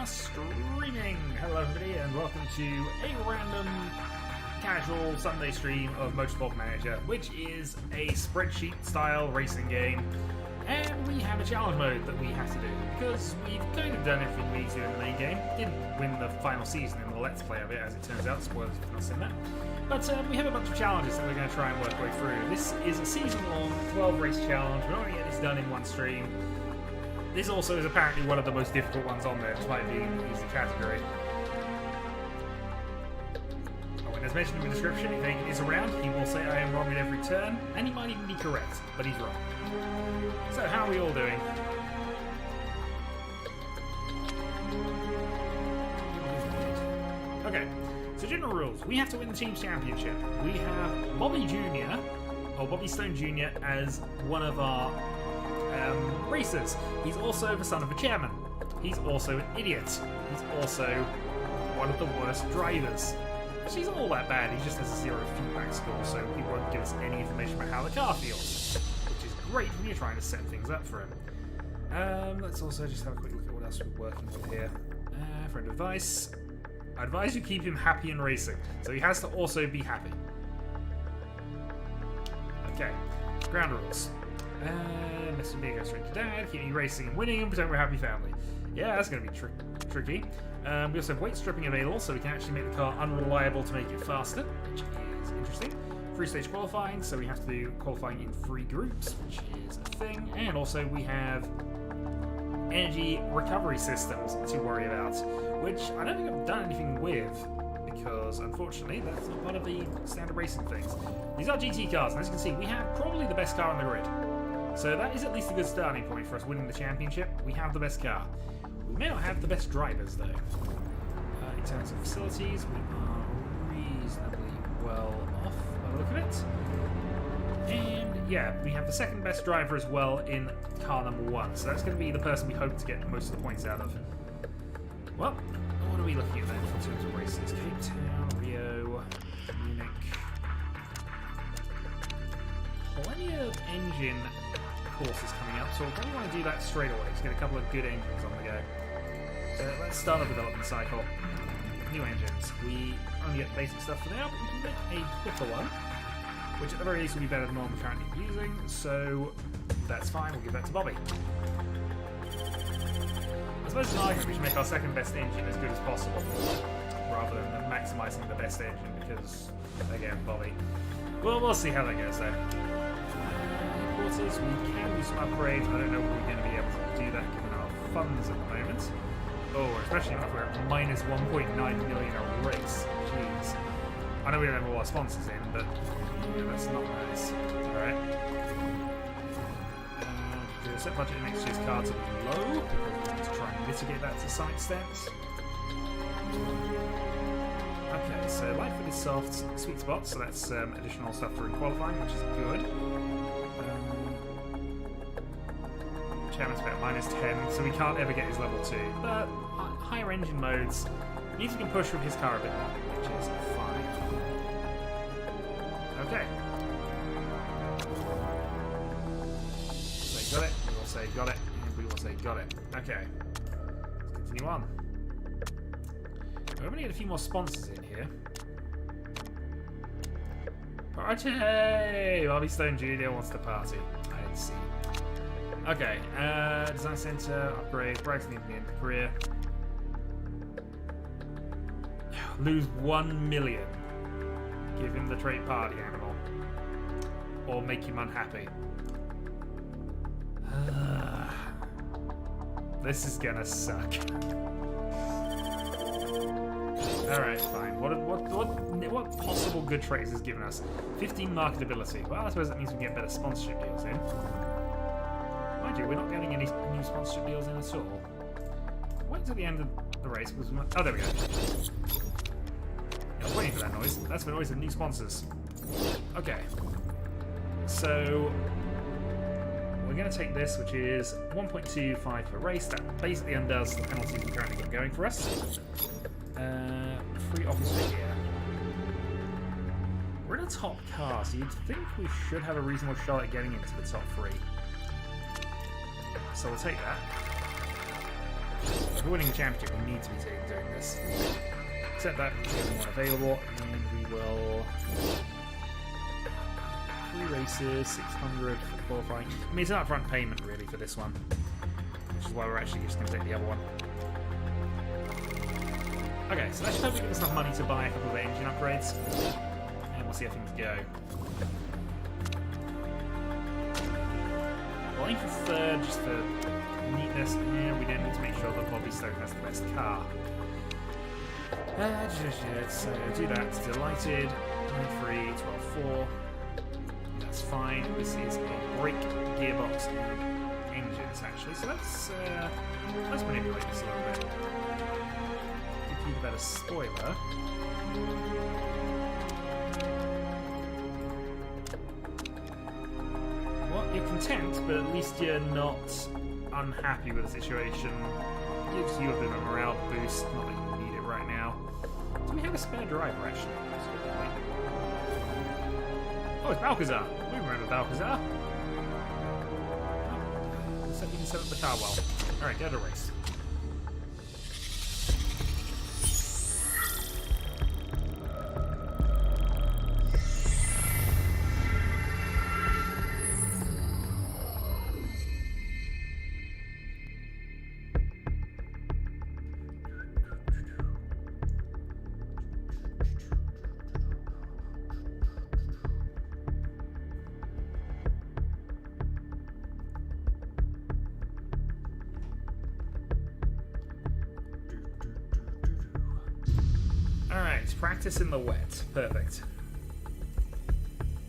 are streaming. Hello everybody and welcome to a random casual Sunday stream of Motorsport Manager, which is a spreadsheet style racing game, and we have a challenge mode that we have to do because we've kind of done everything we need to do in the main game. Didn't win the final season in the Let's Play of it, as it turns out. Spoilers if you've not seen that. But we have a bunch of challenges that we're going to try and work our way through. This is a season-long 12-race challenge. We're not going to get this done in one stream. This also is apparently one of the most difficult ones on there, despite being an easy category. Oh, and as mentioned in the description, if Agen is around, he will say I am wrong at every turn, and he might even be correct, but he's wrong. So, how are we all doing? Okay, so general rules. We have to win the team's championship. We have Bobby Jr., or Bobby Stone Jr., as one of our racers. He's also the son of a chairman. He's also an idiot. He's also one of the worst drivers. He's not all that bad, he just has a 0 feedback score, so he won't give us any information about how the car feels, which is great when you're trying to set things up for him. Let's also just have a quick look at what else we're working with here. Friend advice. I advise you keep him happy in racing, so he has to also be happy. Okay, ground rules. Mr. Me goes straight to dad, keep me racing and winning, and pretend we're a happy family. Yeah, that's going to be tricky. We also have weight stripping available, so we can actually make the car unreliable to make it faster, which is interesting. 3-stage qualifying, so we have to do qualifying in 3 groups, which is a thing. And also we have energy recovery systems to worry about, which I don't think I've done anything with, because unfortunately that's not part of the standard racing things. These are GT cars, and as you can see, we have probably the best car on the grid. So that is at least a good starting point for us winning the championship. We have the best car. We may not have the best drivers, though. In terms of facilities, we are reasonably well off by the look of it. And yeah, we have the second best driver as well in car number 1. So that's going to be the person we hope to get most of the points out of. Well, what are we looking at then in terms of races? Cape Town, Rio, Munich. Plenty of engine courses coming up, so we'll probably want to do that straight away to get a couple of good engines on the go. So let's start our development cycle. New engines. We only get basic stuff for now, but we can make a quicker one, which at the very least will be better than the one we're currently using, so that's fine, we'll give that to Bobby. I suppose it's an argument we should make our second best engine as good as possible, rather than maximising the best engine, because, again, Bobby. Well, we'll see how that goes though. We can do some upgrades. I don't know if we're going to be able to do that given our funds at the moment. Oh, especially if we're at minus 1.9 million a race. Jeez. I know we don't have all our sponsors in, but yeah, that's not nice. Alright. The set budget in next year's car to be low, because we need to try and mitigate that to some extent. Okay, so light for the soft sweet spot, so that's additional stuff for qualifying, which is good. Chairman's about minus 10, so we can't ever get his level 2. But higher engine modes means we can push with his car a bit more, which is fine. Okay. Say got it, we will say got it, and we will say got it. Okay. Let's continue on. We're going to get a few more sponsors in here. Party! Bobby Stone Jr. wants to party. I didn't see. Okay, design center, upgrade, brags in the end of the career. Lose 1 million. Give him the trait party animal. Or make him unhappy. This is gonna suck. Alright, fine. What possible good traits has given us? 15 marketability. Well, I suppose that means we can get better sponsorship deals in. Mind you, we're not getting any new sponsorship deals in at all. Wait till the end of the race. Oh, there we go. I was waiting for that noise. That's the noise of new sponsors. Okay. So, we're going to take this, which is 1.25 per race. That basically undoes the penalties we currently got going for us. Free office fee here. We're in a top car, so you'd think we should have a reasonable shot at getting into the top 3. So we'll take that. If we're winning the championship, we need to be doing this. Except that we have one available, and we will 3 races, 600 for qualifying. I mean, it's an upfront payment really for this one, which is why we're actually just going to take the other one. Okay, so that should hopefully give us enough money to buy a couple of engine upgrades, and we'll see how things go. We'll aim for third just for neatness, and we then need to make sure that Bobby Stone has the best car. So do that. Delighted. 9-3, 12-4. That's fine. This is a brake, gearbox, and engines actually. So let's manipulate this a little bit. Give you a better spoiler. Well, you're content, but at least you're not unhappy with the situation. Gives you a bit of a morale boost. Not that you need it right now. Do we have a spare driver actually? Oh, it's Balcazar. We remember Balcazar. Oh, looks like we can set up the car well. Alright, go to race. Alright, practice in the wet. Perfect.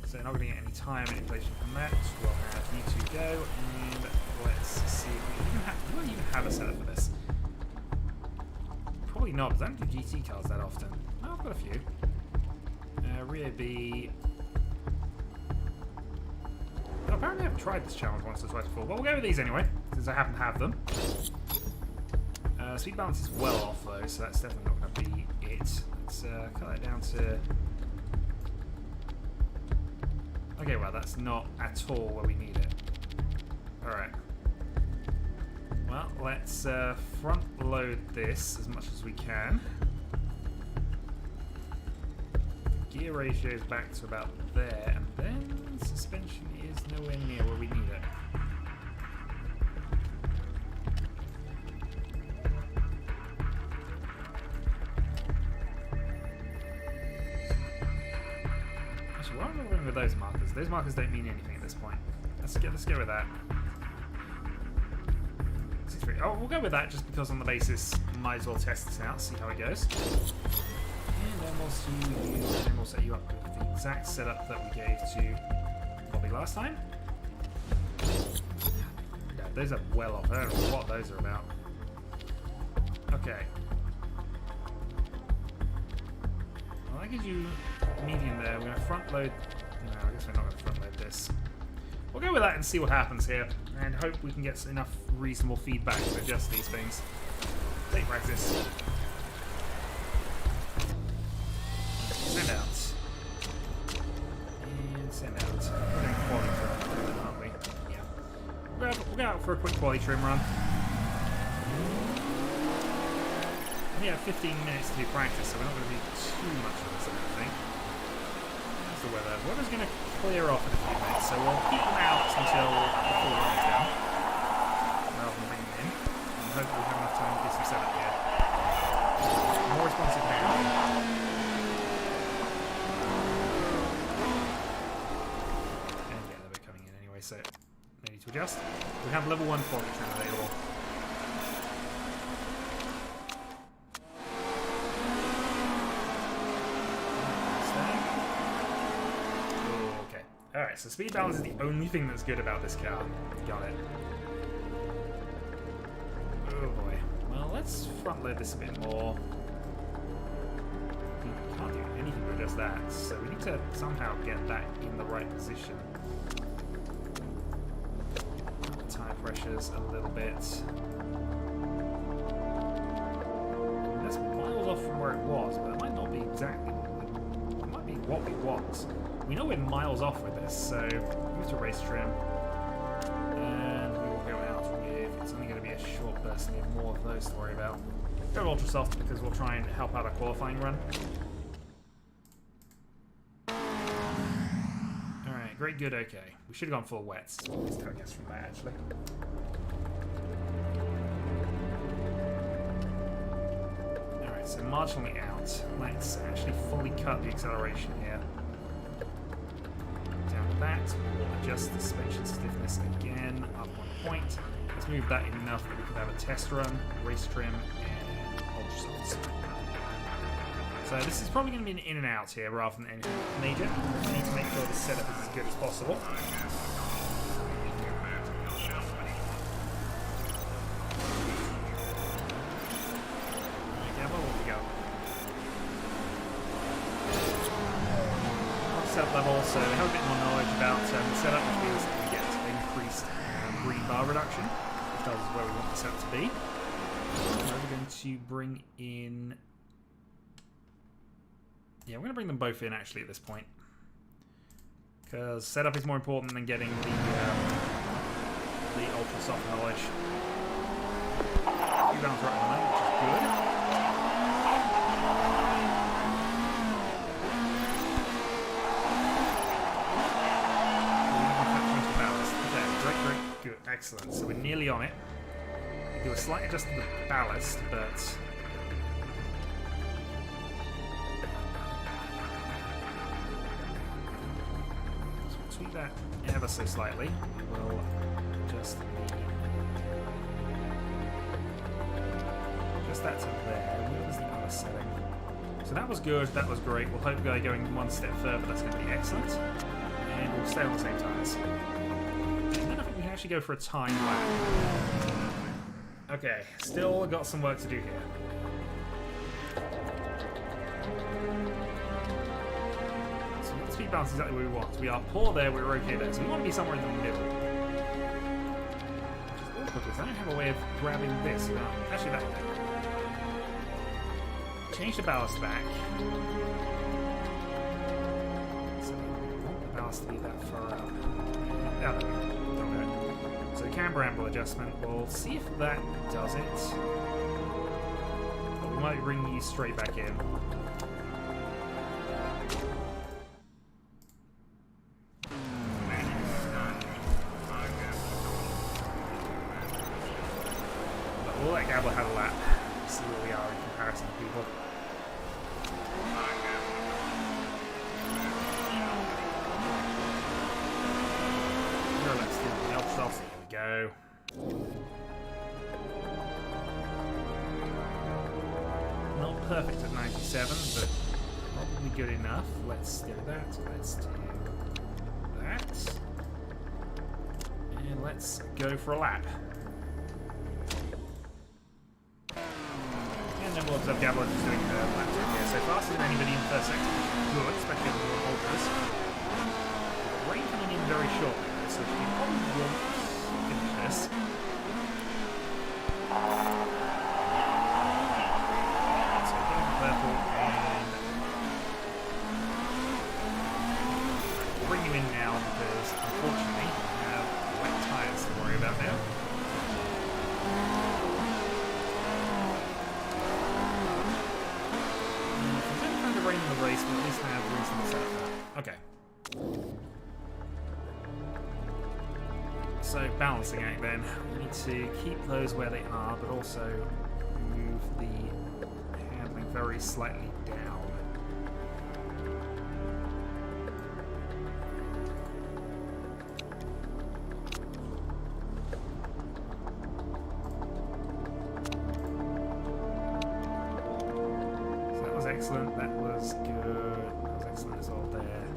So not going to get any tire manipulation from that. We'll have you two go, and let's see if we even have a setup for this. Probably not, because I don't do GT cars that often. Oh, I've got a few. Rear B. Oh, apparently I've tried this challenge once or twice before, but we'll go with these anyway, since I happen to have them. Speed balance is well off though, so that's definitely not going to be it. Let's cut that down to... Okay, well that's not at all where we need it. Alright. Well, let's front load this as much as we can. Gear ratio is back to about there, and then suspension is nowhere near where we need it. Why am I going with those markers? Those markers don't mean anything at this point. Let's go with that. 6-3. Oh, we'll go with that just because on the basis, might as well test this out, see how it goes. And then we'll see you, and we'll set you up with the exact setup that we gave to Bobby last time. Yeah, those are well off. I don't know what those are about. Okay. Well, that gives you medium there. We're going to front load. No, I guess we're not going to front load this. We'll go with that and see what happens here, and hope we can get enough reasonable feedback to adjust these things. Take practice. Send out. And send out. We're doing quality trim, aren't we? Yeah. We'll go out for a quick quality trim run. We have 15 minutes to do practice, so we're not going to do too much of this, I don't think. That's the weather. The weather's going to clear off in a few minutes, so we'll keep them out until the full run is down, rather than bring them in. And hopefully we have enough time to get some setup here. More responsive now. And yeah, they're coming in anyway, so no need to adjust. We have level 1 quality trim available. Alright, so speed balance is the only thing that's good about this car. Got it. Oh boy. Well, let's front load this a bit more. We can't do anything to adjust that, so we need to somehow get that in the right position. Tire pressures a little bit. That's miles off from where it was, but it might not be exactly what it might be what we want. We know we're miles off with this, so move to race trim, and we will go out with, it's only going to be a short personally have more of those to worry about. Go Ultra Soft because we'll try and help out our qualifying run. Alright, great, good, okay. We should have gone full wets. Let's take a guess from that, actually. Alright, so marginally out. Let's actually fully cut the acceleration here. Down to that. We'll adjust the suspension stiffness again, up 1 point. Let's move that enough that we could have a test run, race trim, and ultra softs. So this is probably going to be an in and out here rather than anything major. We need to make sure the setup is as good as possible. Yeah, well, what we got? Set level, so we have a bit more knowledge about the setup, which means that we get increased green bar reduction. Tells us where we want the setup to be. So we're going to bring in... Yeah, we're going to bring them both in actually at this point. Because setup is more important than getting the ultra soft knowledge. Few rounds right on that, which is good. Good, excellent. So we're nearly on it. We do a slight adjustment of the ballast, but so we'll tweak that ever so slightly. We'll adjust that to there. Where was the other setting? So that was good. That was great. We'll hope going one step further. That's going to be excellent. And we'll stay on the same tyres. Actually go for a time lap. Okay, still got some work to do here. So the speed balance is exactly what we want. We are poor there, we're okay there. So we want to be somewhere in the middle. Which is awkward because I don't have a way of grabbing this. No, actually that way. Change the ballast back. So we want the ballast to be that far out. Yeah, there we go. So the camber angle adjustment, we'll see if that does it. But we might bring these straight back in. But we'll let Gabler have a lap, see where we are in comparison to people. Let's do the help self. Go. Not perfect at 97, but probably good enough. Let's do that. Let's do that. And let's go for a lap. And then we'll observe Gabler just doing a lap here. So faster than anybody in the first sector. Good, especially on the ultras. Rain coming in very shortly, so she probably won't finish this. So getting the purple and bring you in now because unfortunately we have wet tyres to worry about now. If we're going to rain in the race, we'll at least have reasonable setup. Okay. So balancing act then, we need to keep those where they are, but also move the handling very slightly down. So that was excellent, that was good, that was excellent as well there.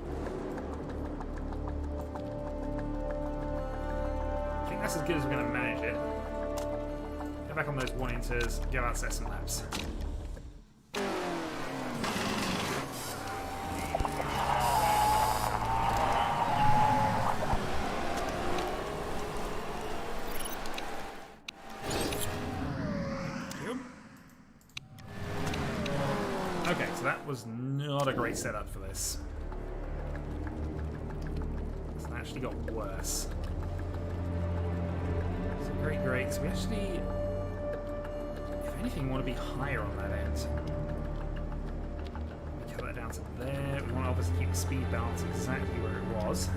That's as good as we're going to manage it. Go back on those 1-inters, go out, set some laps. Okay, so that was not a great setup for this. It's actually got worse. Great, great. So we actually anything, we want to be higher on that end. We cut that down to there. We want to obviously keep the speed balance exactly where it was.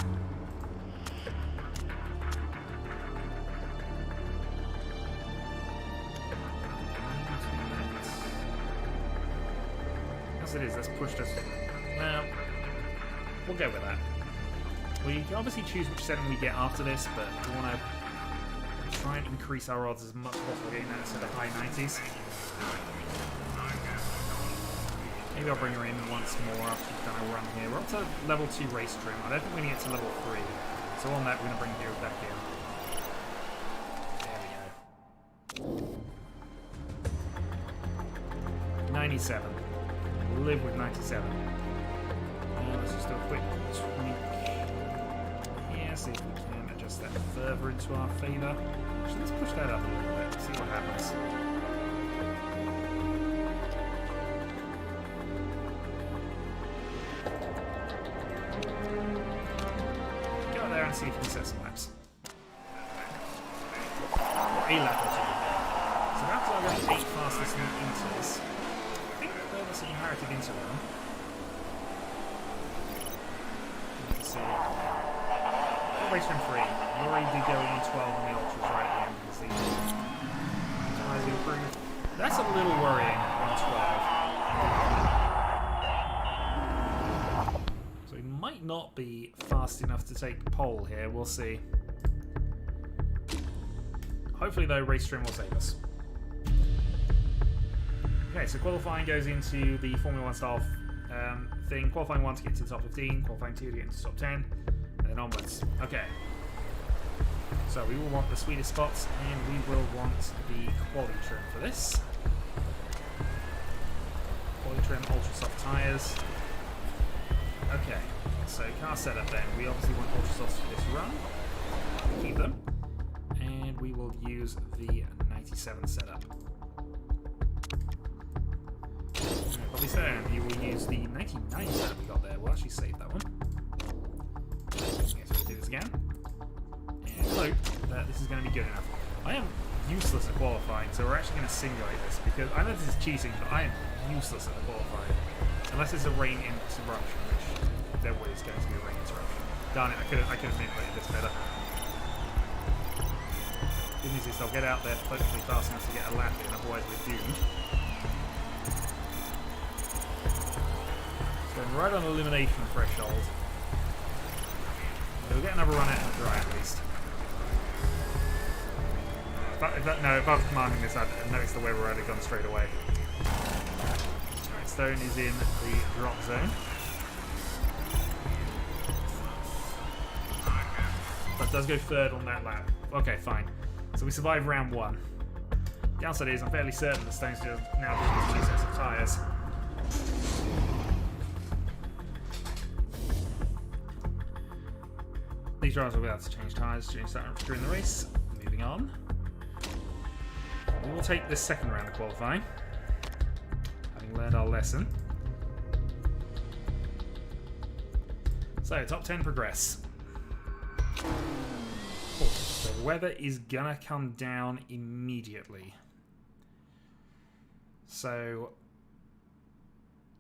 As it is, that's pushed us. Well, we'll go with that. We can obviously choose which setting we get after this, but we want to try and increase our odds as much as possible, getting that to the high 90s. Maybe I'll bring her in once more after we've done a run here. We're up to level 2 race trim. I don't think we're going to get to level 3. So on that, we're going to bring Hero back in. There we go. 97. Live with 97. Let's just do a quick tweak. Yeah, see if we can adjust that further into our favour. Actually, let's push that up a little bit, see what happens. Go there and see if you can set some laps. Or a lap or two. So that's our 8 fastest in inters. I think that's an inherited inter run. Race from 3. You already did go in 12 on the ultras right at the end of the season. That's a little worrying on 12. So he might not be fast enough to take pole here. We'll see. Hopefully, though, race trim will save us. Okay, so qualifying goes into the Formula 1 style thing. Qualifying 1 to get to the top 15. Qualifying 2 to get into the top 10. And then onwards. Okay. So we will want the sweetest spots, and we will want the quality trim for this. Quality trim, ultra soft tyres. Okay. So car setup then. We obviously want ultra softs for this run. Keep them. And we will use the 97 setup. Probably so. You will use the 99 setup we got there. We'll actually save that one. Okay, so we'll do this again. And hope that this is going to be good enough. I am useless at qualifying, so we're actually going to simulate this, because I know this is cheating, but I am useless at qualifying. Unless it's a rain interruption, which there is going to be a rain interruption. Darn it, I could have manipulated this better. Good news is I'll get out there hopefully fast enough to get a lap in, otherwise we're doomed. Going right on elimination threshold. We'll get another run out of the dry at least. If I was commanding this, I'd notice the weather had gone straight away. Alright, Stone is in the drop zone. But does go third on that lap. Okay, fine. So we survived round 1. Downside is I'm fairly certain that Stone's just now doing 2 sets of tyres. These drivers will be able to change tyres during the race. Moving on. We will take this second round of qualifying, having learned our lesson. So, top 10 progress. Oh, the weather is gonna come down immediately. So,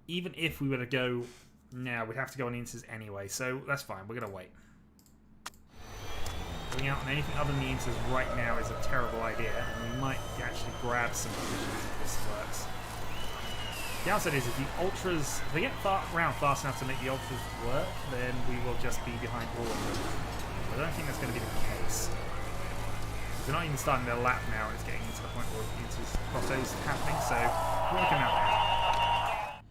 even if we were to go now, we'd have to go on inters anyway, so that's fine, we're gonna wait. Going out on anything other than the inters right now is a terrible idea, and we might actually grab some positions if this works. The downside is if the ultras, if they get round fast enough to make the ultras work, then we will just be behind all of them. I don't think that's going to be the case. We're not even starting their lap now, and it's getting to the point where the inters crossos happening, so we're going to come out there.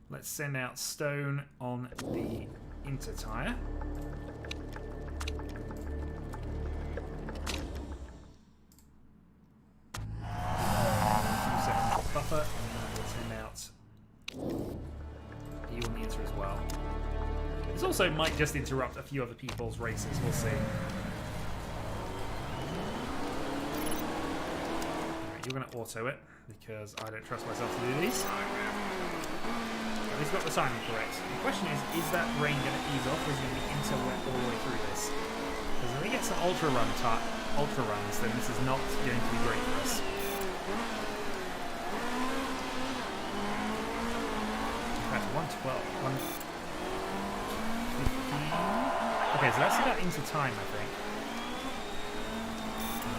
Let's send out Stone on the inter tyre. Buffer, and then we'll send out you on the inter as well. This also might just interrupt a few other people's races, we'll see. Right, you're going to auto it, because I don't trust myself to do these. At least got the timing correct. The question is that rain going to ease off, or is it going to be inter wet all the way through this? Because if we get some ultra runs, then this is not going to be great for us. 112. 115. Okay, so that's about into time, I think.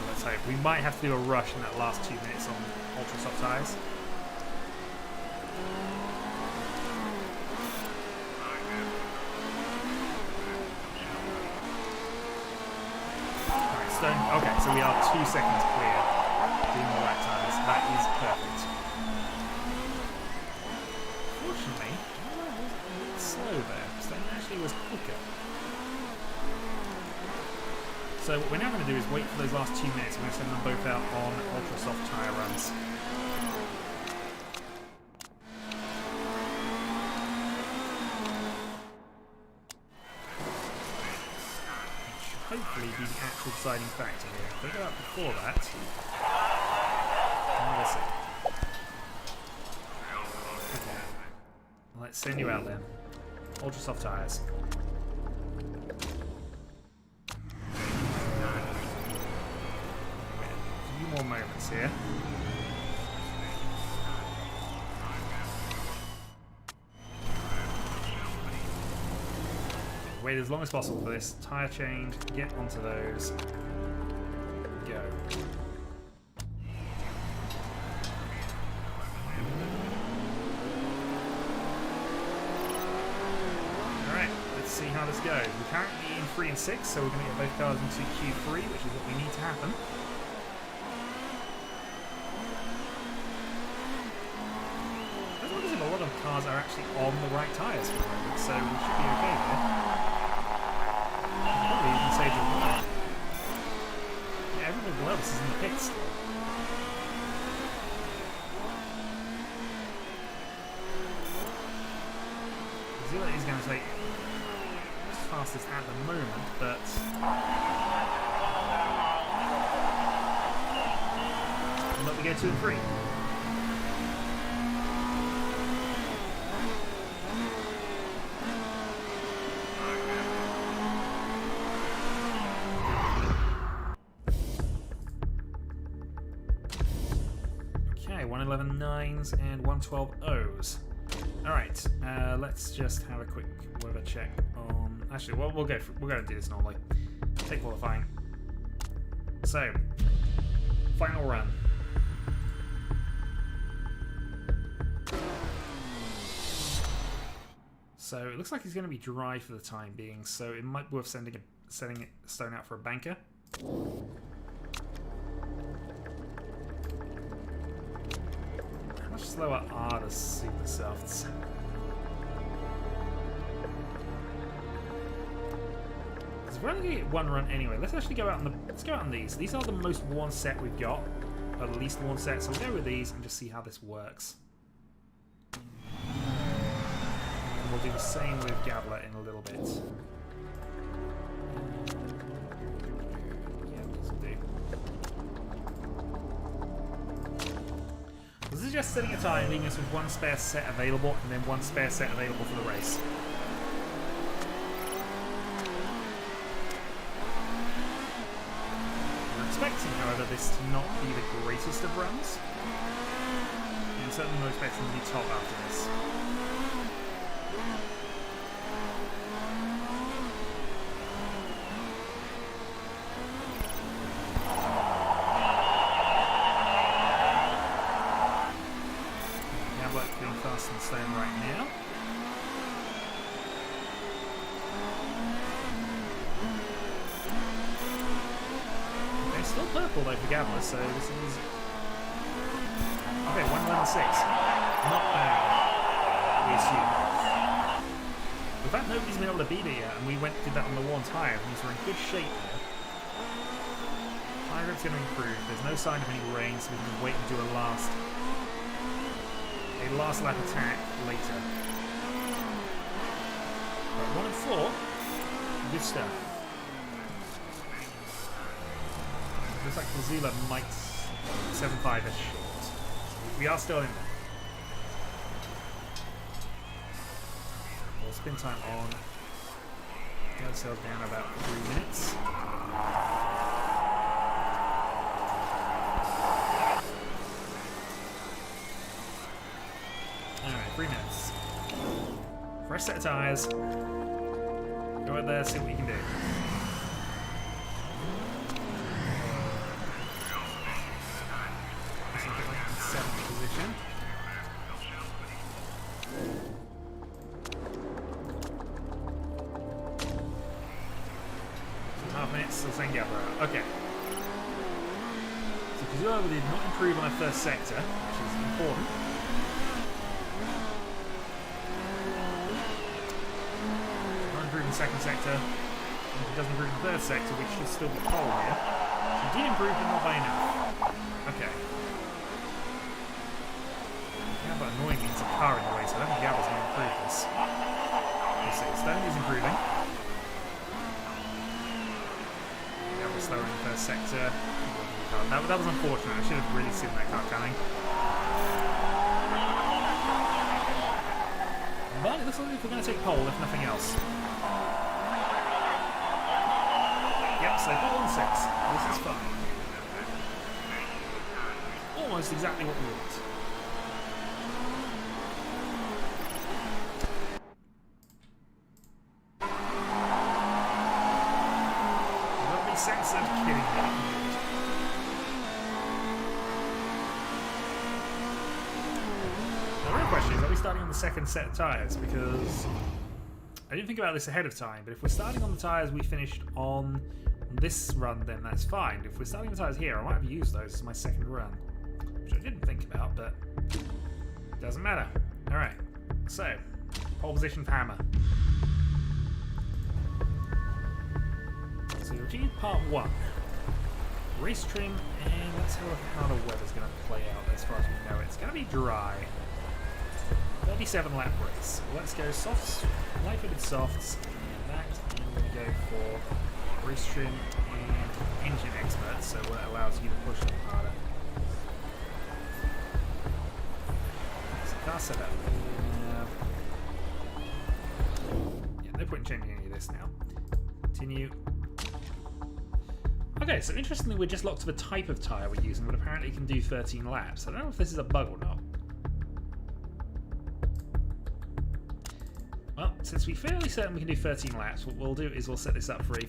Let's hope. We might have to do a rush in that last 2 minutes on ultra soft tyres. Alright, Stone. Okay, so we are 2 seconds clear doing the right tyres. That is perfect. Fortunately, I was a bit slow there. Stone actually was quicker. So what we're now going to do is wait for those last 2 minutes. We're going to send them both out on ultra soft tyre runs. Which hopefully be the actual deciding factor here. If they go out before that, we'll see. Okay. Let's send you out then. Ultra soft tyres. More moments here. Wait as long as possible for this. Tyre change, get onto those. Go. Alright, let's see how this goes. We're currently in 3 and 6, so we're going to get both cars into Q3, which is what we need to happen. A lot of cars are actually on the right tyres for the moment, so we should be okay there. Probably even save the run. Yeah, everybody else is in the pits still. Zilla is going to take the fastest at the moment, but let me go 2 and 3. Okay, 111 9s and 112 O's. Alright, let's just have a quick word of check on... Actually, we'll go and do this normally. Take qualifying. So, final run. So it looks like he's going to be dry for the time being, so it might be worth setting Stone out for a banker. How much slower are the super softs? Because we're only going to get 1 run anyway. Let's actually go out on these. These are the most worn set we've got, at least worn set. So we'll go with these and just see how this works. We'll do the same with Gabler in a little bit. Yeah, this will do. This is just setting a time, leaving us with 1 spare set available, and then 1 spare set available for the race. We're expecting, however, this to not be the greatest of runs. And certainly not expecting to be top after this. And Stone right now. Okay, still purple though for Gabler, so this is okay. 111.6, not bad. We assume. In fact, nobody's been able to beat it yet, and we did that on the worn tyre. These are in good shape there. Tyre grip's going to improve. There's no sign of any rain, so we can wait and do a last lap attack later. But 1 and 4, good stuff. Looks like Fazula might 7.5 is short. We are still in there. Well, spin time on. Get ourselves down about 3 minutes. Alright, 3 minutes. Fresh set of tyres. Go out there, see what you can do. So get like in 7th position. 2.5 minutes, still saying Gabro. Okay. So Kazuo did not improve on our first sector, which is important. In the second sector, if it doesn't improve in the third sector, we should still be pole here. She did improve, but not by enough. Okay. Gabba annoying means a car in the way, so I don't think Gabba's going to improve this. We'll see. Stone is improving. Gabba's slower in the first sector. That was unfortunate. I should have really seen that car coming. But it looks like we're going to take pole, if nothing else. Yep, so pole on 6. This is fun. Almost exactly what we want. Don't be censored, kidding me. The real question is, are we starting on the second set of tyres? Because I didn't think about this ahead of time, but if we're starting on the tyres we finished on this run, then that's fine. If we're starting the tyres here, I might have used those as my second run, which I didn't think about, but it doesn't matter. Alright, so pole position for Hammer. So we achieved part 1. Race trim, and let's have a look at how the weather's going to play out as far as we know. It's going to be dry. 37 lap race. Let's go softs, light-footed softs, and that, and we're going to go for race trim and engine expert, so that allows you to push a little harder. So car setup. Yeah, no point in changing any of this now. Continue. Okay, so interestingly we're just locked to the type of tyre we're using, but apparently it can do 13 laps. I don't know if this is a bug or not. Well, since we're fairly certain we can do 13 laps, what we'll do is we'll set this up for a...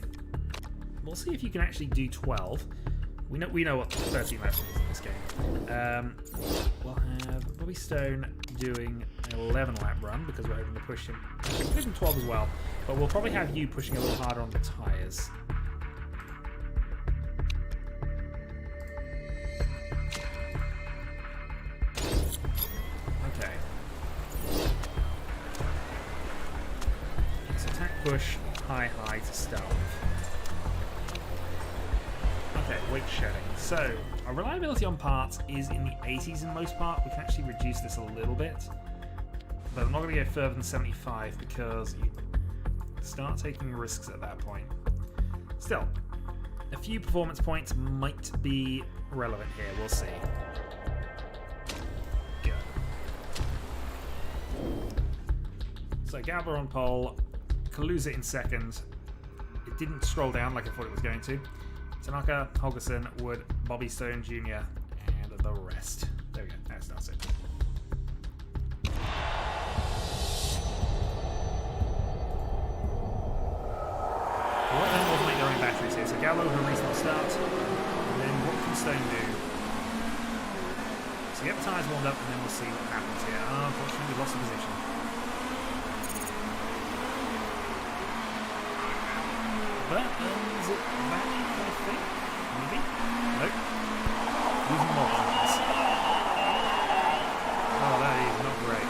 We'll see if you can actually do 12. We know what 13 laps is in this game. We'll have Bobby Stone doing an 11 lap run because we're hoping to push him. We'll push him 12 as well, but we'll probably have you pushing a little harder on the tyres. Okay. So attack push, high to start with. Okay, weight shedding. So, our reliability on parts is in the 80s in most part. We can actually reduce this a little bit. But I'm not going to go further than 75 because you start taking risks at that point. Still, a few performance points might be relevant here. We'll see. Go. So, Galba on pole. Kaluza in second. It didn't scroll down like I thought it was going to. Tanaka, Holgerson, Wood, Bobby Stone Jr., and the rest. There we go, that's it. What then will make their own batteries here? So Gallo with a reasonable start, and then what can Stone do? So get the tyres warmed up, and then we'll see what happens here. Unfortunately, we lost the position. But is it back, I think? Maybe? Nope. Losing more positions. Oh, that is not great.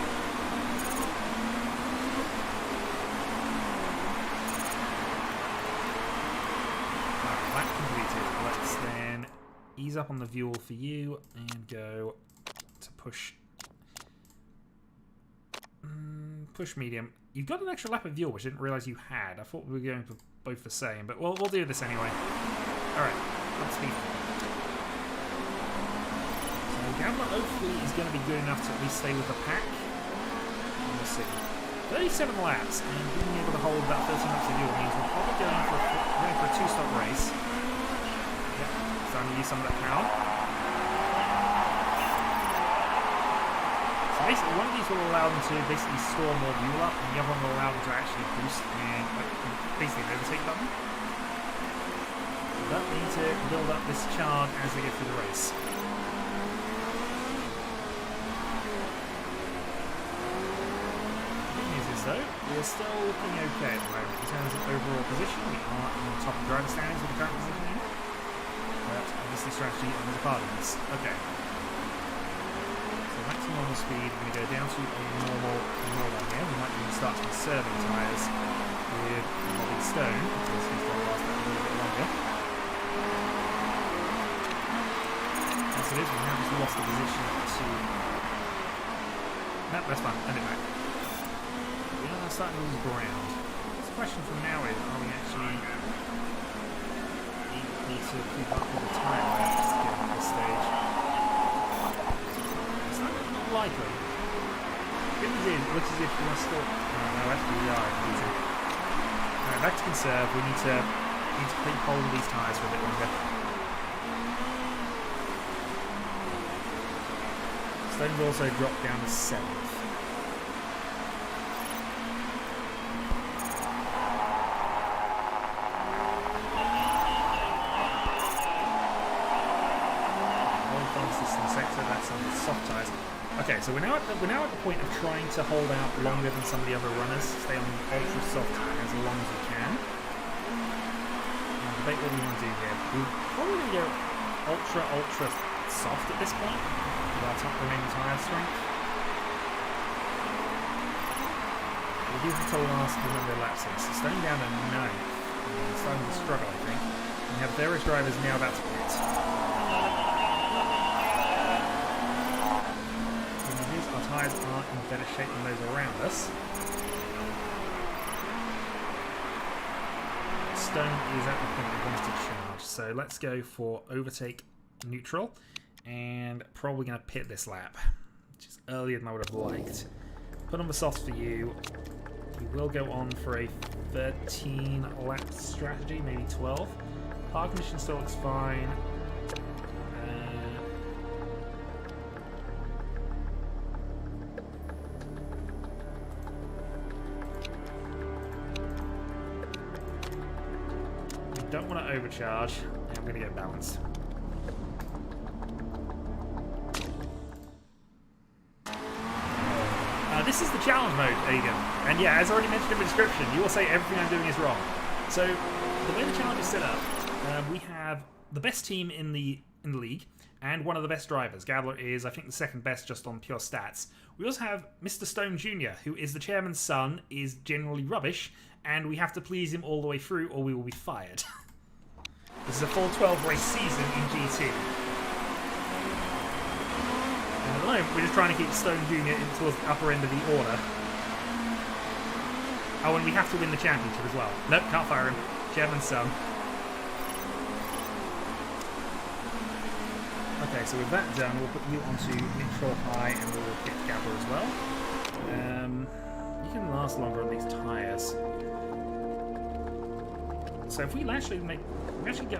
Alright, that completed. Let's then ease up on the fuel for you and go to push. Push medium. You've got an extra lap of fuel, which I didn't realise you had. I thought we were going for both the same, but we'll do this anyway. Alright, let's speed. So Gambler hopefully is going to be good enough to at least stay with the pack. And we'll see. 37 laps, and being able to hold about 13 laps of fuel means we're probably going for a two-stop race. Yep, starting to use some of that power. So Basically, one of these will allow them to basically store more fuel up, and the other one will allow them to actually boost and basically an overtake button. But we need to build up this charge as they go through the race. The good news is though, we're still looking okay at the moment in terms of overall position. We are on the top of driver standings with the current positioning. But obviously strategy is a part of this. Okay. So back to normal speed, we're going to go down to a normal here. We might even start conserving tyres with Bobby Stone, because he's going to last that a little bit longer. As it is, we now just lost the position to... No, that's fine, end it back. We are starting to lose ground. So the question from now is, are we actually need to keep up with the time just to get at this stage? It's not likely. Good news is, it looks as if we are still... no, actually we are losing. Alright, back to conserve. We need to keep hold of these tyres for a bit longer. Stone's also dropped down to 7th. Sector, that's on the soft tyres. Okay, so we're now at the point of trying to hold out longer than some of the other runners. Stay on the ultra soft as long as we can. And debate what we want to do here. We're probably going to go ultra soft at this point with our top remaining tyre strength. We do have to last the number of laps here. So staying down to 9th. Starting to struggle, I think. And we have various drivers now about to quit. Tyres are in better shape than those around us. Stone is at the point we want to charge, so let's go for overtake neutral and probably going to pit this lap, which is earlier than I would have liked. Put on the softs for you. We will go on for a 13 lap strategy, maybe 12. Power condition still looks fine. Don't want to overcharge, and I'm going to get balanced. This is the challenge mode, Agen. And yeah, as already mentioned in the description, you will say everything I'm doing is wrong. So, the way the challenge is set up, we have the best team in the league, and one of the best drivers. Gabler is, I think, the second best just on pure stats. We also have Mr. Stone Jr., who is the chairman's son, is generally rubbish, and we have to please him all the way through or we will be fired. This is a full 12 race season in GT. And at the moment, we're just trying to keep Stone Jr. towards the upper end of the order. Oh, and we have to win the championship as well. Nope, can't fire him. Chairman's son. Okay, so with that done, we'll put you onto neutral high and we'll get Gabler as well. You can last longer on these tyres. So if we actually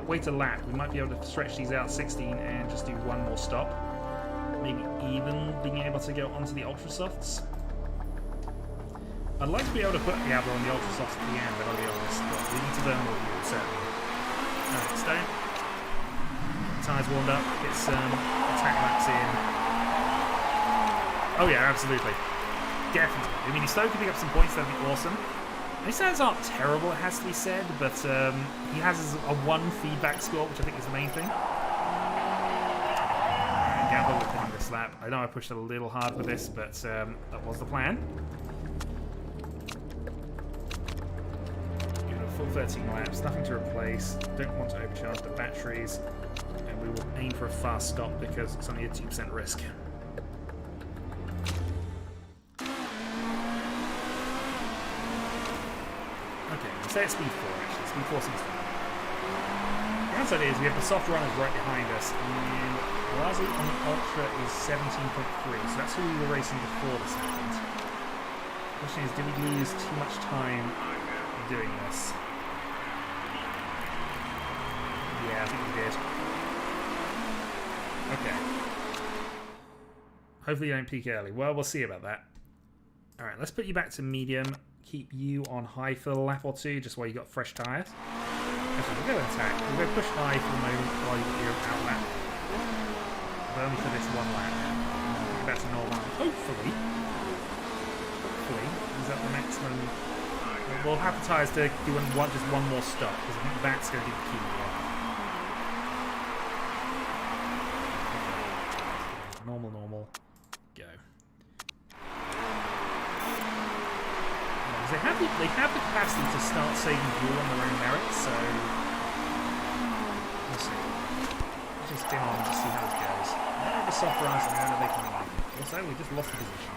wait a lap, we might be able to stretch these out 16 and just do one more stop. Maybe even being able to go onto the ultra softs. I'd like to be able to put Gabler on the ultra softs at the end, but I'll be honest, we need to burn more fuel, certainly. Alright, Stone. Tyres warmed up, get some attack laps in. Oh yeah, absolutely. Definitely. I mean, he's still to pick up some points, that'd be awesome. His stats aren't terrible, it has to be said, but he has a 1 feedback score, which I think is the main thing. Gabler will win this lap. I know I pushed a little hard for this, but that was the plan. Give it a full 13 laps, nothing to replace. Don't want to overcharge the batteries, and we will aim for a fast stop because it's only a 2% risk. Say it's speed 4 actually, speed 4 seems fine. The downside is we have the soft runners right behind us, and Razi on the Ultra is 17.3, so that's who we were racing before this happened. The question is, did we lose too much time doing this? Yeah, I think we did. Okay. Hopefully you don't peak early. Well, we'll see about that. Alright, let's put you back to medium. Keep you on high for a lap or two, just while you got fresh tyres. Actually, we'll go attack. We'll go push high for the moment while you got your out lap. But only for this one lap. Back to normal. Hopefully, is that the maximum? We'll have the tyres to do just one more stop, because I think that's going to be the key here. Normal, go. They have the capacity to start saving fuel on their own merit, so we'll see. Let's just spin on to see how this goes. Now the soft rise and now they can win. Also, we just lost the position.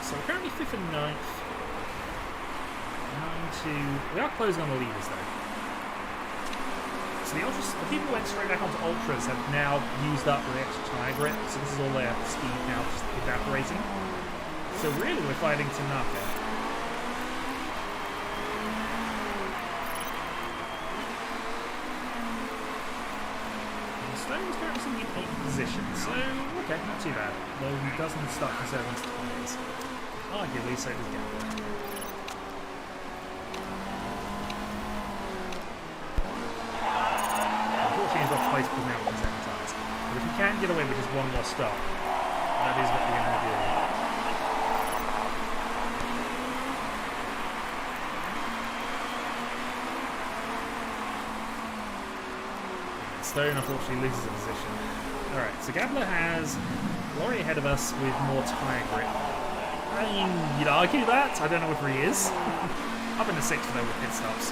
So we're currently 5th and 9th. We are closing on the leaders though. So the people who went straight back onto Ultras have now used up the extra tyre grip, so this is all their speed now just evaporating. So really we're fighting Tanaka. And Stone's currently in 8th position, so okay, not too bad. Though he doesn't start conserving his tyres. Arguably, so does Gambler. Place because now we can sanitize. But if we can get away with just one more stop, that is what we're going to do. Stone unfortunately loses a position. Alright, so Gabler has Laurie ahead of us with more tyre grip. I mean, you'd argue that. I don't know whether he is. Up in the 6th though with pit stops.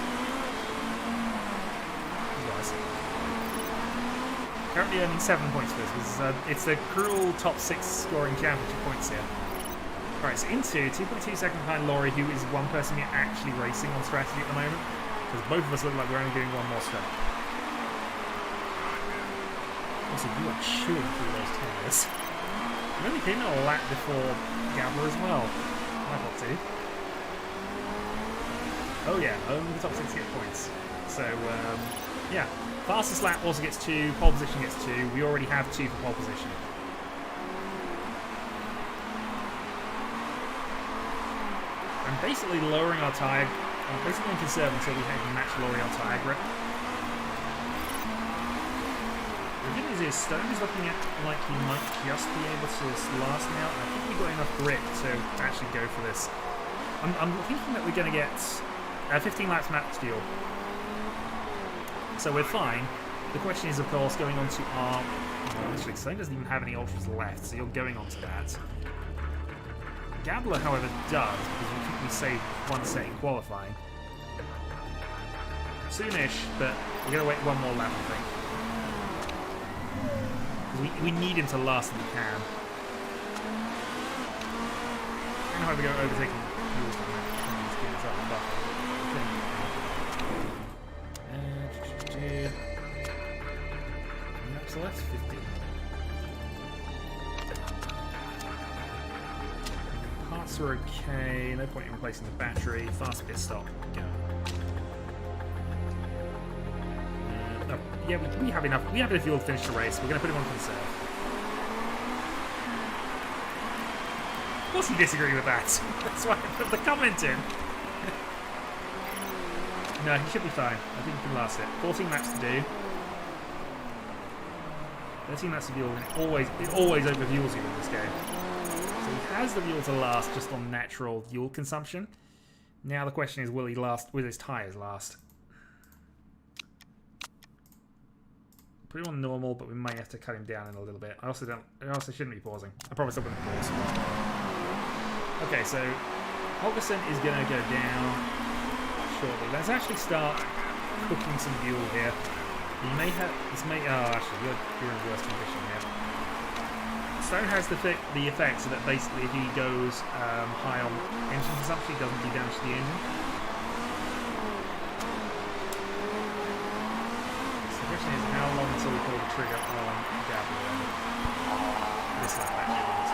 Currently earning 7 points for this. It's the cruel top 6 scoring championship points here. Alright, so into 2.2 seconds behind Laurie, who is one person you're actually racing on strategy at the moment. Because both of us look like we're only doing one more step. Also, you are chewing through those tyres. You only came in a lap before Gabler as well. I got to. Oh yeah, only the top 6 get points. So, yeah. Fastest lap also gets 2, pole position gets 2. We already have 2 for pole position. I'm basically lowering our tyre. I'm basically going to conserve until we can match Laurie on tyre grip. The good news is Stone is looking at like he might just be able to last now. I think we've got enough grip to actually go for this. I'm thinking that we're going to get 15 laps max fuel. So we're fine. The question is, of course, going on to our... Well, actually, Stone doesn't even have any ultras left, so you're going on to that. Gabler, however, does, because we think we saved one set in qualifying. Soonish, but we're going to wait one more lap, I think. We need him to last if we can. And hope we go overtaking fuels on that. He's giving us up a buffer. Laps left, 50. Parts are okay, no point in replacing the battery. Fast pit stop, go. Oh, yeah, we have enough. We have enough fuel to finish the race. We're going to put him on conserve. Of course, you disagree with that. That's why I put the comment in. No, he should be fine. I think he can last it. 14 laps to do. 13 laps of fuel, and it always overfuels you in this game. So he has the fuel to last just on natural fuel consumption. Now the question is, will he last? Will his tyres last? Put him on normal, but we might have to cut him down in a little bit. I also shouldn't be pausing. I promise I wouldn't pause. Okay, so Holgerson is going to go down shortly. Let's actually start cooking some fuel here. You may have... oh, actually, you're in worse condition here. Stone has the effect so that basically if he goes high on engine consumption, he doesn't do damage to the engine. So the question is, how long until we pull the trigger on Gabriel? This lap actually is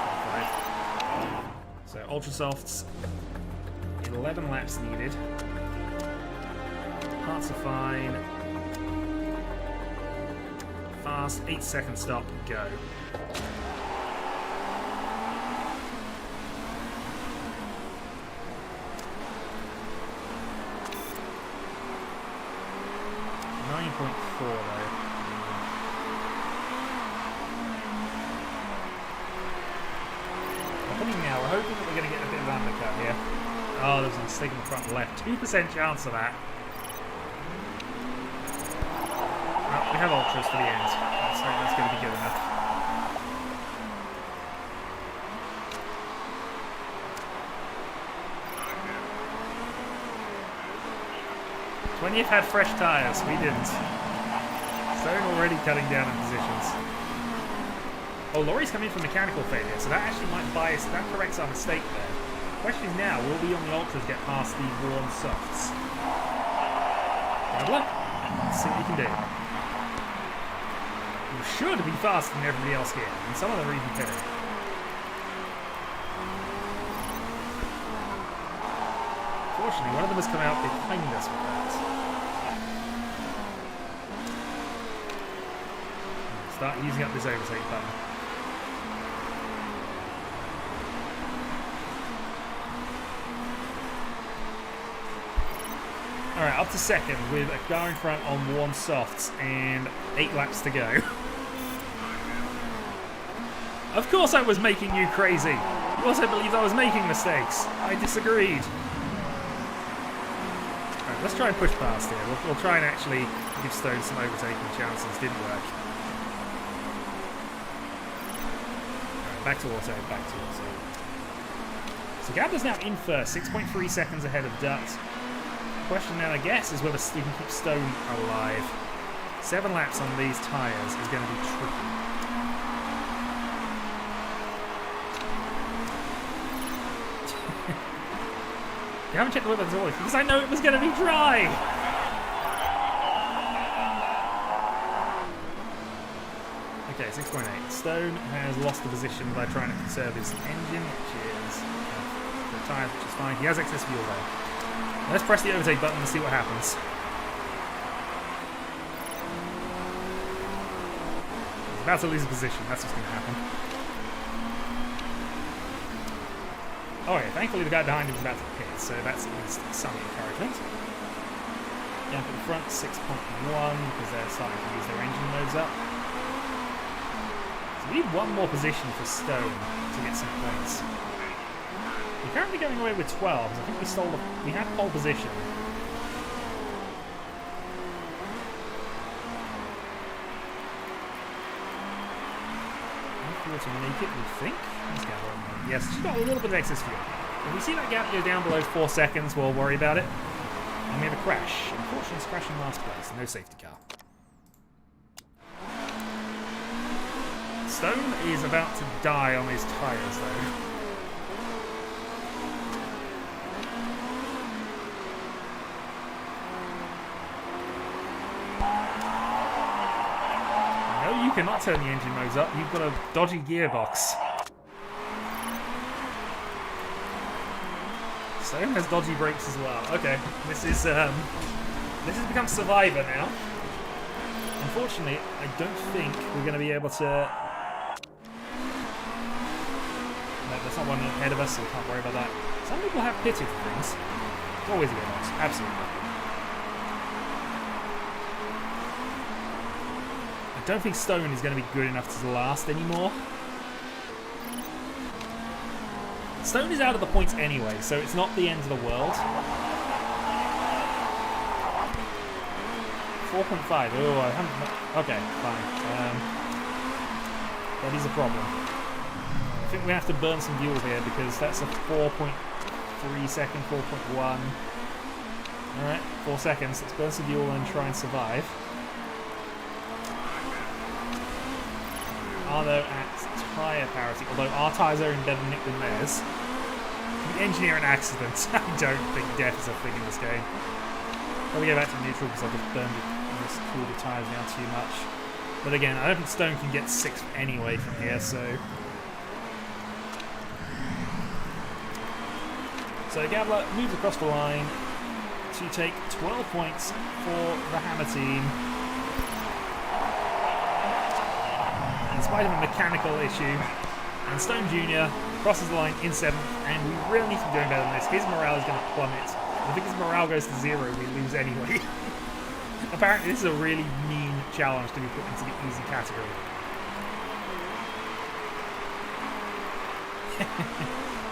5. So Ultra Softs, 11 laps needed. Parts are fine. 5. last 8-second stop, go. .4 though. Happening now. We're hoping that we're going to get a bit of undercut here. Oh, there's a mistake in the front left. 2% chance of that. Well, we have ultras for the end. That's going to be good enough. When you've had fresh tyres, we didn't. Stone already cutting down in positions. Oh, Laurie's coming for mechanical failure, so that actually might bias. That corrects our mistake there. The question is now, will we on the ultras get past the worn softs? Gabler, let's see what you can do. You should be faster than everybody else here, and some of them are even pitting. Fortunately, one of them has come out behind us with that. Start using up this overtake button. Alright, up to second with a car in front on worn softs and 8 laps to go. Of course I was making you crazy. You also believed I was making mistakes. I disagreed. Alright, let's try and push past here. We'll try and actually give Stone some overtaking chances. Didn't work. Back to auto, back to auto. So Gabler's now in first, 6.3 seconds ahead of Dutt. The question now, I guess, is whether we can keep Stone alive. 7 laps on these tyres is going to be tricky. You haven't checked the weapons oil because I know it was going to be dry! Okay, 6.8. Stone has lost the position by trying to conserve his engine, which is the tyre, which is fine. He has excess fuel though. Let's press the overtake button and see what happens. He's about to lose a position. That's what's going to happen. Oh yeah, thankfully the guy behind him is about to pit, so that's at least some encouragement. Down to the front, 6.1, because they're starting to use their engine modes up. We need one more position for Stone to get some points. We're currently going away with 12. I think we had pole position. Able to make it, we think. Yes, she's got a little bit of excess fuel. If we see that gap go down below 4 seconds, we'll worry about it. And we have a crash. Unfortunately, it's crashing last place. No safety car. Stone is about to die on his tyres, though. No, you cannot turn the engine modes up. You've got a dodgy gearbox. Stone has dodgy brakes as well. Okay, this has become Survivor now. Unfortunately, I don't think we're going to be able to. There's not one ahead of us, so we can't worry about that. Some people have pitted for things. Always a gearbox, absolutely. I don't think Stone is going to be good enough to last anymore. Stone is out of the points anyway, so it's not the end of the world. 4.5. Oh, I haven't. Okay, fine. That is a problem. I think we have to burn some fuel here because that's a 4.3 second, 4.1. Alright, 4 seconds. Let's burn some fuel and try and survive. Are though at tyre parity, although our tyres are in better nick than theirs. We engineer an accident. I don't think death is a thing in this game. Probably go back to neutral because I've just burned it and just cooled the tyres down too much. But again, I don't think Stone can get 6th anyway from here, so. So Gabler moves across the line to take 12 points for the Hammer team. spite of a mechanical issue. And Stone Jr. crosses the line in 7th, and we really need to be doing better than this. His morale is going to plummet. I think his morale goes to 0, we lose anyway. Apparently this is a really mean challenge to be put into the easy category.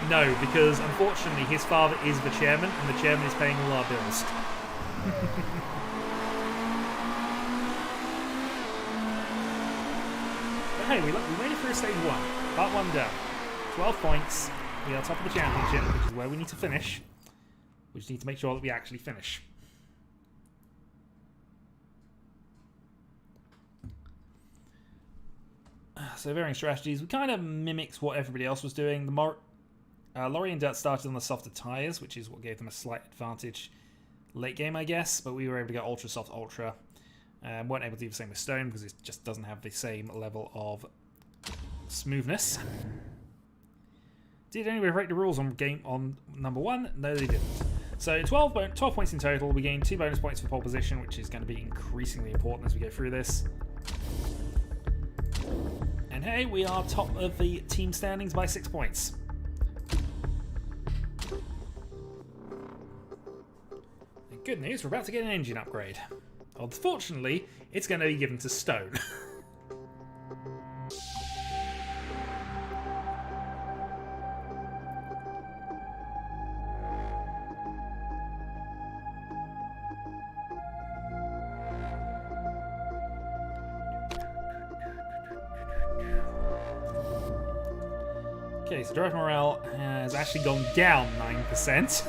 No, because unfortunately his father is the chairman, and the chairman is paying all our bills. But hey, we made it through stage 1. Part 1 done. 12 points. We are top of the championship, which is where we need to finish. We just need to make sure that we actually finish. So varying strategies. We kind of mimicked what everybody else was doing. Laurie and Dirt started on the softer tyres, which is what gave them a slight advantage late game, I guess. But we were able to get Ultra Soft Ultra. Weren't able to do the same with Stone because it just doesn't have the same level of smoothness. Did anybody break the rules on number 1? No, they didn't. So 12 points in total. We gained 2 bonus points for pole position, which is going to be increasingly important as we go through this. And hey, we are top of the team standings by 6 points. And good news, we're about to get an engine upgrade. Unfortunately, it's going to be given to Stone. Okay, so driver morale has actually gone down 9%.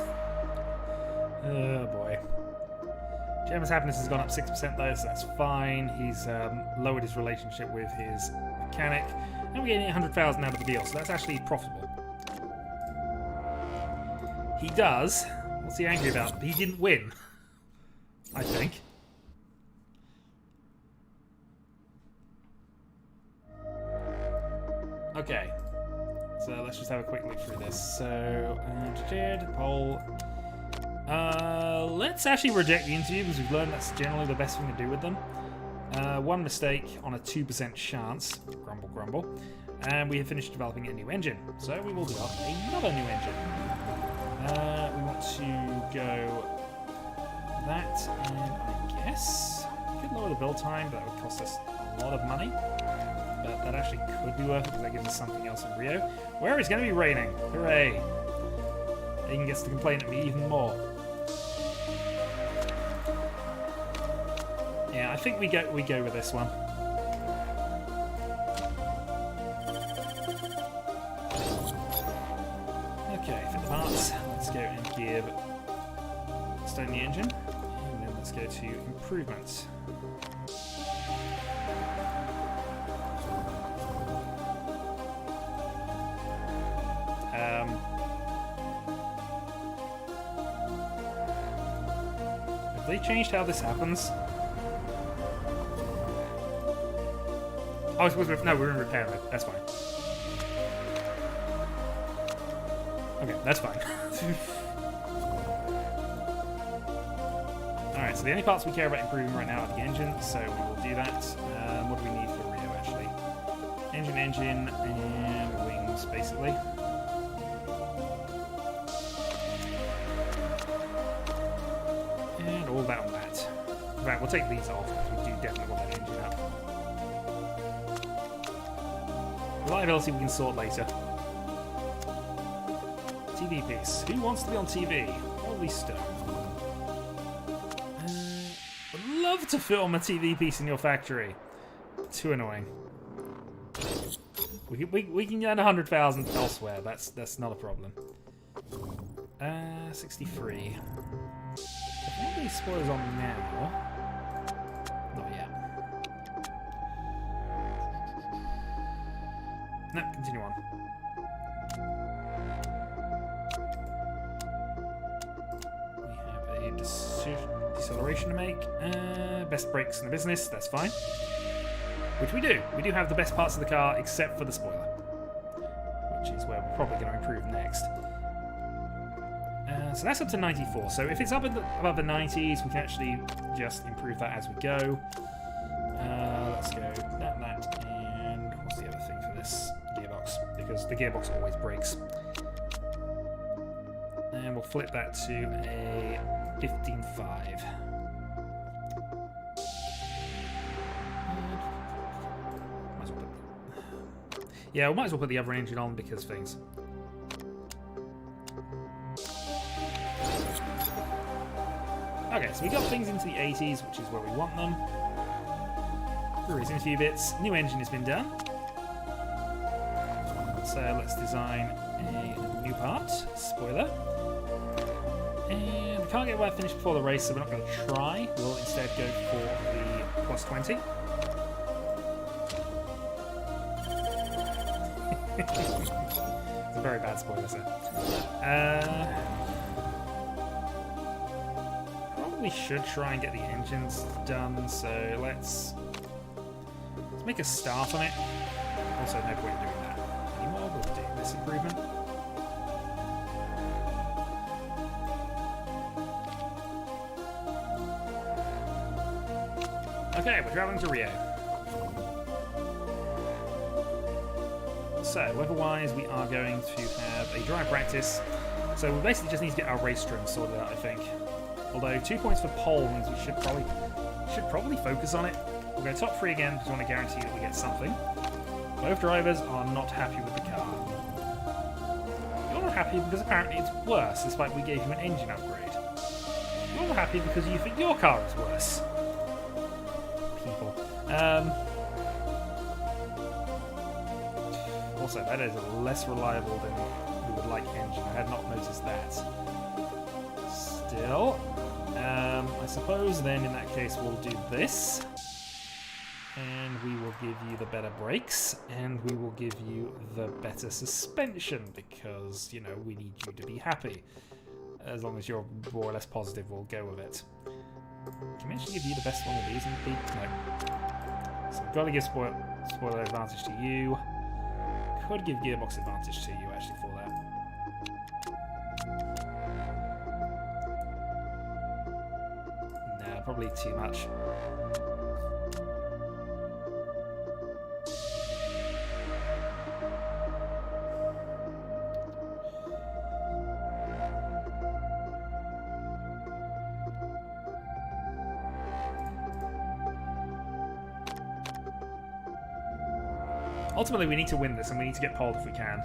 Oh boy. Chairman's happiness has gone up 6% though, so that's fine. He's lowered his relationship with his mechanic. And we're getting 800,000 out of the deal, so that's actually profitable. He does. What's he angry about? He didn't win, I think. Okay. So let's just have a quick look through this. So, poll. Let's actually reject the interview because we've learned that's generally the best thing to do with them. One mistake on a 2% chance. Grumble, grumble. And we have finished developing a new engine. So we will develop another new engine. We want to go that, and I guess we could lower the build time, but that would cost us a lot of money. But that actually could be worth it because that gives us something else in Rio, where it's going to be raining. Hooray! Agen gets to complain at me even more. Yeah, I think we go with this one. Okay, fit the parts. Let's go and give Stone the engine, and then let's go to improvements. Have they changed how this happens? Oh, I suppose no, we're in repair mode. That's fine. Okay, that's fine. Alright, so the only parts we care about improving right now are the engine, so we will do that. What do we need for Rio, actually? Engine, and wings, basically. And all that on that. Right, we'll take these off, because we do definitely want that engine up. Reliability we can sort later. TV piece. Who wants to be on TV? Holy Stone. Would love to film a TV piece in your factory. Too annoying. We can get 100,000 elsewhere. That's not a problem. 63. Are these spoilers on now? Not yet. No, continue on. We have a deceleration to make. Best brakes in the business, that's fine. Which we do. We do have the best parts of the car except for the spoiler. Which is where we're probably going to improve next. So that's up to 94. So if it's up above the 90s, we can actually just improve that as we go. Let's go that, and what's the because the gearbox always breaks. And we'll flip that to a 15.5. Yeah, we might as well put the other engine on because things. Okay, so we got things into the 80s, which is where we want them. We're raising a few bits. New engine has been done. So let's design a new part. Spoiler. And we can't get that finished before the race, so we're not going to try. We'll instead go for the plus 20. It's a very bad spoiler, sir. Probably should try and get the engines done, so let's make a start on it. Also, no point in doing that anymore. We'll do this improvement. Okay, we're traveling to Rio. So, weather-wise, we are going to have a dry practice. So we basically just need to get our race trim sorted out, I think. Although 2 points for pole means we should probably focus on it. We'll go top 3 again because we want to guarantee that we get something. Both drivers are not happy with the car. You're not happy because apparently it's worse, despite we gave you an engine upgrade. You're not happy because you think your car is worse. People. Also, that is less reliable than we would like engine. I had not noticed that. Still, I suppose then in that case we'll do this. And we will give you the better brakes. And we will give you the better suspension because, you know, we need you to be happy. As long as you're more or less positive, we'll go with it. Can we actually give you the best one of these? No. So we've got to give spoiler advantage to you. Could give gearbox advantage to you actually for that. Nah, probably too much. Ultimately, we need to win this, and we need to get poled if we can.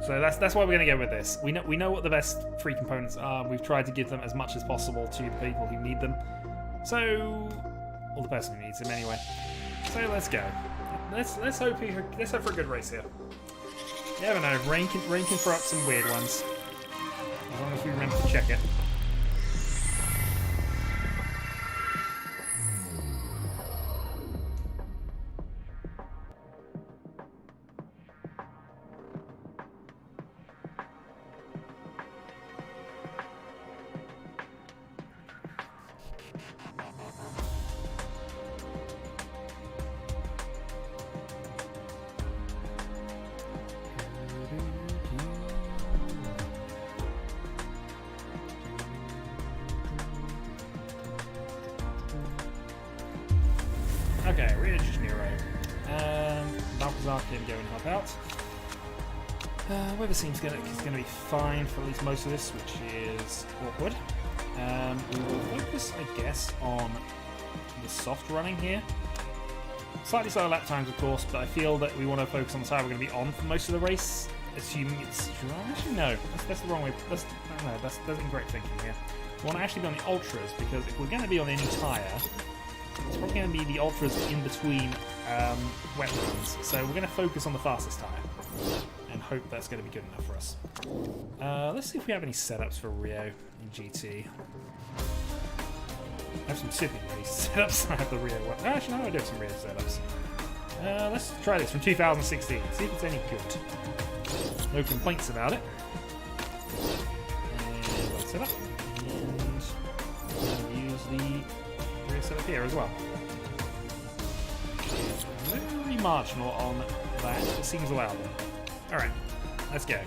So that's why we're going to go with this. We know what the best 3 components are. We've tried to give them as much as possible to the people who need them. So, well, the person who needs them anyway. So let's go. Let's hope for a good race here. You never know. Rain can throw up some weird ones, as long as we remember to check it. Okay, Rio de Janeiro. Balcazar can go and help out. Weather seems it's going to be fine for at least most of this, which is awkward. We will focus, I guess, on the soft running here. Slightly slower lap times, of course, but I feel that we want to focus on the side we're going to be on for most of the race, assuming it's... Actually, no. That's the wrong way. That's incorrect thinking here. We want to actually be on the Ultras, because if we're going to be on any tyre, it's probably going to be the Ultras in between wet runs. So we're going to focus on the fastest tyre and hope that's going to be good enough for us. Let's see if we have any setups for Rio in GT. I have some super race setups. I have the Rio one. Actually, no, I do have some Rio setups. Let's try this from 2016. See if it's any good. No complaints about it. And let's set up. And use the Rio setup here as well. Very marginal on that. It seems allowable. Alright, let's go.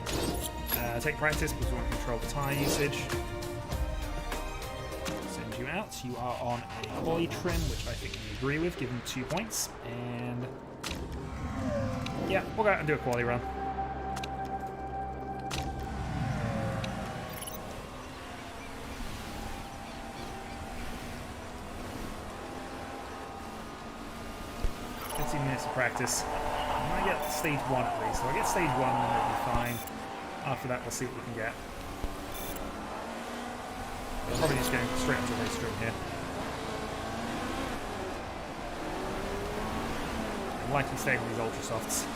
Take practice because we want to control the tyre usage. Send you out. You are on a quality trim, which I think we agree with. Give them 2 points. And Yeah, we'll go out and do a quality run. Minutes of practice. I might get stage 1 at least. So I get stage 1 and it'll be fine. After that we'll see what we can get. We're probably just going straight onto the race stream here. I'm likely staying with these ultra softs.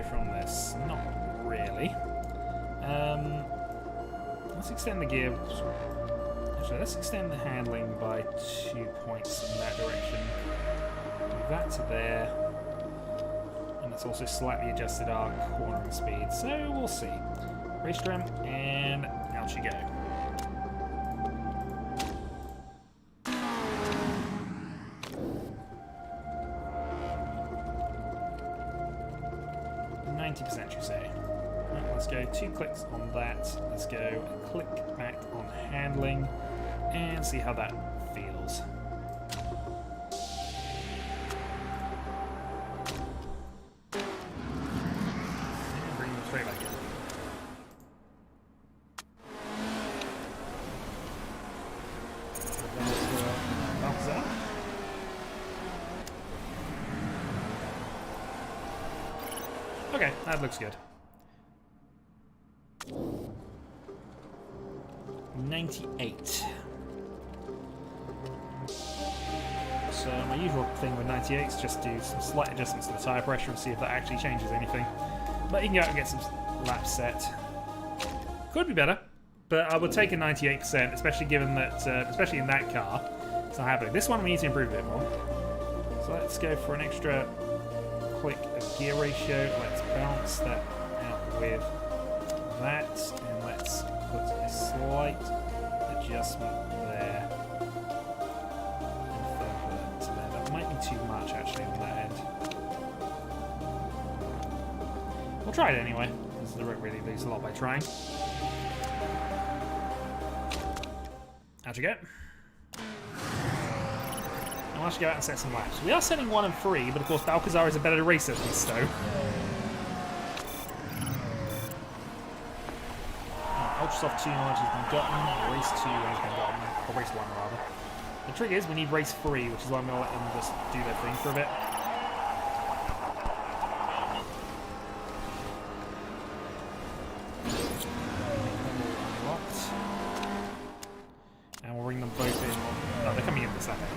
From this? Not really. Let's extend the gear. Actually, let's extend the handling by 2 points in that direction. Move that to there. And let's also slightly adjusted our cornering speed. So we'll see. Race trim, and out you go. You say. Right, let's go 2 clicks on that. Let's go a click back on handling and see how that feels. And bring them straight back in. Bounce up. Okay, that looks good. 98. So my usual thing with 98 is just do some slight adjustments to the tyre pressure and see if that actually changes anything. But you can go out and get some laps set. Could be better, but I would take a 98%, especially given that, especially in that car, it's not happening. This one we need to improve a bit more. So let's go for an extra click of gear ratio. Let's balance that out with that, and let's put a slight adjustment there. And to there. That might be too much actually on that end. We'll try it anyway, because they don't really lose a lot by trying. How'd you go? I'll actually go out and set some laps. We are setting 1 and 3, but of course Balcazar is a better racer than Stowe. Ultrasoft 2 knowledge has been gotten, race 2 has been gotten, or race 1 rather. The trick is we need race 3, which is why I'm going to let them just do their thing for a bit. And we'll bring them both in. No, they're coming in this second.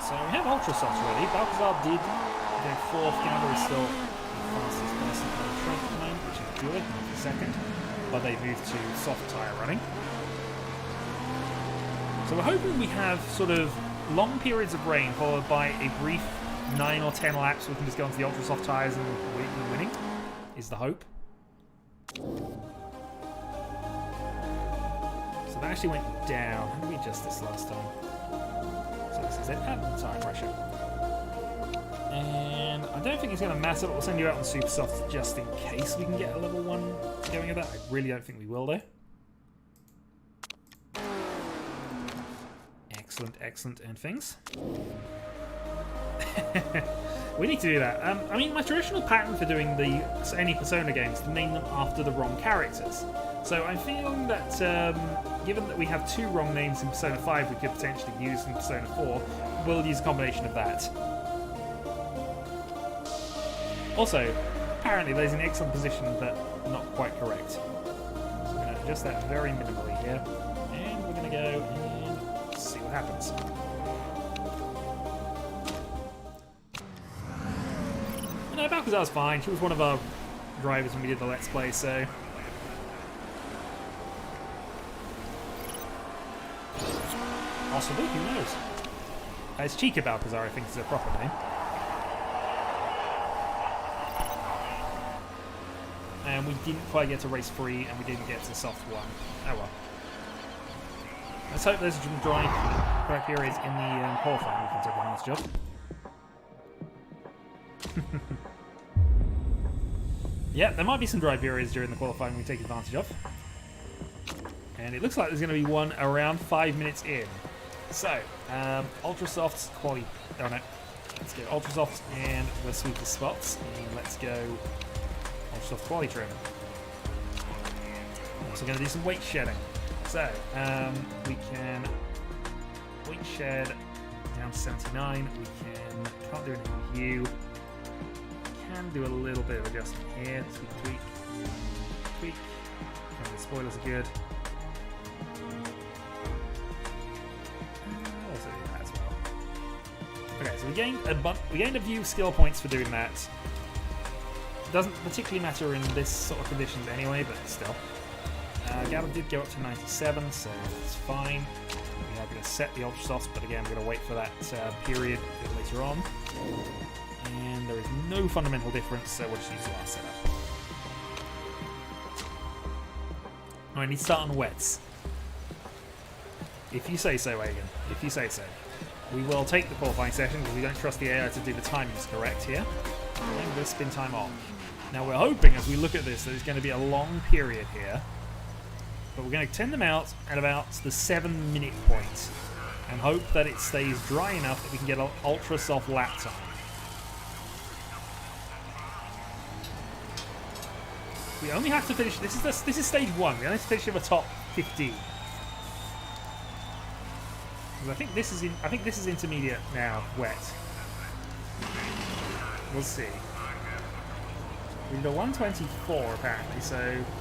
So we have Ultra Softs ready. Balcazar did go 4th. Gabber is still the fastest person on the track at the moment, which is good. The second, but they moved to soft tyre running. So we're hoping we have sort of long periods of rain followed by a brief 9 or 10 laps. We can just go onto the ultra soft tyres and winning. Is the hope. So that actually went down. How did we adjust this last time? So this is it, at the tyre pressure. And I don't think it's going to matter, but we'll send you out on super soft just in case we can get a level 1 going of that. I really don't think we will though. Excellent, excellent, and things. We need to do that. I mean, my traditional pattern for doing any Persona games is to name them after the wrong characters. So I'm feeling that, given that we have 2 wrong names in Persona 5 we could potentially use in Persona 4, we'll use a combination of that. Also, apparently there's an excellent position, but not quite correct. So we're going to adjust that very minimally here. And we're going to go and see what happens. No, Balcazar's fine. She was one of our drivers when we did the Let's Play, so... Possibly, who knows? It's Chica Balcazar, I think is her proper name. And we didn't quite get to race 3, and we didn't get to soft 1. Oh well. Let's hope there's some dry periods in the qualifying we can take advantage of. Yeah, there might be some dry periods during the qualifying we take advantage of. And it looks like there's going to be one around 5 minutes in. So, Ultra Softs quality. Oh no. Let's go Ultra Softs and the sweetest spots. And let's go Ultra Soft quality trim. I'm also going to do some weight shedding. So, we can weight shed down to 79. We can't do anything with you. Can do a little bit of adjustment here. Tweak. The spoilers are good. Also do that as well. Okay, so we gained a few skill points for doing that. Doesn't particularly matter in this sort of conditions anyway, but still. Gabba did go up to 97, so that's fine. We are going to set the Ultra Softs, but again, we're going to wait for that period later on. And there is no fundamental difference, so we'll just use the last setup. I need to start on wets. If you say so, Agen. If you say so. We will take the qualifying session because we don't trust the AI to do the timings correct here. And we're going to spin time on. Now we're hoping, as we look at this, that there's going to be a long period here. But we're going to tend them out at about the 7-minute point. And hope that it stays dry enough that we can get an ultra soft lap time. We only have to finish. This is stage 1. We only have to finish in the top 15. I think this is intermediate now. Wet. We'll see. We did a 124 apparently. So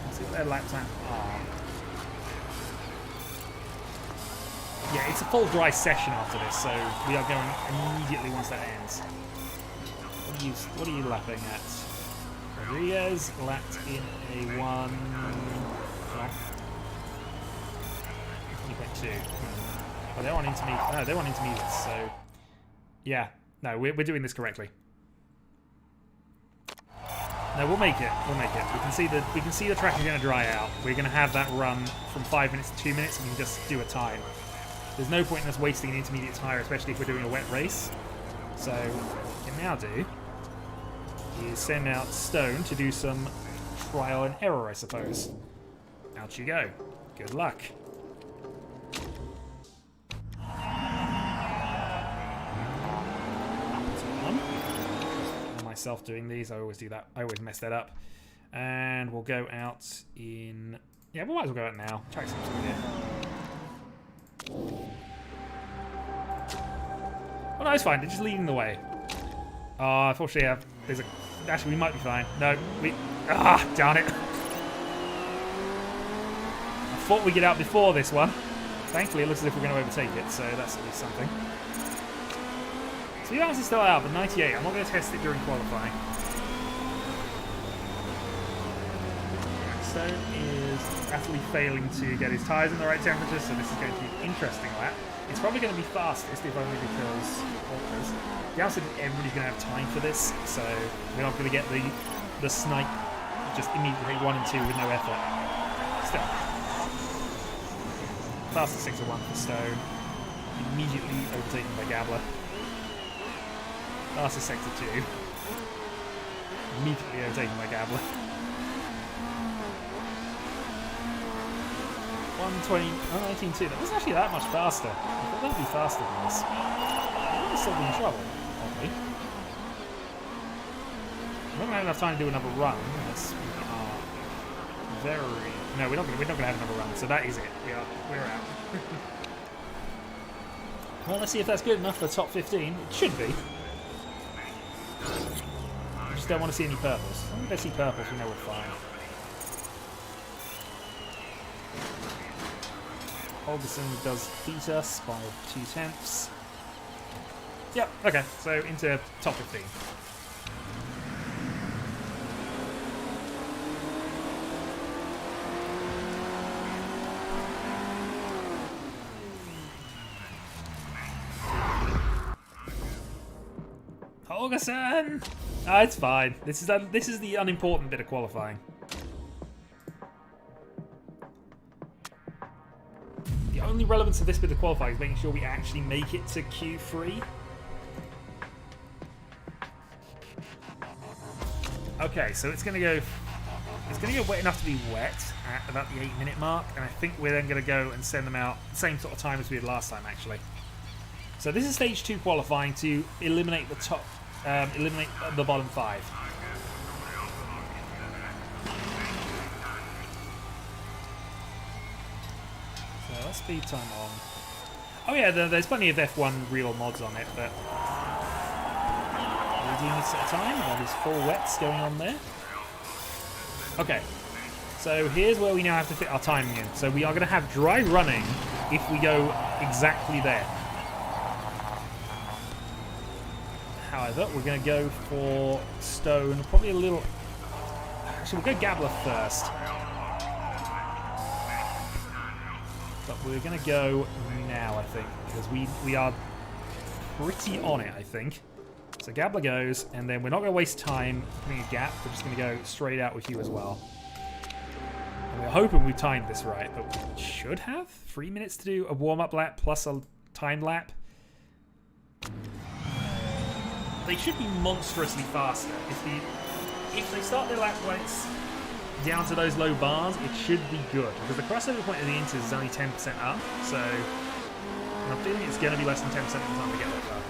let's see what their lap times are. Yeah, it's a full dry session after this, so we are going immediately once that ends. What are you lapping at? Rodriguez lapped in a 1.2. Oh, they're on intermediate. Oh, they're on intermediates. So, yeah, no, we're doing this correctly. No, we'll make it. We'll make it. We can see the track is going to dry out. We're going to have that run from 5 minutes to 2 minutes, and we can just do a time. There's no point in us wasting an intermediate tyre, especially if we're doing a wet race. So, what we can now do is send out Stone to do some trial and error, I suppose. Out you go. Good luck. Myself doing these, I always do that. I always mess that up. And we'll go out in... Yeah, we might as well go out now. Track some here. Oh no, it's fine. They're just leading the way. Oh, unfortunately, there's a... Actually, we might be fine. No, we... Ah, darn it. I thought we'd get out before this one. Thankfully, it looks as if we're going to overtake it, so that's at least something. So the answer's still out, but 98. I'm not going to test it during qualifying. Stone is utterly failing to get his tyres in the right temperature, so this is going to be an interesting lap. It's probably going to be fastest, if only because ultras. The answer is everybody's going to have time for this, so we're not going to get the snipe just immediately 1 and 2 with no effort. Still. Fastest 6 or 1 for Stone. Immediately overtaken by Gabler. Fastest sector 2. Immediately overtaken by Gabler. 1:19.2. That wasn't actually that much faster. I thought that would be faster than this. I might still be in trouble, oddly. We're not going to have enough time to do another run unless we are very... No, we're not going to have another run, so that is it. We're out. Well, let's see if that's good enough for the top 15. It should be. I just don't want to see any purples. As long as they see purples, we know we're fine. Holgerson does beat us by 0.2. Yep, okay, so into top 15. Holgerson! Ah, it's fine. This is the unimportant bit of qualifying. The only relevance of this bit of qualifying is making sure we actually make it to Q3. Okay, so it's going to go wet enough to be wet at about the 8-minute mark, and I think we're then going to go and send them out the same sort of time as we did last time, actually. So this is stage 2 qualifying to eliminate the bottom 5. So let's speed time on. Oh yeah, there's plenty of F1 real mods on it, but we're doing this at a time. There's full wets going on there. Okay, so here's where we now have to fit our timing in. So we are going to have dry running if we go exactly there. However, we're going to go for Stone, probably a little... Actually, we'll go Gabler first. But we're going to go now, I think, because we are pretty on it, I think. So Gabler goes, and then we're not going to waste time putting a gap. We're just going to go straight out with you as well. And we're hoping we timed this right, but we should have 3 minutes to do a warm-up lap plus a timed lap. They should be monstrously faster. If they start their lap when it's down to those low bars, it should be good. Because the crossover point of the Inters is only 10% up, so I'm feeling it's going to be less than 10% of the time we get that far.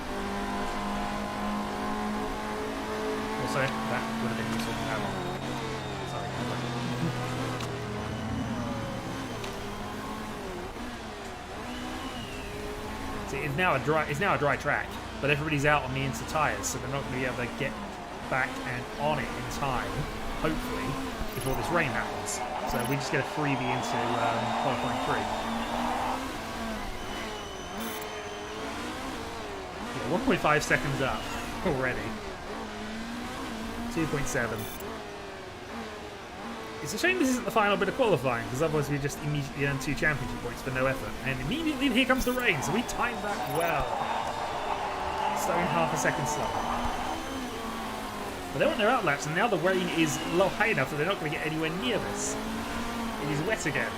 Also, that would have been useful to have on. Sorry. See, it's now a dry track, but everybody's out on the Inter tyres, so they're not going to be able to get back and on it in time, hopefully, before this rain happens. So we just get a freebie into qualifying 3. Yeah, 1.5 seconds up already. 2.7. It's a shame this isn't the final bit of qualifying, because otherwise we just immediately earn 2 championship points for no effort. And immediately here comes the rain, so we timed that well. Stone half a second slower. But they're on their outlaps, and now the rain is low high enough that they're not going to get anywhere near this. It is wet again.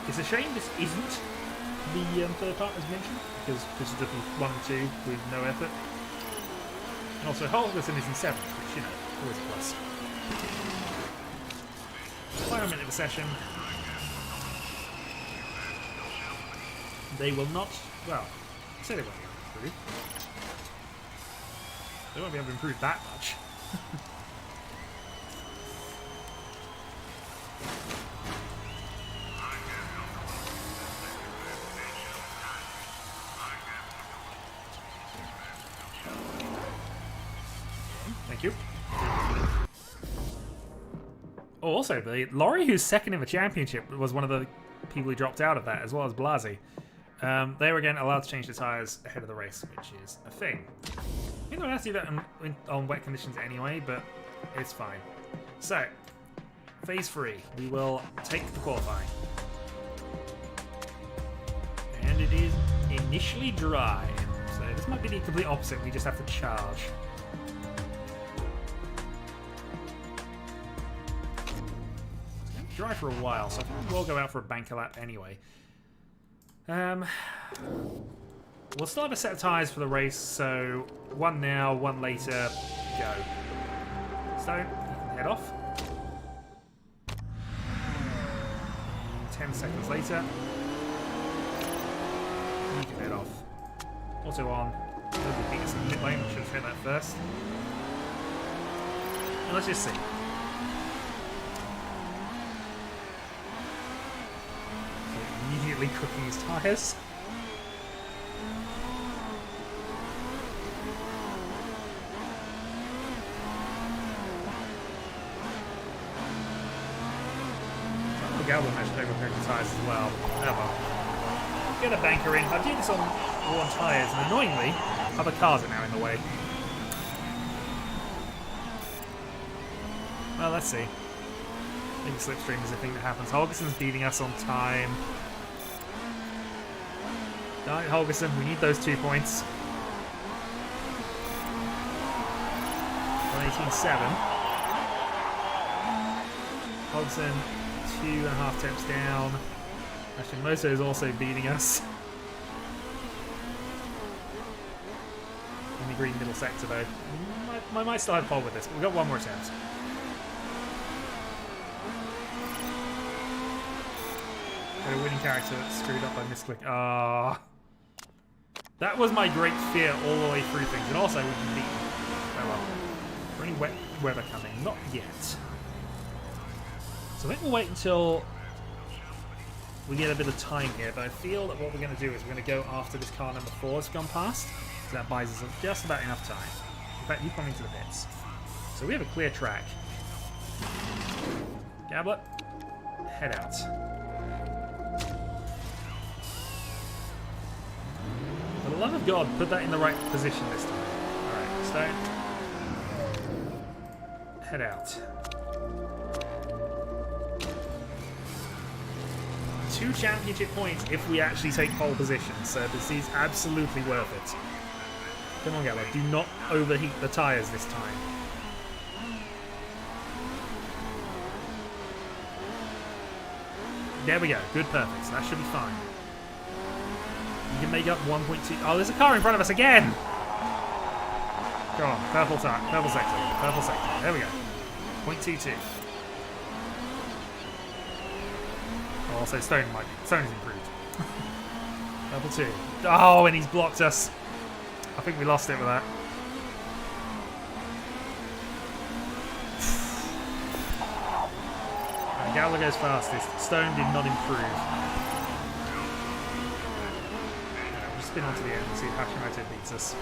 It's a shame this isn't the third part as mentioned, because this is just 1 and 2 with no effort. And also Holgerson is in 7th, which, you know, always a plus. Final minute of the session. They will not, well, I say they won't be able to improve. They won't be able to improve that much. Thank you. Oh, also, the Laurie, who's second in the championship, was one of the people who dropped out of that, as well as Blasi. They were again allowed to change the tyres ahead of the race, which is a thing. I think they're allowed to do that on wet conditions anyway, but it's fine. So, phase 3, we will take the qualifying. And it is initially dry, so this might be the complete opposite, we just have to charge. Dry for a while, so I think we'll go out for a banker lap anyway. We'll start a set of tyres for the race, so 1 now, 1 later, go. So, you can head off. And 10 seconds later, you can head off. Auto on. Nobody beat us in the pit lane, we should have hit that first. And let's just see. Immediately cooking his tyres. Galvin actually overcooking the tyres as well. Oh well. Get a banker in. I do this on worn tyres, and annoyingly, other cars are now in the way. Well, let's see. Maybe slipstream is a thing that happens. Holgerson's beating us on time. Alright, Holgerson, we need those 2 points. 118.7. Hobson, 2.5 temps down. Actually, Moso is also beating us. In the green middle sector, though. I might still have pole with this, but we've got one more attempt. Got a winning character that's screwed up by misclick. Ah. That was my great fear all the way through things. And also, we've been beaten. Oh well. Is there any wet weather coming? Not yet. So I think we'll wait until we get a bit of time here. But I feel that what we're going to do is we're going to go after this car number 4 has gone past. So that buys us just about enough time. In fact, you come into the pits. So we have a clear track. Gablet, head out. For the love of God, put that in the right position this time. Alright, Stone. Head out. 2 championship points if we actually take pole position, so this is absolutely worth it. Come on, Gallo, do not overheat the tyres this time. There we go, good, perfect, so that should be fine. You can make up 1.2. Oh, there's a car in front of us again! Go on, purple sector, purple sector, there we go. 0.22. Oh, also Stone is improved. Purple 2. Oh, and he's blocked us. I think we lost it with that. And Gowler goes fastest. Stone did not improve. We'll just spin onto the end and see if Hashimoto beats us.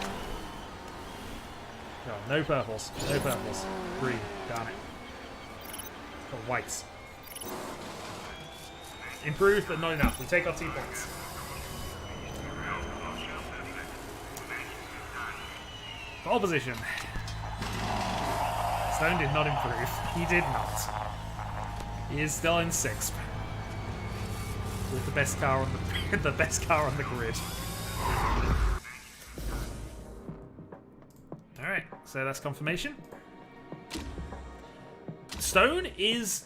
Oh, no purples. No purples. Green. Darn it. Got whites. Improved, but not enough. We take our 2 points. Pole position. Stone did not improve. He did not. He is still in 6th. With the best car on the grid. Alright, so that's confirmation. Stone is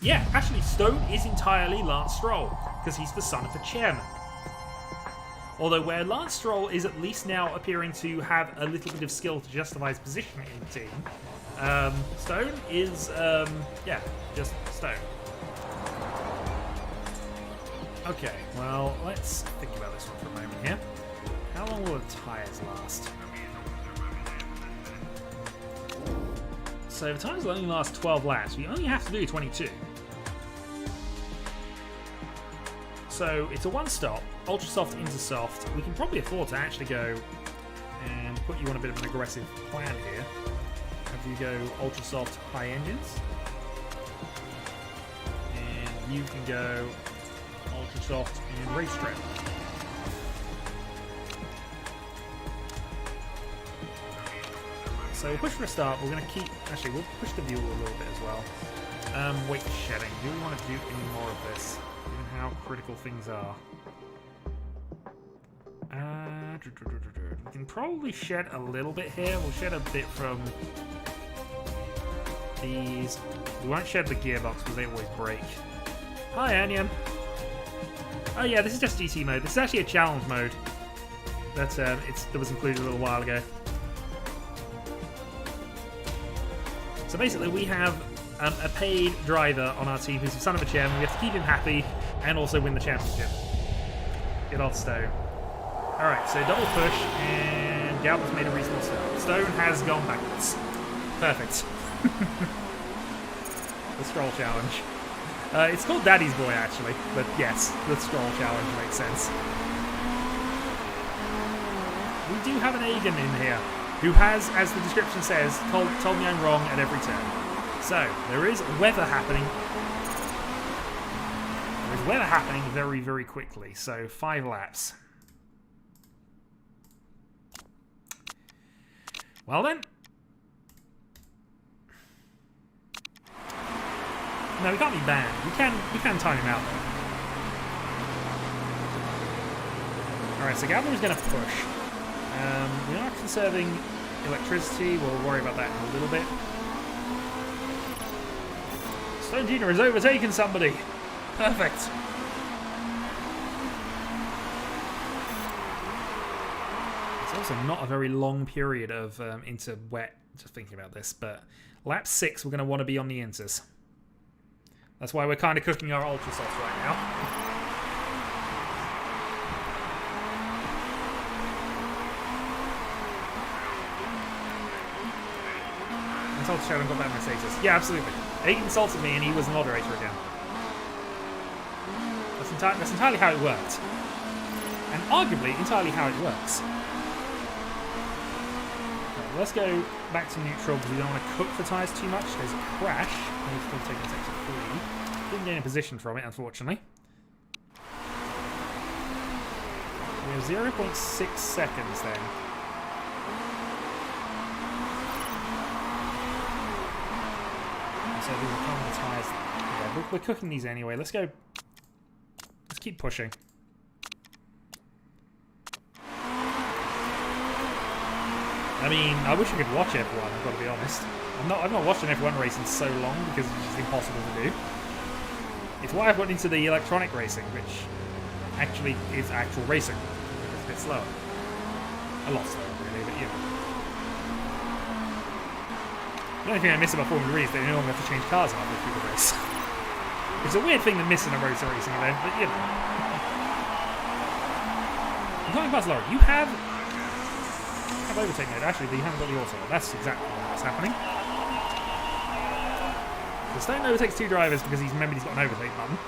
Stone is entirely Lance Stroll, because he's the son of the chairman. Although where Lance Stroll is at least now appearing to have a little bit of skill to justify his position in the team, Stone is, just Stone. Okay, well, let's think about this one for a moment here. How long will the tyres last? So the tyres will only last 12 laps. We only have to do 22. So it's a one-stop, ultra soft into soft. We can probably afford to actually go and put you on a bit of an aggressive plan here. Have you go ultra soft high engines, and you can go ultra soft and racetrack. So we'll push for a start. We're going to keep. Actually, we'll push the fuel a little bit as well. Weight shedding. Do we want to do any more of this? Given how critical things are. We can probably shed a little bit here. We'll shed a bit from these. We won't shed the gearbox because they always break. Hi, Onion. Oh yeah, this is just GT mode. This is actually a challenge mode that that was included a little while ago. So basically, we have a paid driver on our team who's the son of a chairman. We have to keep him happy and also win the championship. Get off Stone. Alright, so double push, and Galvin's made a reasonable start. Stone has gone backwards. Perfect. The Stroll Challenge. It's called Daddy's Boy, actually, but yes, the Stroll Challenge makes sense. We do have an Agen in here, who has, as the description says, told me I'm wrong at every turn. So, there is weather happening. There is weather happening very, very quickly, so 5 laps. Well then. No, we can't be banned. We can time him out though. Alright, so Gavin is going to push. We are conserving electricity. We'll worry about that in a little bit. Stone Jr. has overtaken somebody. Perfect. It's also not a very long period of inter wet, just thinking about this, but lap 6 we're going to want to be on the inters. That's why we're kind of cooking our ultra softs right now. Untitled Chapter got that Mercedes. Yeah, absolutely. Agen insulted me and he was the moderator again. That's entirely how it worked. And arguably, entirely how it works. Right, let's go back to neutral because we don't want to cook the tyres too much. There's a crash. We're still taking sector 3. Didn't gain a position from it, unfortunately. We have 0.6 seconds then. So these are kind of the tyres. Yeah, we're cooking these anyway. Let's go. Let's keep pushing. I mean, I wish I could watch F1, I've got to be honest. I've not watched an F1 race in so long because it's just impossible to do. It's why I've got into the electronic racing, which actually is actual racing. It's a bit slower. A lot slower, really, but yeah. The only thing I miss about Formula E is that you no longer have to change cars halfway through the race. It's a weird thing to miss in a motor racing event, but you know. I'm coming past Laura. You have overtaken it. Actually, you haven't got the auto. That's exactly what's happening. So Stone overtakes 2 drivers because he's remembered he's got an overtake button.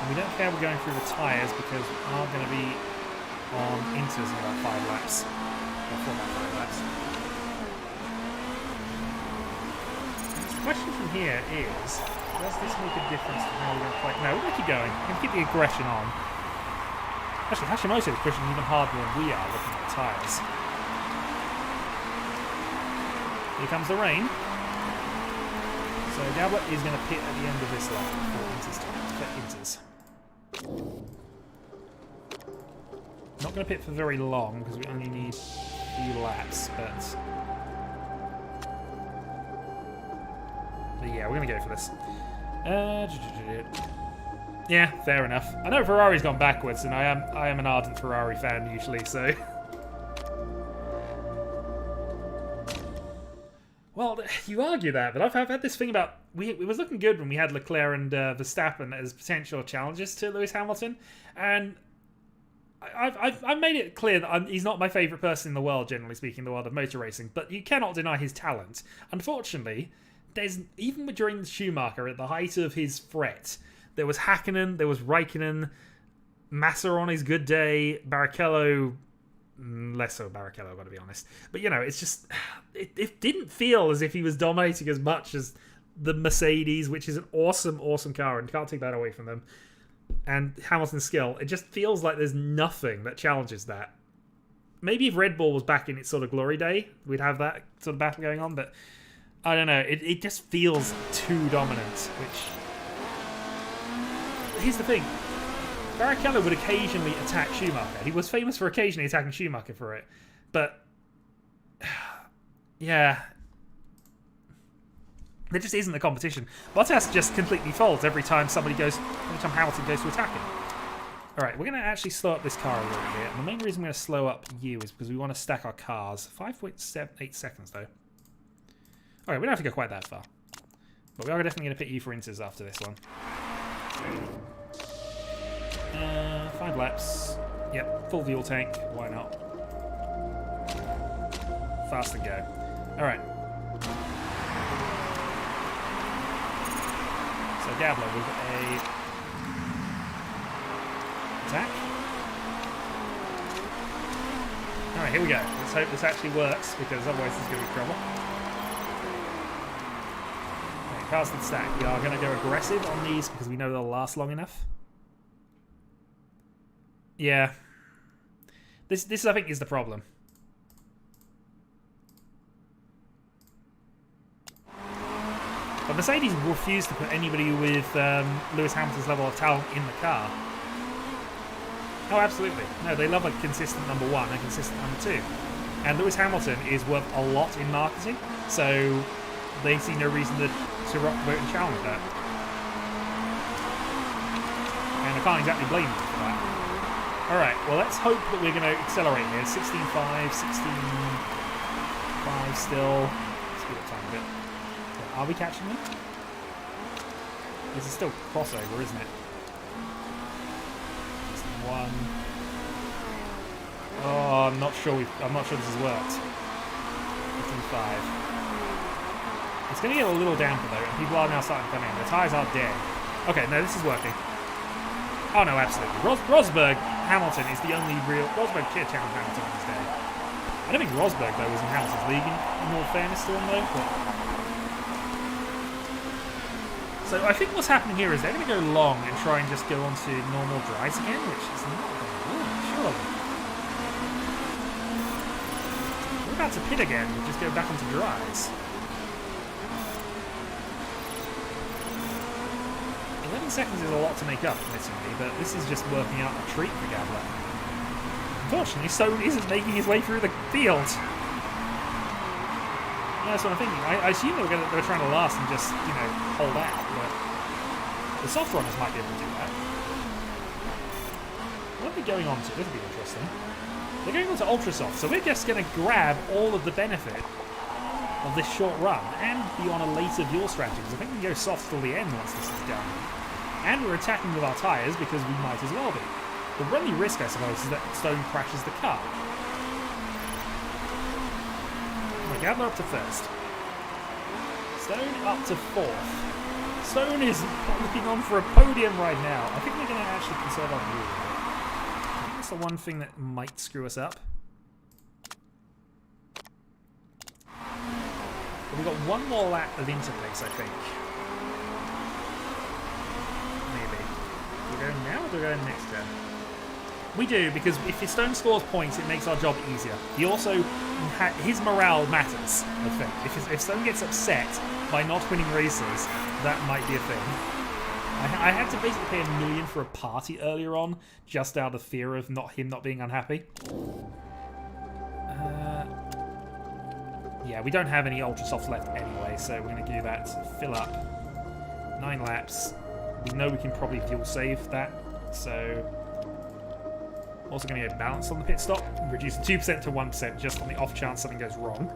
And we don't care we're going through the tyres because we are going to be on inters in about 5 laps. Or 4 about 5 laps. The question from here is, does this make a difference to how we're going to play? No, we're going to keep going. We're going to keep the aggression on. Actually, Hashimoto is pushing even harder than we are looking at the tyres. Here comes the rain. So Gabba is going to pit at the end of this lap for inters. Not going to pit for very long because we only need a few laps, but yeah, we're going to go for this. Yeah, fair enough. I know Ferrari's gone backwards, and I am an ardent Ferrari fan usually, so. Well, you argue that, but I've had this thing about it was looking good when we had Leclerc and Verstappen as potential challenges to Lewis Hamilton, and I've made it clear that he's not my favourite person in the world, generally speaking, in the world of motor racing, but you cannot deny his talent. Unfortunately, even during Schumacher, at the height of his threat, there was Hakkinen, there was Raikkonen, Massa on his good day, Barrichello, less so Barrichello, I've got to be honest. But, you know, it's just, it didn't feel as if he was dominating as much as the Mercedes, which is an awesome, awesome car, and can't take that away from them, and Hamilton's skill. It just feels like there's nothing that challenges that. Maybe if Red Bull was back in its sort of glory day, we'd have that sort of battle going on, but I don't know. It just feels too dominant, which... Here's the thing. Barrichello would occasionally attack Schumacher. He was famous for occasionally attacking Schumacher for it. But, yeah. There just isn't a competition. Bottas just completely folds every time Hamilton goes to attack him. Alright, we're going to actually slow up this car a little bit. And the main reason we're going to slow up you is because we want to stack our cars. 5.78 seconds, though. Alright, we don't have to go quite that far. But we are definitely going to pit you for inters after this one. 5 laps. Yep, full fuel tank. Why not? Fast and go. Alright. So Gabler with a attack. Alright, here we go. Let's hope this actually works, because otherwise there's going to be trouble. Okay, cast and stack. We are going to go aggressive on these because we know they'll last long enough. Yeah. This I think is the problem. But Mercedes refused to put anybody with Lewis Hamilton's level of talent in the car. Oh, absolutely. No, they love a consistent number 1 and consistent number 2. And Lewis Hamilton is worth a lot in marketing, so they see no reason to rock the boat and challenge that. And I can't exactly blame them for that. Alright, well let's hope that we're going to accelerate here. 16.5, 16.5 still. Speed up time a bit. Are we catching them? This is still crossover, isn't it? 16.1. Oh, I'm not sure this has worked. 15.5. It's going to get a little damper though, and people are now starting to come in. The tyres are dead. Okay, no, this is working. Oh no, absolutely. Rosberg Hamilton is the only real... Rosberg clear challenge Hamilton on this day. I don't think Rosberg though was in Hamilton's league in all fairness to him though. But... So I think what's happening here is they're going to go long and try and just go onto normal dries again, which is not going to work, surely. We're about to pit again, we'll just go back onto dries. 11 seconds is a lot to make up, admittedly, but this is just working out a treat for Gabler. Unfortunately, Stone isn't making his way through the field. Yeah, that's what I'm thinking. I assume they were trying to last and just, you know, hold out, but the soft runners might be able to do that. What are they going on to? This will be interesting. They're going on to ultra soft, so we're just going to grab all of the benefit of this short run and be on a later fuel strategy, because I think we can go soft till the end once this is done. And we're attacking with our tyres because we might as well be. The only risk, I suppose, is that Stone crashes the car. Gabler up to first. Stone up to fourth. Stone is looking on for a podium right now. I think we're going to actually conserve our fuel. I think that's the one thing that might screw us up. We've got one more lap of interface, I think. Maybe. Do we go now or do we go next turn? We do, because if Stone scores points, it makes our job easier. He also... his morale matters, I think. If Stone gets upset by not winning races, that might be a thing. I had to basically pay $1 million for a party earlier on, just out of fear of him not being unhappy. Yeah, we don't have any ultra softs left anyway, so we're going to do that. Fill up. 9 laps. We know we can probably fuel save that, so... Also going to get balance on the pit stop. Reduce 2% to 1% just on the off chance something goes wrong.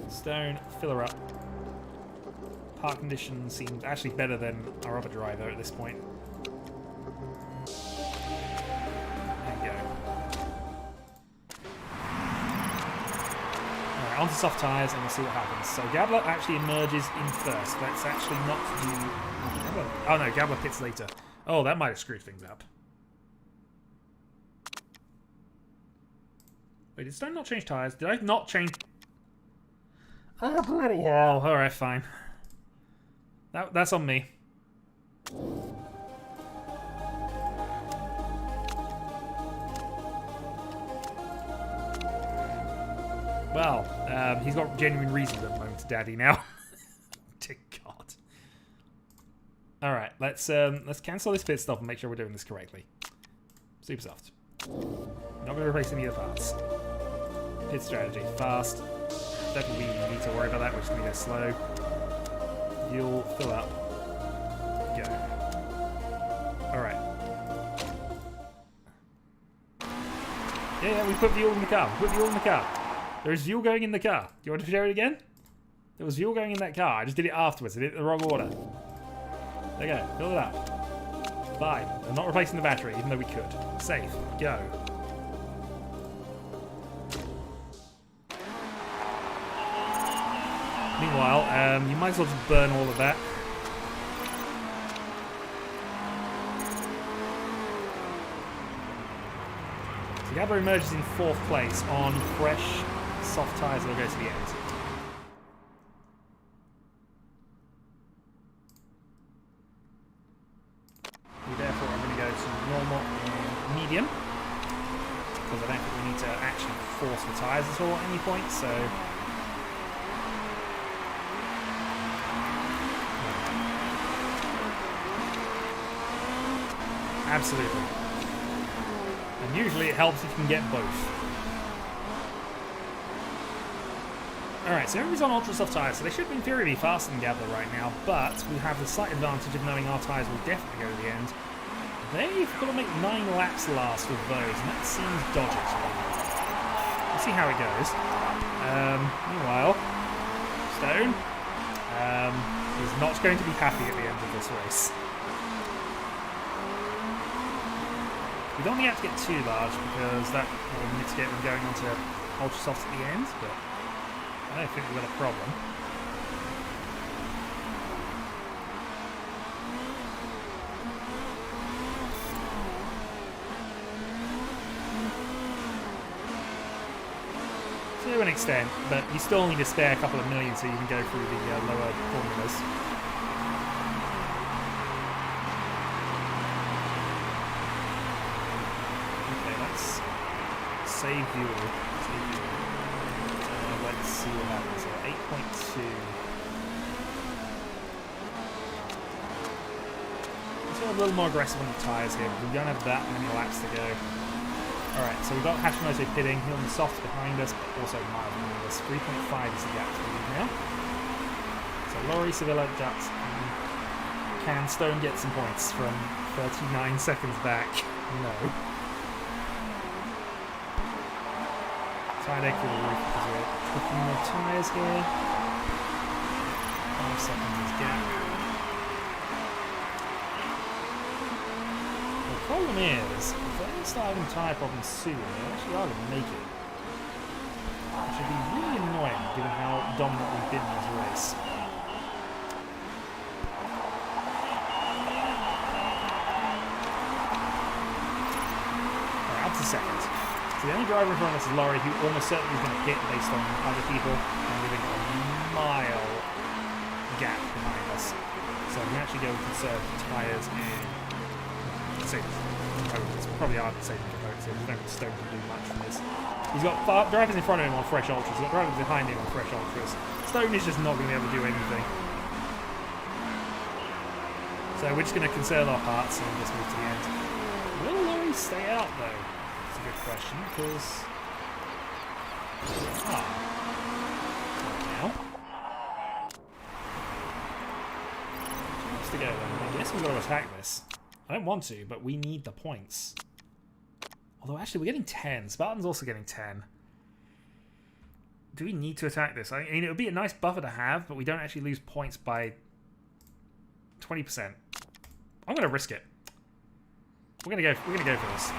Stone, fill her up. Park condition seems actually better than our other driver at this point. There you go. Alright, onto soft tyres and we'll see what happens. So Gabler actually emerges in first. Let's actually not do... Oh no, Gabler pits later. Oh, that might have screwed things up. Wait, did Stone not change tyres? Did I not change... Oh, bloody hell. Alright, fine. That's on me. Well, he's got genuine reasons at the moment, Daddy, now. Dear God. Alright, let's cancel this pit stop and make sure we're doing this correctly. Super soft. Not going to replace any of the parts. Pit strategy. Fast. Don't think we need to worry about that. We're just going to go slow. Fuel. Fill up. Go. Alright. Yeah, we put fuel in the car. We put fuel in the car. There is fuel going in the car. Do you want to show it again? There was fuel going in that car. I just did it afterwards. I did it in the wrong order. There you go. Fill it up. Fine. I'm not replacing the battery, even though we could. Safe. Go. Meanwhile, you might as well just burn all of that. So Gabler emerges in 4th place on fresh, soft tyres that'll go to the end. Therefore, I'm going to go to normal and medium, because I don't think we need to actually force the tyres at all at any point, so... Absolutely. And Usually it helps if you can get both. Alright, so everybody's on ultra soft tyres, so they should in theory be faster than Gabler right now, but we have the slight advantage of knowing our tyres will definitely go to the end. They've got to make 9 laps last with those, and that seems dodgy to me. We'll see how it goes. Meanwhile, Stone is not going to be happy at the end of this race. We don't have to get too large because that will mitigate them going onto ultra softs at the end, but I don't think we've got a problem. To an extent, but you still need to spare a couple of million so you can go through the lower formulas. Okay, let's save fuel. Let's see what happens here. 8.2. Let's go a little more aggressive on the tyres here. We don't have that many laps to go. Alright, so we've got Hashimoto pitting. He's on the softs behind us, but also miles behind us. 3.5 is the gap we need now. So Laurie, Sevilla, Jux, can Stone get some points from 39 seconds back? No. Try to go for the roof because we're cooking more tyres here. 5 seconds is gap. The problem is, if they start having tyre problems soon, they're actually either make it. Which would be really annoying given how dominant we've been in this race. Alright, up to second. So the only driver in front of us is Laurie, who almost certainly is going to hit based on other people, and we've got a mile gap behind us. So we can actually go and conserve tyres and save components. Probably are saving components here. We don't think Stone can do much from this. He's got drivers in front of him on fresh ultras, he's got drivers behind him on fresh ultras. Stone is just not going to be able to do anything. So we're just going to conserve our parts and just move to the end. Will Laurie stay out though? Good question, because now to go then. I guess we've got to attack this. I don't want to, but we need the points. Although actually we're getting 10. Spartan's also getting 10. Do we need to attack this? I mean, it would be a nice buffer to have, but we don't actually lose points by 20%. I'm going to risk it. We're going to go for this.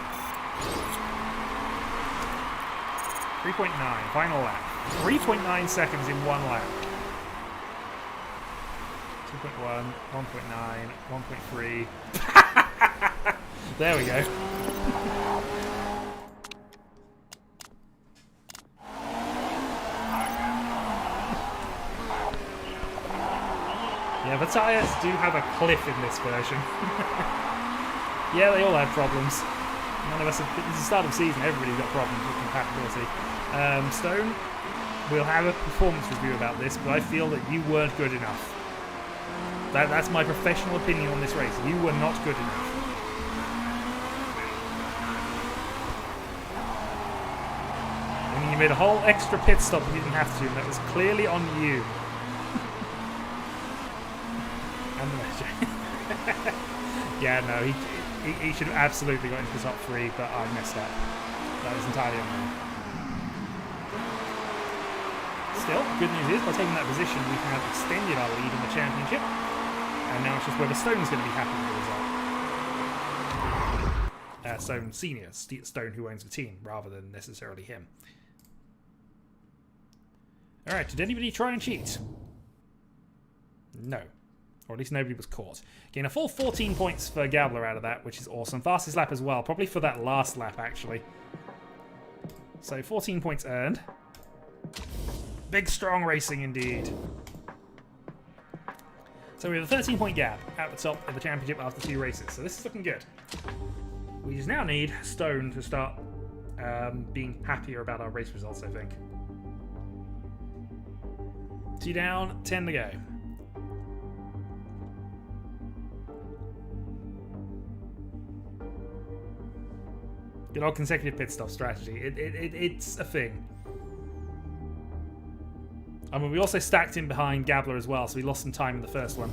3.9, final lap. 3.9 seconds in one lap. 2.1, 1.9, 1.3. There we go. Yeah, the tyres do have a cliff in this version. Yeah, they all have problems. None of us have, it's the start of the season, everybody's got problems with compatibility. Stone, we'll have a performance review about this, but I feel that you weren't good enough. That's my professional opinion on this race. You were not good enough. I mean, you made a whole extra pit stop you didn't have to, and that was clearly on you. And the manager. Yeah, no, he should have absolutely got into the top 3, but I messed up. That was entirely on me. Still, good news is, by taking that position, we have extended our lead in the championship. And now it's just whether Stone's going to be happy with the result. Stone Senior, Stone who owns the team, rather than necessarily him. Alright, did anybody try and cheat? No. Or at least nobody was caught. Getting a full 14 points for Gabler out of that, which is awesome. Fastest lap as well, probably for that last lap, actually. So 14 points earned. Big, strong racing indeed. So we have a 13-point gap at the top of the championship after 2 races. So this is looking good. We just now need Stone to start being happier about our race results, I think. 2 down, 10 to go. Good old consecutive pit stop strategy. It's a thing. I mean, we also stacked in behind Gabler as well, so we lost some time in the first one.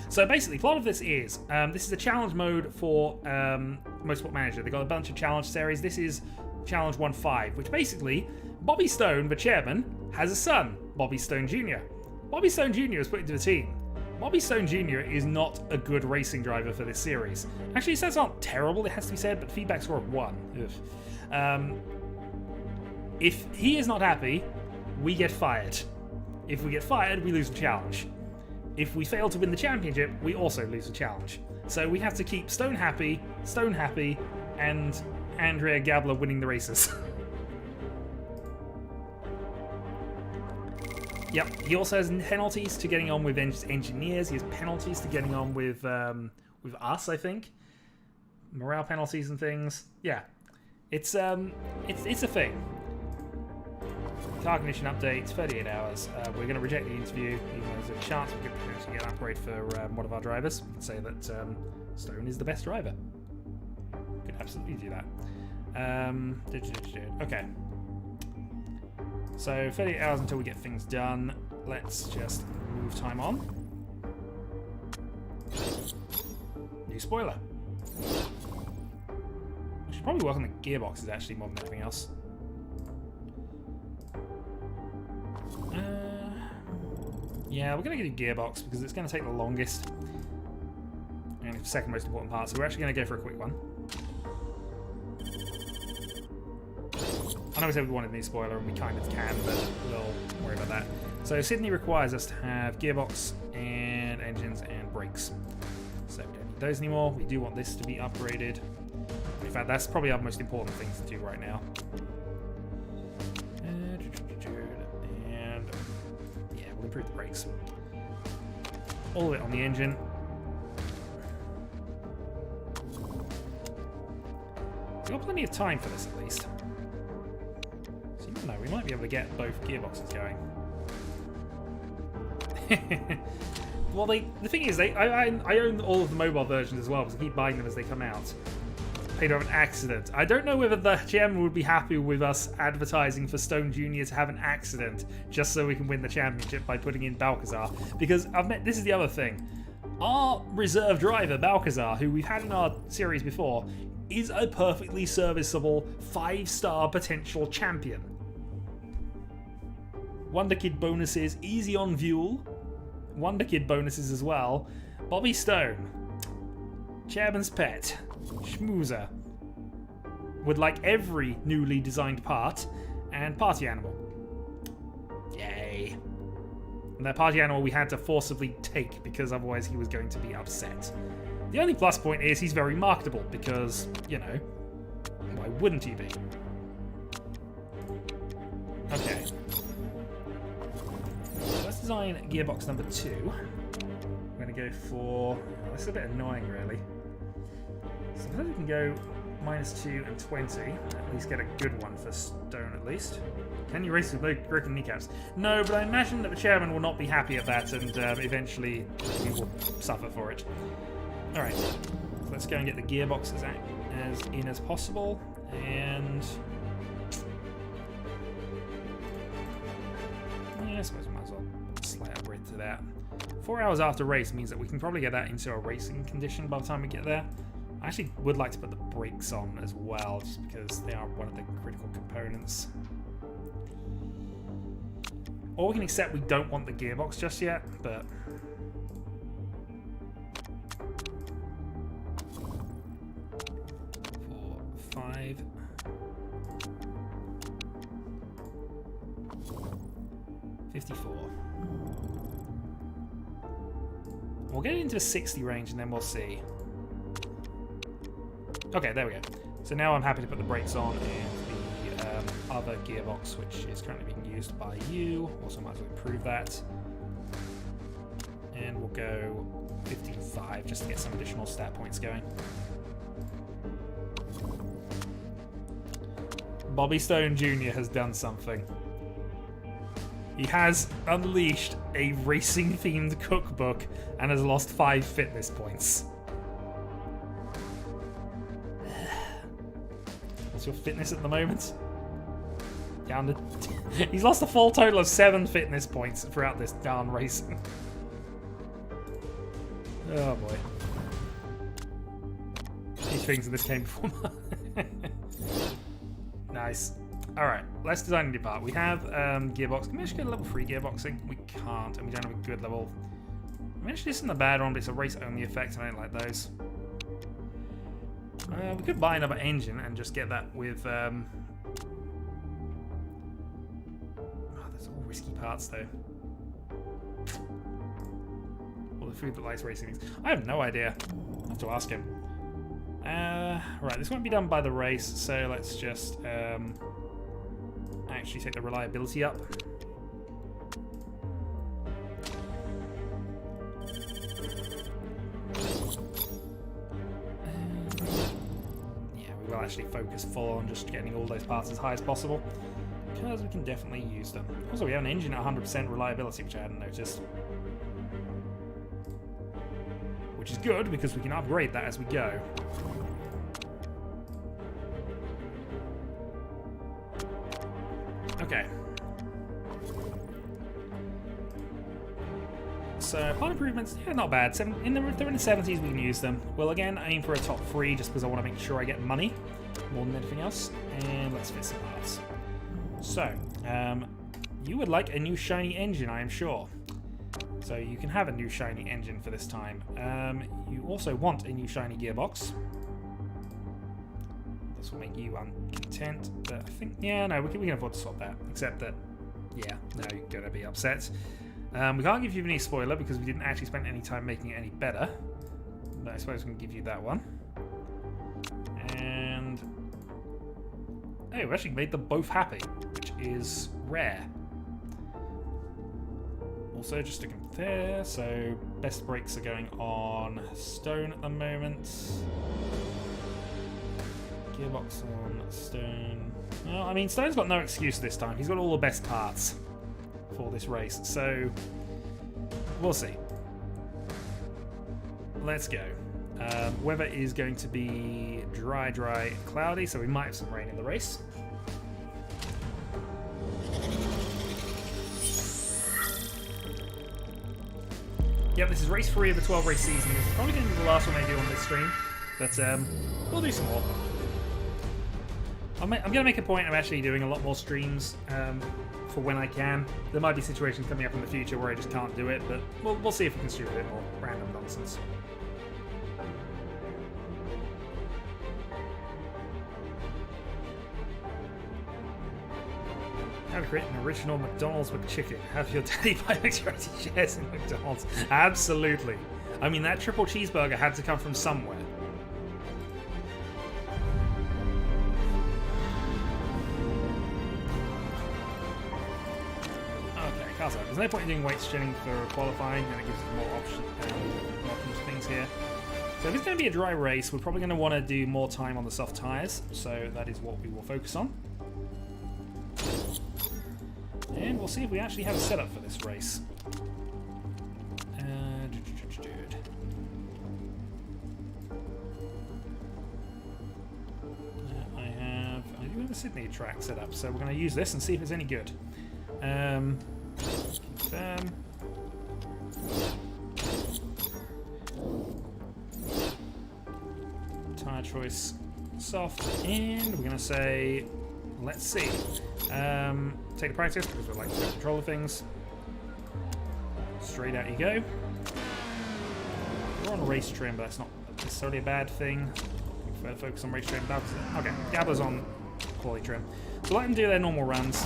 So basically, plot of this is a challenge mode for Motorsport Manager. They've got a bunch of challenge series. This is Challenge 1.5, which basically, Bobby Stone, the chairman, has a son, Bobby Stone Jr. Bobby Stone Jr. is put into the team. Bobby Stone Jr. is not a good racing driver for this series. Actually, stats aren't terrible, it has to be said, but feedback score of 1. If he is not happy, we get fired. If we get fired, we lose the challenge. If we fail to win the championship, we also lose the challenge. So we have to keep Stone happy, and Andrea Gabler winning the races. Yep, he also has penalties to getting on with engineers. He has penalties to getting on with us, I think. Morale penalties and things. Yeah, it's a thing. Car condition updates, 38 hours. We're going to reject the interview, even though there's a chance we could potentially get an upgrade for one of our drivers. We can say that Stone is the best driver. We could absolutely do that. Okay. So 38 hours until we get things done. Let's just move time on. New spoiler. I should probably work on the gearboxes actually more than anything else. Yeah, we're going to get a gearbox because it's going to take the longest. And it's the second most important part, so we're actually going to go for a quick one. I know we said we wanted a new spoiler, and we kind of can, but we'll worry about that. So Sydney requires us to have gearbox and engines and brakes. So we don't need those anymore. We do want this to be upgraded. In fact, that's probably our most important thing to do right now. And yeah, we'll improve the brakes. All of it on the engine. We've got plenty of time for this, at least. So, you know, we might be able to get both gearboxes going. Well, the thing is, I own all of the mobile versions as well, because I keep buying them as they come out. Paid off an accident. I don't know whether the GM would be happy with us advertising for Stone Jr. to have an accident just so we can win the championship by putting in Balcazar. Because this is the other thing. Our reserve driver, Balcazar, who we've had in our series before, is a perfectly serviceable 5-star potential champion. Wonder Kid bonuses, easy on fuel. Wonder Kid bonuses as well. Bobby Stone, Chairman's pet, Schmoozer, would like every newly designed part, and party animal. Yay. And that party animal we had to forcibly take because otherwise he was going to be upset. The only plus point is he's very marketable because, you know, why wouldn't he be? Okay. Let's design gearbox number 2. I'm going to go for... This is a bit annoying, really. So I think we can go -2 and 20. At least get a good one for Stone, at least. Can you race with broken kneecaps? No, but I imagine that the chairman will not be happy at that, and eventually we will suffer for it. Alright, so let's go and get the gearbox as in as possible, and... yeah, I suppose we might as well slight upgrade to that. 4 hours after race means that we can probably get that into a racing condition by the time we get there. I actually would like to put the brakes on as well, just because they are one of the critical components. Or we can accept we don't want the gearbox just yet, but... 4, 5... 54. We'll get it into a 60 range and then we'll see. Okay, there we go. So now I'm happy to put the brakes on and the other gearbox, which is currently being used by you. Also might as well improve that. And we'll go 15.5 just to get some additional stat points going. Bobby Stone Jr. has done something. He has unleashed a racing-themed cookbook and has lost 5 fitness points. What's your fitness at the moment? Down to he's lost a full total of 7 fitness points throughout this darn race. Oh boy. These things in this game before. Nice. Alright, let's design a new part. We have gearbox. Can we actually get a level 3 gearboxing? We can't, and we don't have a good level. I mean, actually, this isn't a bad one, but it's a race only effect, and I don't like those. We could buy another engine and just get that with. Oh, there's all risky parts though. All the food that likes racing things. I have no idea. I have to ask him. Right, this won't be done by the race, so let's just actually take the reliability up. We'll actually focus full on just getting all those parts as high as possible, because we can definitely use them. Also, we have an engine at 100% reliability, which I hadn't noticed. Which is good, because we can upgrade that as we go. Okay. So, part improvements, yeah, not bad. They're in the 70s, we can use them. We'll again aim for a top 3 just because I want to make sure I get money more than anything else. And let's fit some parts. So, you would like a new shiny engine, I am sure. So you can have a new shiny engine for this time. You also want a new shiny gearbox. This will make you uncontent, but I think, yeah, no, we can afford to swap that. Except that, yeah, no, you're going to be upset. We can't give you any spoiler because we didn't actually spend any time making it any better. But I suppose we can give you that one. And oh, we actually made them both happy, which is rare. Also, just to compare, so best brakes are going on stone at the moment. Gearbox on stone. Well, I mean, stone's got no excuse this time. He's got all the best parts for this race, so we'll see. Let's go. Weather is going to be dry, cloudy, so we might have some rain in the race. Yep, this is race 3 of the 12 race season. This is probably going to be the last one I do on this stream, but we'll do some more. I'm going to make a point of actually doing a lot more streams for when I can. There might be situations coming up in the future where I just can't do it, but we'll see if we can stream a bit more random nonsense. How to create an original McDonald's McChicken. Have your daddy buy majority shares in McDonald's. Absolutely. I mean, that triple cheeseburger had to come from somewhere. Okay, car's out. There's no point in doing weight stringing for qualifying, and it gives us more options things here. So if it's going to be a dry race, we're probably going to want to do more time on the soft tyres, so that is what we will focus on. And we'll see if we actually have a setup for this race. I do have a Sydney track set up, so we're going to use this and see if it's any good. Confirm. Tyre choice soft, and we're going to say, let's see. Take the practice because we like to control the things. Straight out you go. We're on race trim, but that's not necessarily a bad thing. Prefer to focus on race trim. Okay, Gabba's on quality trim. So let them do their normal runs.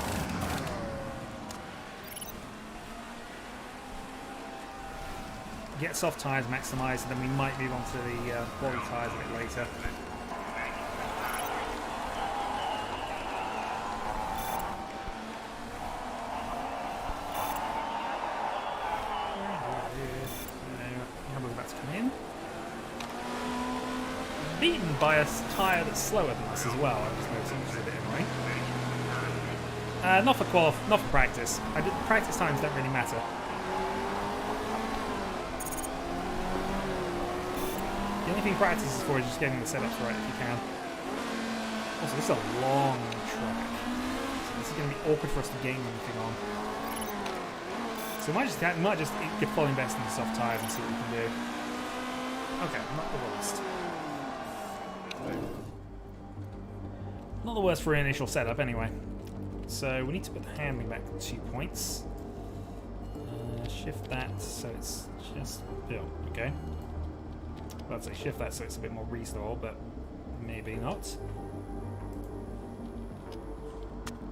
Get soft tyres maximised, and then we might move on to the quality tyres a bit later. Beaten by a tyre that's slower than us as well. I just noticed, which is a bit annoying. Not for practice. Practice times don't really matter. The only thing practice is for is just getting the setups right if you can. Also, this is a long track. So this is going to be awkward for us to gain anything on. So we might just get fully invest in the soft tyres and see what we can do. Okay, not the worst. Not the worst for an initial setup, anyway. So we need to put the handling back 2 points. Shift that so it's just... Oh, okay. I'd say shift that so it's a bit more reasonable, but maybe not.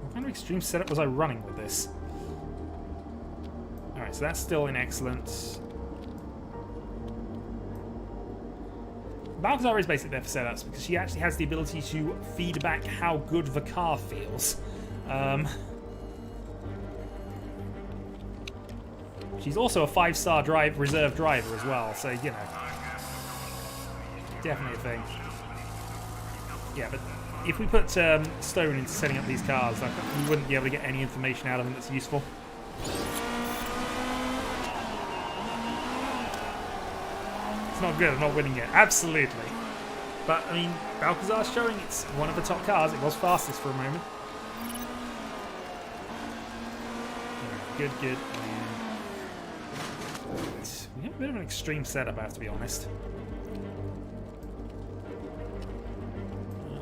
What kind of extreme setup was I running with this? Alright, so that's still in excellent. Balcazar is basically there for setups because she actually has the ability to feed back how good the car feels. She's also a 5-star reserve driver as well, so, you know. Definitely a thing. Yeah, but if we put Stone into setting up these cars, we wouldn't be able to get any information out of them that's useful. It's not good, I'm not winning it. Absolutely. But, I mean, Balcazar's showing it's one of the top cars. It was fastest for a moment. Good, good. We have a bit of an extreme setup, I have to be honest.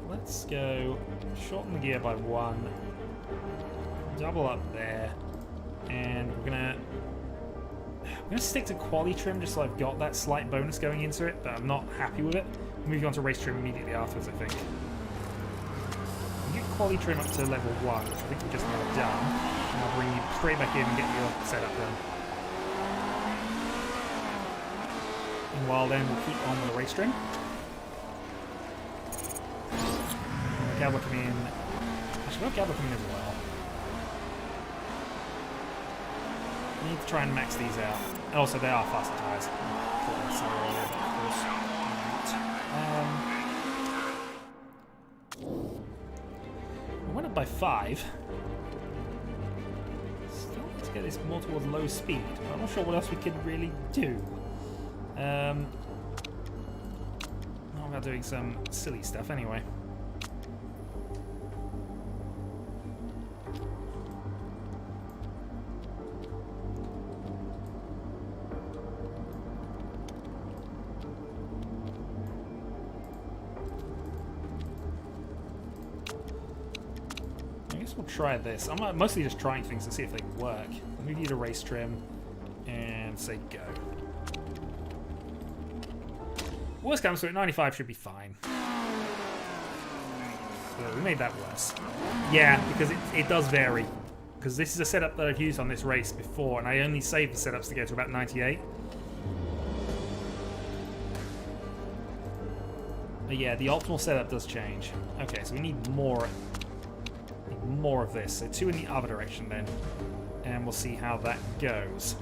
Let's go shorten the gear by 1, double up there, and we're gonna stick to quali trim just so I've got that slight bonus going into it, but I'm not happy with it. Moving on to race trim immediately afterwards, I think. We'll get quali trim up to level 1, which I think we just now done, and I'll bring you straight back in and get your setup done. And while then, we'll keep on with the race trim. Gabba come in. Actually, we'll have Gabba come in as well. We need to try and max these out. And also, they are faster tyres. We went up by 5. Still need to get this more towards low speed. I'm not sure what else we could really do. Not about doing some silly stuff anyway. I guess we'll try this. I'm mostly just trying things to see if they work. Let me view the race trim and say go. Worst comes to it, 95 should be fine. So we made that worse. Yeah, because it does vary. Because this is a setup that I've used on this race before, and I only saved the setups to get to about 98. But yeah, the optimal setup does change. Okay, so we need more of this. So 2 in the other direction then. And we'll see how that goes.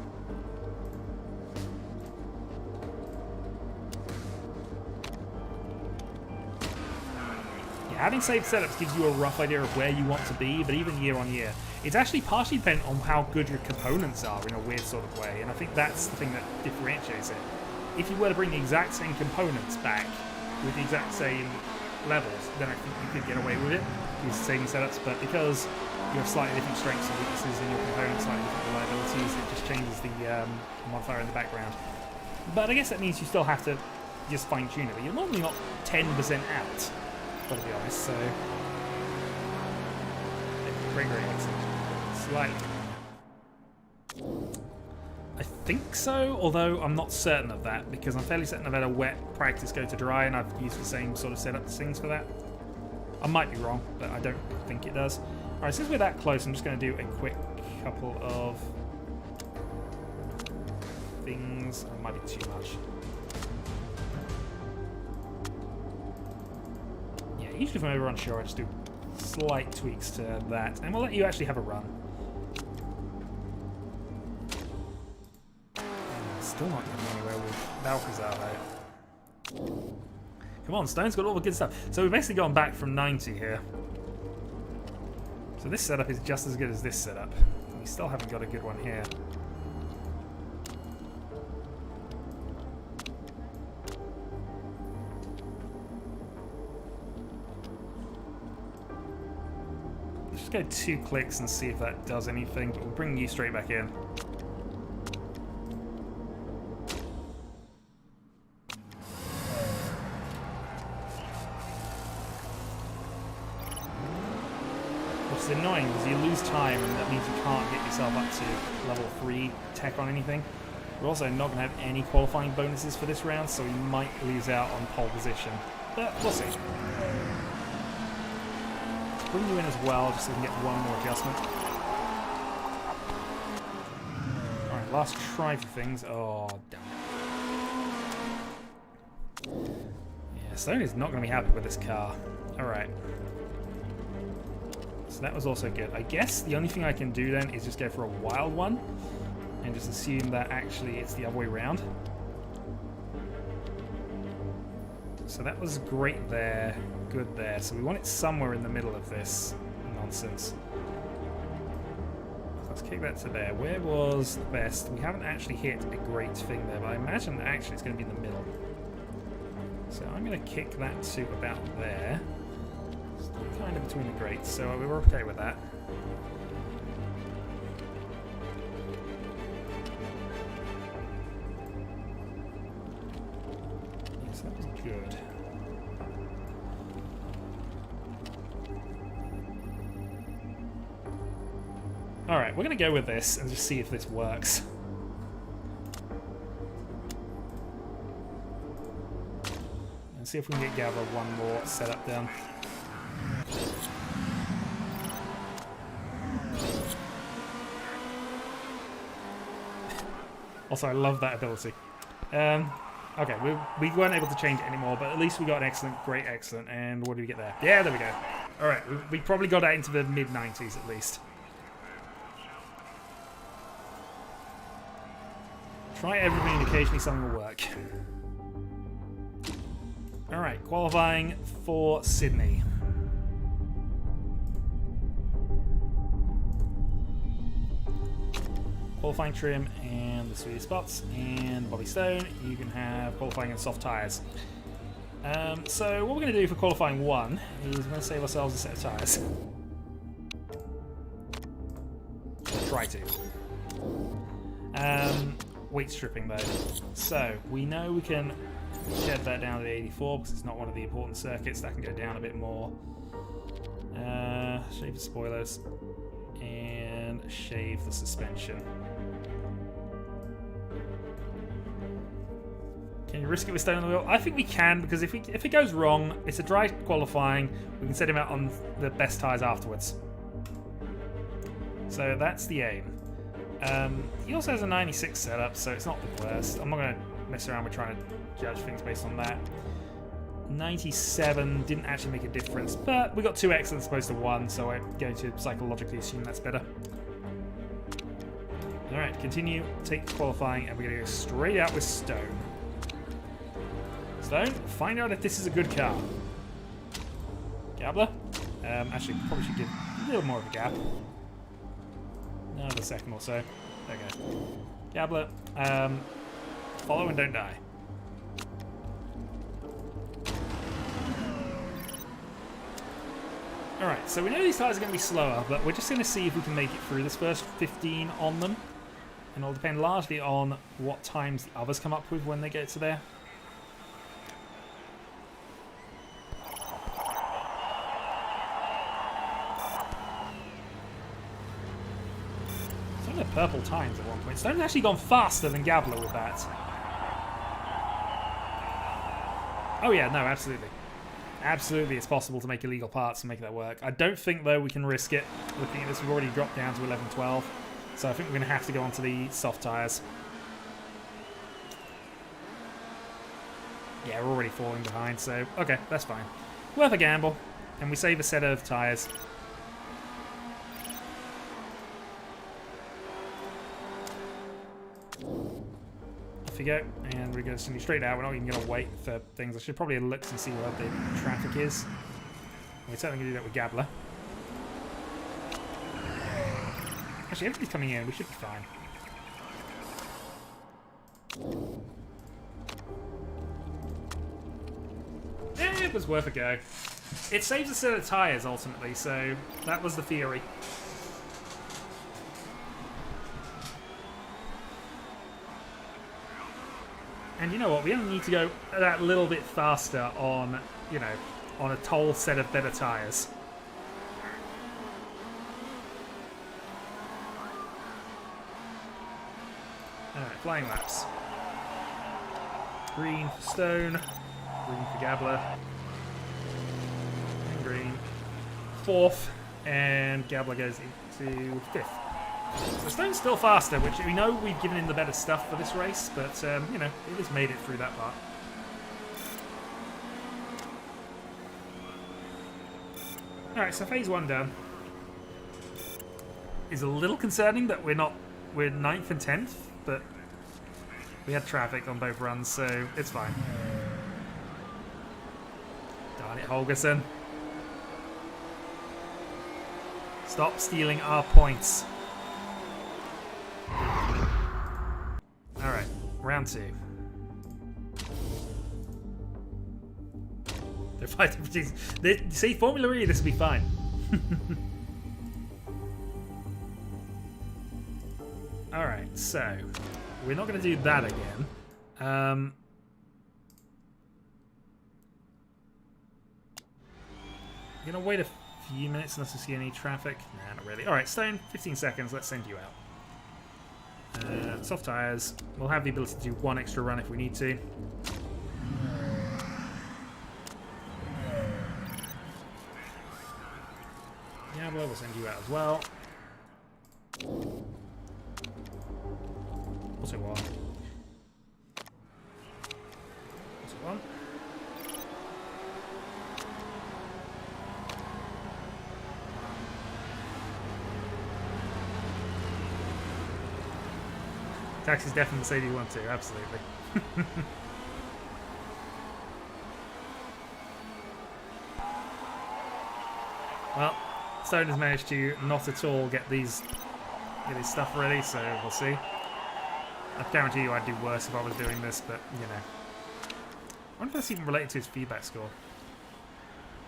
Having saved setups gives you a rough idea of where you want to be, but even year on year, it's actually partially dependent on how good your components are in a weird sort of way, and I think that's the thing that differentiates it. If you were to bring the exact same components back with the exact same levels, then I think you could get away with it, with saving setups, but because you have slightly different strengths and weaknesses in your components, slightly different reliabilities, it just changes the modifier in the background. But I guess that means you still have to just fine-tune it, but you're normally not 10% out. Gotta be honest, so very, very excellent. Slightly. I think so, although I'm not certain of that because I'm fairly certain I've had a wet practice go to dry and I've used the same sort of setup things for that. I might be wrong, but I don't think it does. Alright, since we're that close, I'm just going to do a quick couple of things. It might be too much. Usually if I'm ever unsure, I just do slight tweaks to that, and we'll let you actually have a run. Still not getting anywhere with Balcazar, though. Come on, Stone's got all the good stuff. So we've basically gone back from 90 here. So this setup is just as good as this setup. We still haven't got a good one here. go 2 clicks and see if that does anything, but we'll bring you straight back in. Which is annoying because you lose time and that means you can't get yourself up to level 3 tech on anything. We're also not going to have any qualifying bonuses for this round, so we might lose out on pole position. But we'll see. Let's bring you in as well, just so we can get one more adjustment. Alright, last try for things. Oh, damn it. Yeah, Sony's not going to be happy with this car. Alright. So that was also good. I guess the only thing I can do then is just go for a wild one and just assume that actually it's the other way around. So that was great there, good there. So we want it somewhere in the middle of this nonsense. So let's kick that to there. Where was the best? We haven't actually hit a great thing there, but I imagine that actually it's going to be in the middle. So I'm going to kick that to about there. Still kind of between the grates, so we're okay with that. Yes, that was good. Alright, we're going to go with this and just see if this works. And see if we can get Gavra one more setup done. Also, I love that ability. Okay, we weren't able to change it anymore, but at least we got an excellent, great excellent. And what did we get there? Yeah, there we go. Alright, we probably got that into the mid-90s at least. Try everything and occasionally something will work. Alright, qualifying for Sydney. Qualifying trim and the sweet spots, and Bobby Stone, you can have qualifying and soft tyres. So what we're going to do for qualifying 1 is we're going to save ourselves a set of tyres. Try to. Weight stripping though. So we know we can shed that down to the 84 because it's not one of the important circuits. That can go down a bit more. Shave the spoilers and shave the suspension. Can you risk it with Stone on the wheel? I think we can, because if it goes wrong, it's a dry qualifying. We can set him out on the best tyres afterwards. So that's the aim. He also has a 96 setup, so it's not the worst. I'm not going to mess around with trying to judge things based on that. 97 didn't actually make a difference, but we got 2 excellents as opposed to 1, so I'm going to psychologically assume that's better. Alright, continue, take qualifying, and we're going to go straight out with Stone. Stone, find out if this is a good car. Gabler? Actually, probably should give a little more of a gap. Another second or so. There we go. Gabler, follow and don't die. Alright, so we know these tyres are going to be slower, but we're just going to see if we can make it through this first 15 on them. And it'll depend largely on what times the others come up with when they get to there. Some of the purple times at one point. Stone's actually gone faster than Gabler with that. Oh yeah, no, absolutely. Absolutely, it's possible to make illegal parts and make that work. I don't think, though, we can risk it. Looking at this, we've already dropped down to 11-12. So I think we're going to have to go onto the soft tyres. Yeah, we're already falling behind, so okay, that's fine. Worth a gamble. And we save a set of tyres. Off you go, and we're going to send you straight out. We're not even going to wait for things. I should probably have looked and see where the traffic is. We're certainly going to do that with Gabler. Actually, everybody's coming in. We should be fine. It was worth a go. It saves a set of tyres, ultimately, so that was the theory. And you know what? We only need to go that little bit faster on, you know, on a whole set of better tyres. Alright, flying laps. Green for Stone, green for Gabler, and green. Fourth, and Gabler goes into fifth. So Stone's still faster, which we know we've given him the better stuff for this race, but, you know, it has made it through that part. Alright, so phase 1 done. It's a little concerning that we're 9th and 10th, but we had traffic on both runs, so it's fine. Darn it, Holgersen. Stop stealing our points. Alright, round 2. They're fighting for Jesus. See, Formula E, this will be fine. Alright, so we're not going to do that again. I'm going to wait a few minutes unless we see any traffic. Nah, not really. Alright, Stone, 15 seconds. Let's send you out. Soft tyres. We'll have the ability to do one extra run if we need to. Yeah, well, we'll send you out as well. Also one. Also one. Taxi's definitely say you want to, absolutely. Well, Stone has managed to not at all get his stuff ready, so we'll see. I guarantee you I'd do worse if I was doing this, but, you know. I wonder if that's even related to his feedback score.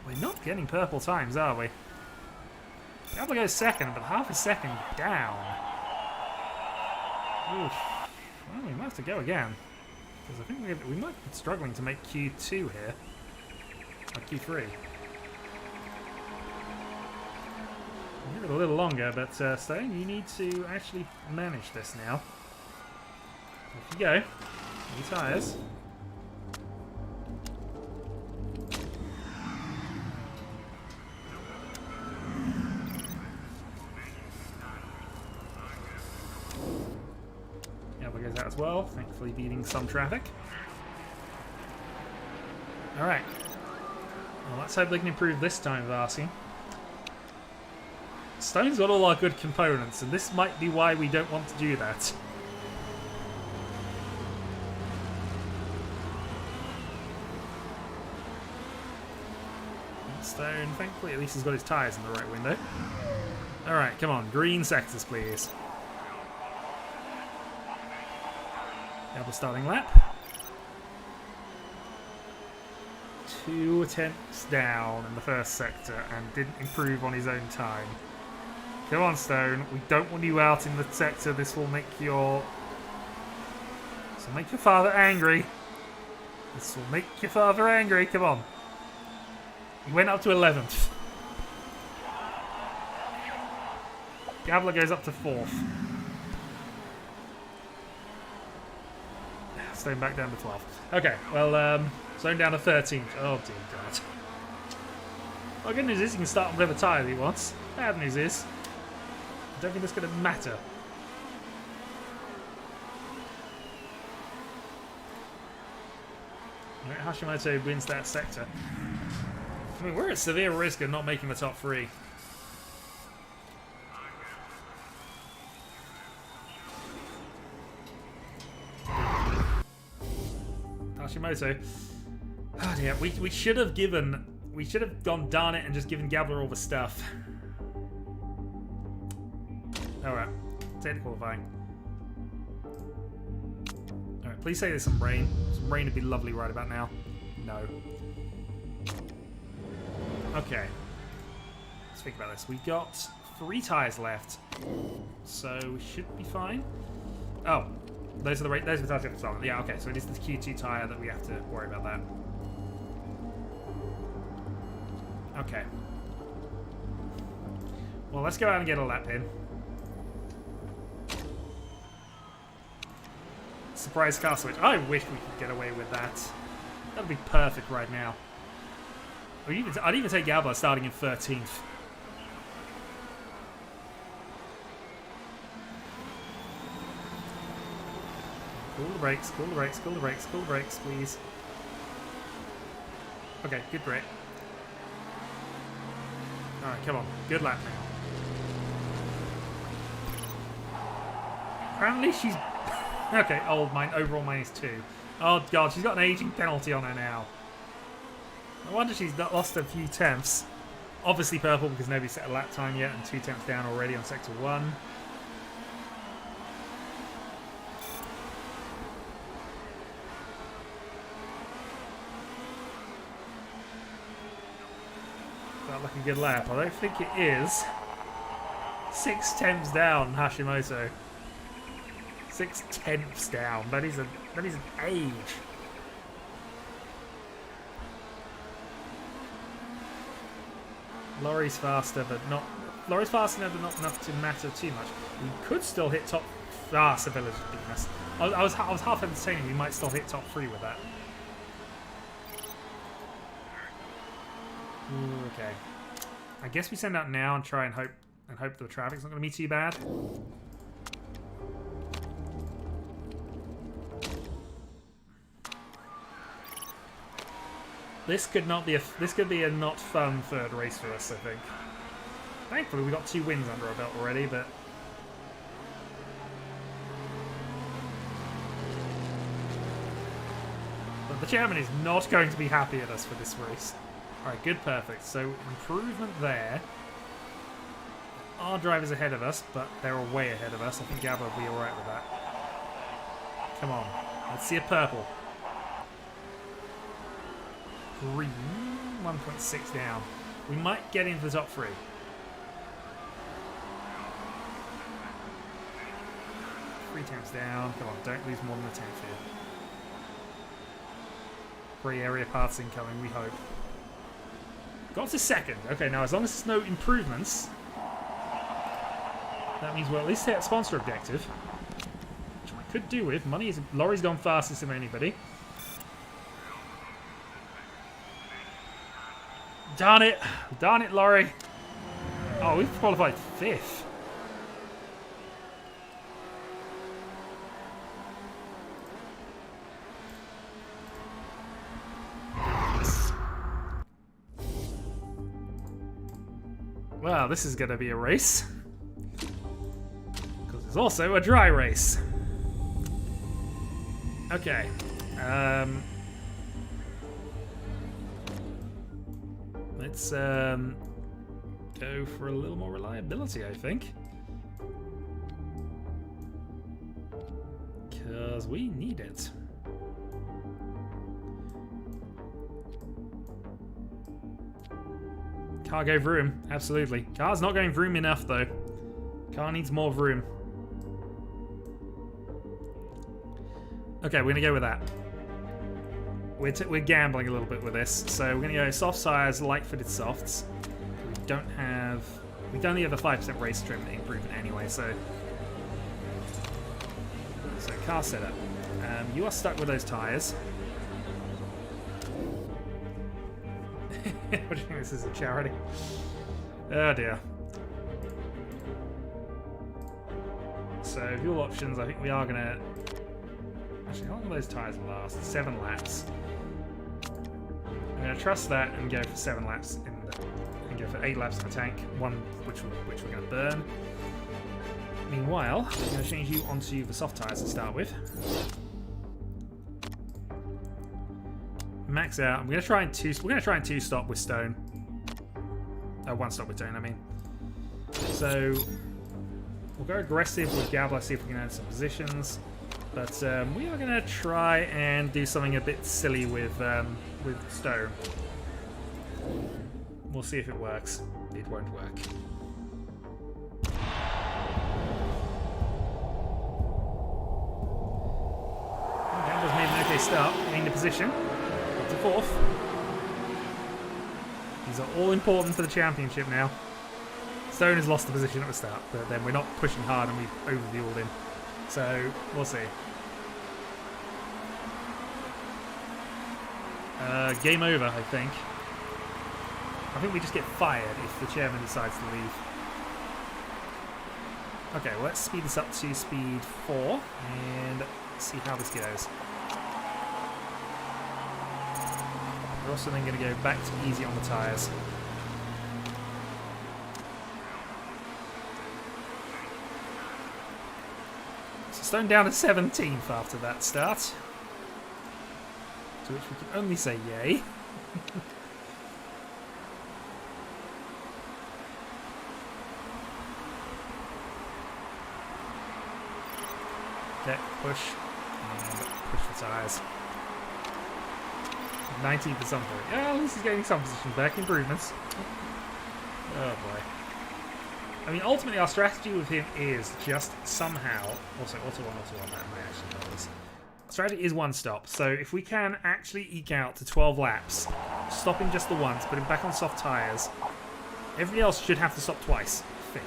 We're not getting purple times, are we? Gabler goes second, but half a second down. Oof. Well, we might have to go again. Because I think we might be struggling to make Q2 here. Or Q3. We'll give it a little longer, but Stone, you need to actually manage this now. Off you go. New tyres. Elbow goes out as well, thankfully beating some traffic. Alright. Well, let's hope they can improve this time, Varsi. Stone's got all our good components, and this might be why we don't want to do that. Stone, thankfully, at least he's got his tyres in the right window. Alright, come on, green sectors, please. Double starting lap. 2 tenths down in the first sector and didn't improve on his own time. Come on, Stone. We don't want you out in the sector. This will make your father angry. This will make your father angry. Come on. He went up to 11th. Gabler goes up to 4th. Stone back down to 12th. Okay, well, Stone down to 13th. Oh, dear God. Well, good news is he can start on whatever tyre he wants. Bad news is, I don't think it's going to matter. Right, Hashimoto wins that sector. I mean, we're at severe risk of not making the top 3. Hashimoto. Oh dear, we should have gone darn it and just given Gabler all the stuff. Alright, take the qualifying. Alright, please say there's some rain. Some rain would be lovely right about now. No. Okay. Let's think about this. We've got 3 tyres left, so we should be fine. Oh, those are the tyres we have to start on. Yeah, okay, so it is the Q2 tyre that we have to worry about that. Okay. Well, let's go out and get a lap in. Surprise car switch. I wish we could get away with that. That would be perfect right now. I'd even take Gabba starting in 13th. Cool the brakes, cool the brakes, cool the brakes, cool the brakes, please. Okay, good brake. Alright, come on. Good lap now. Apparently she's... Okay, overall -2. Oh god, she's got an aging penalty on her now. No wonder she's lost a few tenths. Obviously purple because nobody set a lap time yet, and 2 tenths down already on sector 1. That looking good lap. I don't think it is. 6 tenths down, Hashimoto. 6 tenths down. That is an age. Laurie's faster, but not. Laurie's fast enough, but not enough to matter too much. We could still hit top. Sevilla's beating us. I was half entertaining. We might still hit top 3 with that. Ooh, okay. I guess we send out now and try and hope the traffic's not going to be too bad. This could be a not fun 3rd race for us, I think. Thankfully, we got 2 wins under our belt already, but the chairman is not going to be happy at us for this race. Alright, good, perfect. So, improvement there. Our driver's ahead of us, but they're way ahead of us. I think Gabba will be alright with that. Come on. Let's see a purple. Green. 1.6 down. We might get into the top 3. Three tenths down. Come on, don't lose more than a tenth here. Grey area paths incoming, we hope. Got to 2nd. Okay, now as long as there's no improvements, that means we'll at least hit a sponsor objective. Which we could do with. Laurie's gone fastest of anybody. Darn it! Darn it, Laurie! Oh, we've qualified 5th. Well, this is going to be a race. Because it's also a dry race. Okay. Let's go for a little more reliability, I think. Because we need it. Car go vroom, absolutely. Car's not going vroom enough though. Car needs more vroom. Okay, we're gonna go with that. We're gambling a little bit with this, so we're gonna go soft tires, light-footed softs. We only have a 5% race trim improvement anyway, so car setup. You are stuck with those tires. What do you think, this is a charity? Oh dear. So, fuel options, I think we are gonna... Actually, how long will those tyres last? 7 laps. I'm gonna trust that and go for 7 laps and go for 8 laps in the tank, one which we're gonna burn. Meanwhile, I'm gonna change you onto the soft tyres to start with. Max out. We're gonna try and two stop with Stone. One stop with Stone, I mean. So we'll go aggressive with Gabba, see if we can add some positions. But we are gonna try and do something a bit silly with Stone. We'll see if it works. It won't work. Gambler's made an okay start, gained a position. Up to 4th. These are all important for the championship now. Stone has lost the position at the start, but then we're not pushing hard and we've overviewed him. So, we'll see. Game over, I think. I think we just get fired if the chairman decides to leave. Okay, well, let's speed this up to speed 4 and see how this goes. We're also then going to go back to easy on the tyres. So Stone down to 17th after that start. To which we can only say yay. Okay, push. And push the tyres. 19th or something. Yeah, at least he's getting some positions back. Improvements. Oh boy. I mean, ultimately our strategy with him is just somehow... Also, auto one, that might actually know this. Strategy is one stop, so if we can actually eke out to 12 laps, stop him just the once, put him back on soft tyres, everybody else should have to stop twice, I think.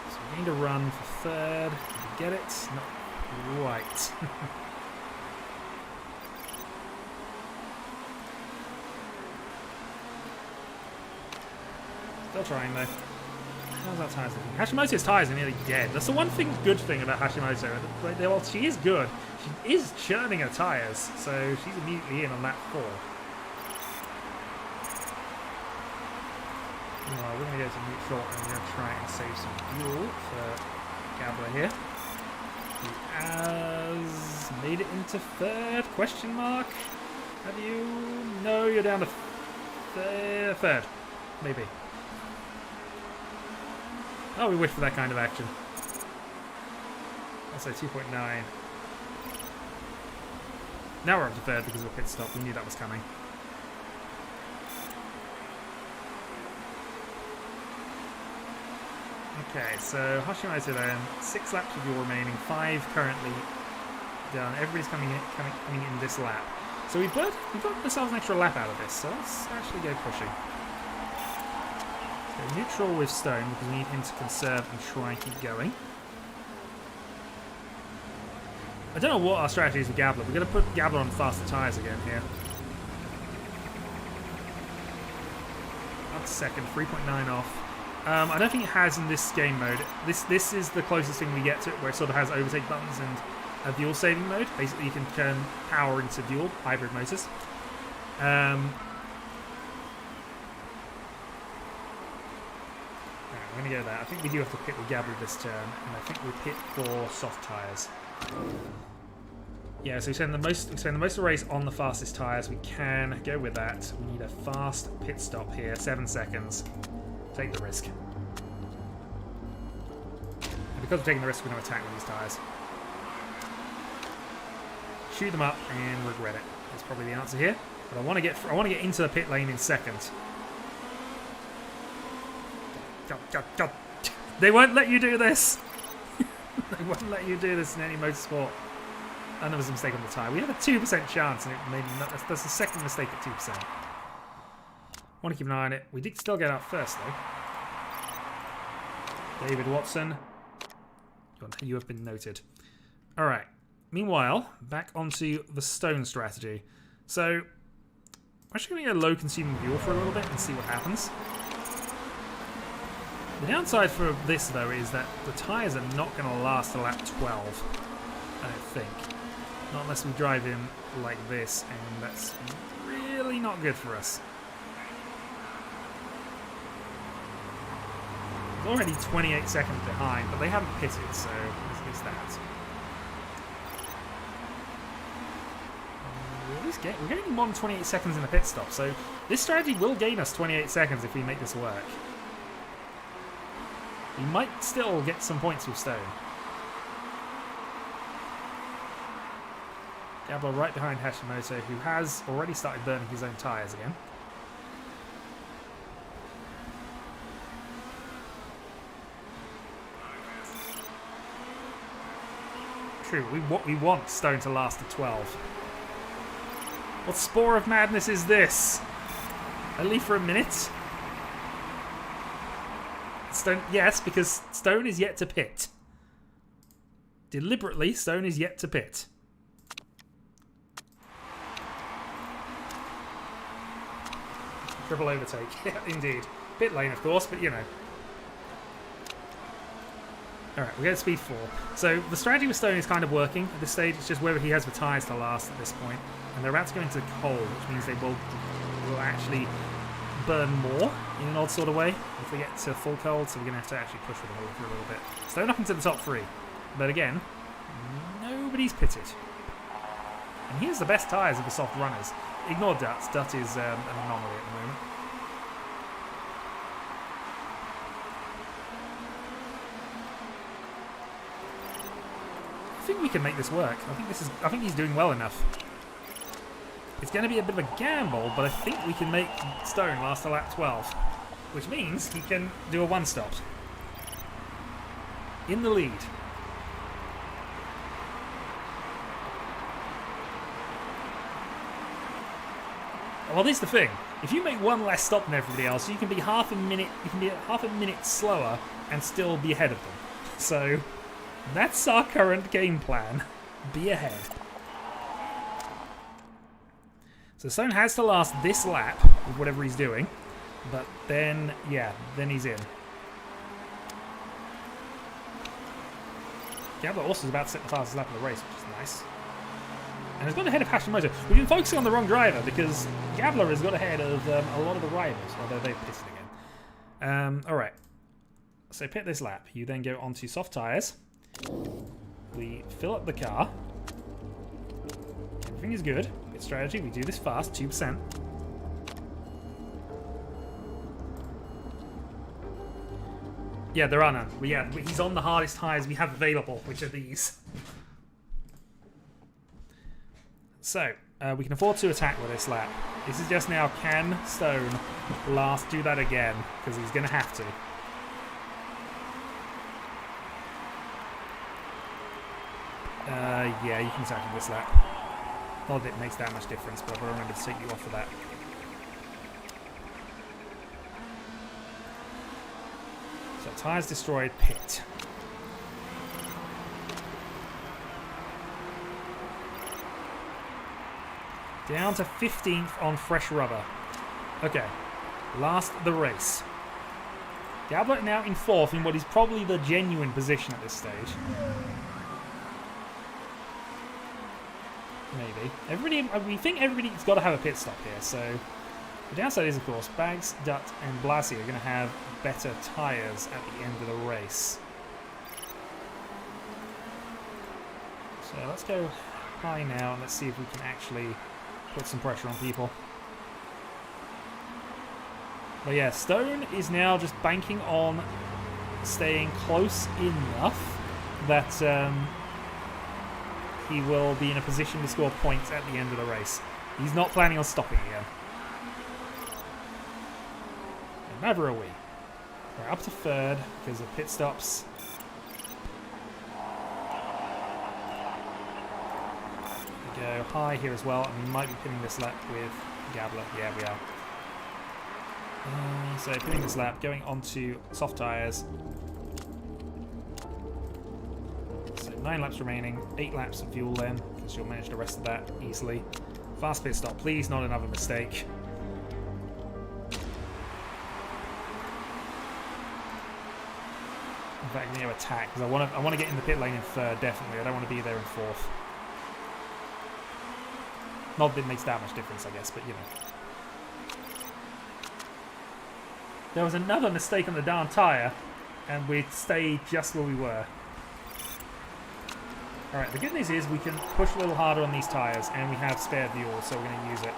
So we need to run for 3rd. Did we get it? Not quite. Still trying though. How's our tyres looking? Hashimoto's tyres are nearly dead. That's the one good thing about Hashimoto. Well, she is good. She is churning her tyres, so she's immediately in on lap 4. Well, we're going to go to neutral and we're going to try and save some fuel for Gabler here. He has made it into 3rd? Question mark? Have you? No, you're down to 3rd. Maybe. Oh, we wish for that kind of action. I'll say 2.9. Now we're up to 3rd because of a pit stop. We knew that was coming. Okay, so Hashimoto then, 6 laps of fuel remaining, 5 currently done. Everybody's coming in this lap. So we've got ourselves an extra lap out of this, so let's actually go pushing. So neutral with Stone because we need him to conserve and try and keep going. I don't know what our strategy is with Gabler. We're going to put Gabler on faster tyres again here. Up to 2nd, 3.9 off. I don't think it has in this game mode. This is the closest thing we get to it, where it sort of has overtake buttons and a fuel saving mode. Basically, you can turn power into fuel, hybrid motors. Right, we're going to go there. I think we do have to pit with Gabler this turn, and I think we pit for soft tyres. Yeah, so we spend the most of the race on the fastest tyres. We can go with that. We need a fast pit stop here, 7 seconds. Take the risk. And because we're taking the risk, we're going to attack with these tyres. Shoot them up and regret it. That's probably the answer here. But I want to get into the pit lane in 2nd. God. They won't let you do this. They won't let you do this in any motorsport. And there was a mistake on the tyre. We have a 2% chance, and it maybe not, that's the 2nd mistake at 2%. Want to keep an eye on it. We did still get out first, though. David Watson, you have been noted. All right. Meanwhile, back onto the Stone strategy. So, we're actually going to go low-consuming fuel for a little bit and see what happens. The downside for this, though, is that the tyres are not going to last to lap 12, I don't think. Not unless we drive in like this, and that's really not good for us. It's already 28 seconds behind, but they haven't pitted, so at least that. we're getting more than 28 seconds in the pit stop, so this strategy will gain us 28 seconds if we make this work. We might still get some points with Stone. Gabler right behind Hashimoto, who has already started burning his own tyres again. True, we want Stone to last to 12. What spore of madness is this? Only for a minute? Stone, yes, because Stone is yet to pit. Deliberately, Stone is yet to pit. Triple overtake. Yeah, indeed. Pit lane, of course, but you know. Alright, we're going to speed 4. So the strategy with Stone is kind of working at this stage. It's just whether he has the tyres to last at this point. And they're about to go into cold, which means they will actually burn more in an odd sort of way if they get to full cold. So we're going to have to actually push with the hole for a little bit. Stone up into the top 3. But again, nobody's pitted. And here's the best tyres of the soft runners. Ignore Dutt. Dutt is an anomaly at the moment. I think we can make this work. I think he's doing well enough. It's going to be a bit of a gamble, but I think we can make Stone last to lap 12, which means he can do a one-stop. In the lead. Well, this is the thing. If you make one less stop than everybody else, you can be half a minute slower and still be ahead of them. So that's our current game plan. Be ahead. So Stone has to last this lap with whatever he's doing, but then, yeah, then he's in. Gabler also is about to set the fastest lap of the race, which is nice. And has got ahead of Hashimoto. We've been focusing on the wrong driver because Gabler has got ahead of a lot of the rivals, although they've pitted again. Alright. So pit this lap. You then go onto soft tyres. We fill up the car. Everything is good. Pit strategy. We do this fast. 2%. Yeah, there are none. Well, yeah, he's on the hardest tyres we have available, which are these. So, we can afford to attack with this lap. This is just now, can Stone do that again? Because he's going to have to. Yeah, you can attack with this lap. Not that it makes that much difference, but I'll remember to take you off of that. So, tyres destroyed, pit. Down to 15th on fresh rubber. Okay. Last the race. Gabler now in 4th in what is probably the genuine position at this stage. Maybe. We think everybody's got to have a pit stop here, so... The downside is, of course, Bags, Dutt and Blassie are going to have better tyres at the end of the race. So let's go high now and let's see if we can actually put some pressure on people. But yeah, Stone is now just banking on staying close enough that he will be in a position to score points at the end of the race. He's not planning on stopping again. And neither are we. We're up to 3rd because of pit stops. We go high here as well, and we might be pinning this lap with Gabler. Yeah, we are. So pinning this lap, going onto soft tyres. So 9 laps remaining, 8 laps of fuel then, because you'll manage the rest of that easily. Fast pit stop, please, not another mistake. In fact, I'm going to attack because I want to get in the pit lane in 3rd, definitely. I don't want to be there in 4th. Not that it makes that much difference, I guess, but you know. There was another mistake on the darn tyre, and we'd stayed just where we were. Alright, the good news is we can push a little harder on these tyres, and we have spare fuel, so we're going to use it.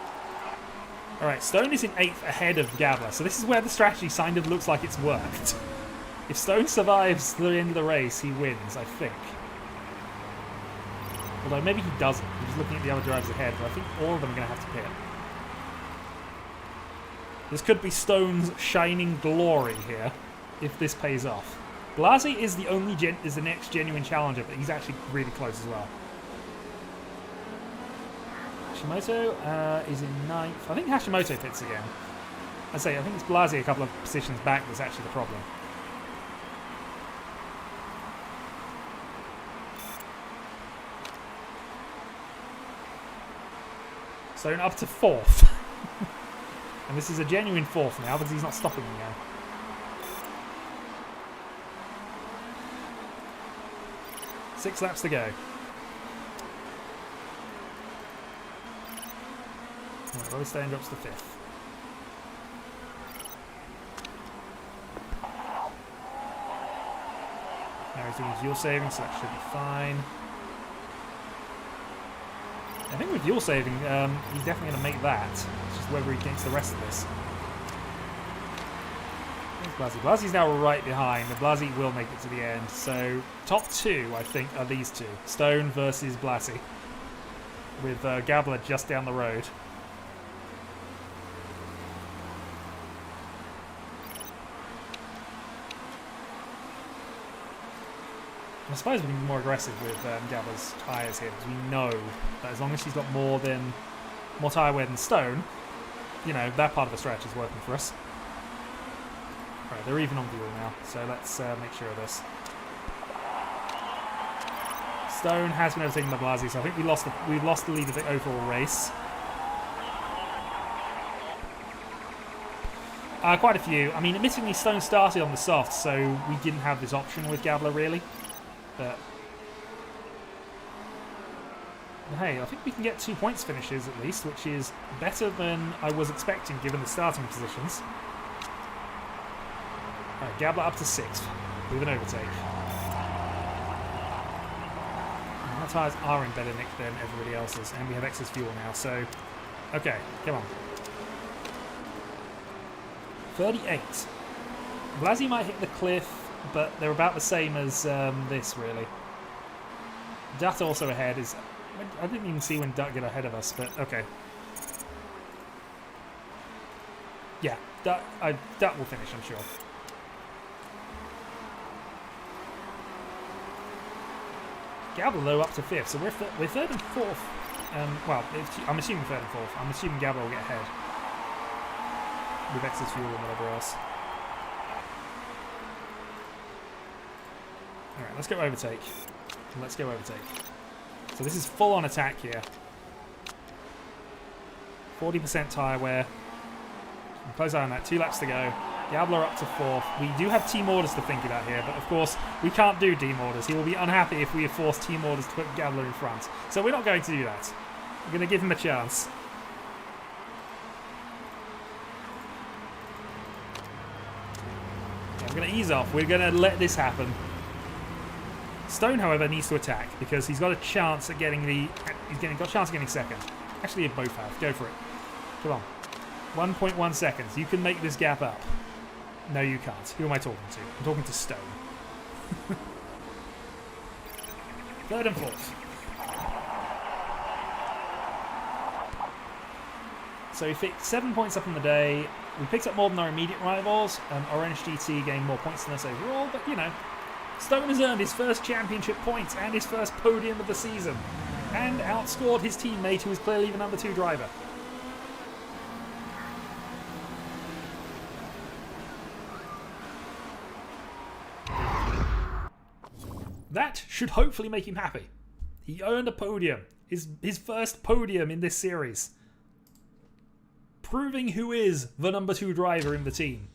Alright, Stone is in 8th ahead of Gabler, so this is where the strategy kind of looks like it's worked. If Stone survives the end of the race, he wins, I think. Although maybe he doesn't. He's just looking at the other drivers ahead, but I think all of them are going to have to pit. This could be Stone's shining glory here, if this pays off. Blasi is the next genuine challenger, but he's actually really close as well. Hashimoto is in 9th. I think Hashimoto pits again. I think it's Blasi a couple of positions back that's actually the problem. Stone up to 4th. And this is a genuine 4th now because he's not stopping me now. Six laps to go. Right, Stone drops to 5th. Now he's doing fuel saving, so that should be fine. I think with fuel saving, he's definitely going to make that. It's just whether he thinks the rest of this. Blasi. Blasi's now right behind, but Blasi will make it to the end. So, top 2, I think, are these two. Stone versus Blasi. With Gabler just down the road. I suppose we can be more aggressive with Gabler's tyres here, because we know that as long as she's got more tyre wear than Stone, you know, that part of the stretch is working for us. Right, they're even on fuel now, so let's make sure of this. Stone has been overtaken by Blasi, so I think we lost the lead of the overall race. Quite a few. I mean, admittedly, Stone started on the soft, so we didn't have this option with Gabler, really. But hey, I think we can get 2 points finishes at least, which is better than I was expecting given the starting positions. Alright, Gabler up to 6th with an overtake. And our tyres are in better nick than everybody else's, and we have excess fuel now, so okay, come on. 38. Blasi might hit the cliff, but they're about the same as this, really. Dutt also ahead is... I didn't even see when Dutt got ahead of us, but okay. Yeah, Dutt will finish, I'm sure. Gabler, though, up to 5th, so we're 3rd and 4th. Well, I'm assuming 3rd and 4th. I'm assuming Gabler will get ahead. With excess fuel and whatever else. Alright, let's go overtake. Let's go overtake. So this is full on attack here. 40% tyre wear. Close eye on that. 2 laps to go. Gabler up to 4th. We do have team orders to think about here, but of course we can't do team orders. He will be unhappy if we force team orders to put Gabler in front. So we're not going to do that. We're going to give him a chance. Yeah, we're going to ease off. We're going to let this happen. Stone, however, needs to attack because he's got a chance at getting got a chance of getting 2nd. Actually, you both have. Go for it. Come on. 1.1 seconds. You can make this gap up. No, you can't. Who am I talking to? I'm talking to Stone. 3rd and 4th. So we picked 7 points up in the day. We picked up more than our immediate rivals. Orange GT gained more points than us overall, but you know, Stone has earned his first championship points and his first podium of the season, and outscored his teammate, who is clearly the number 2 driver. That should hopefully make him happy. He earned a podium. His first podium in this series. Proving who is the number 2 driver in the team.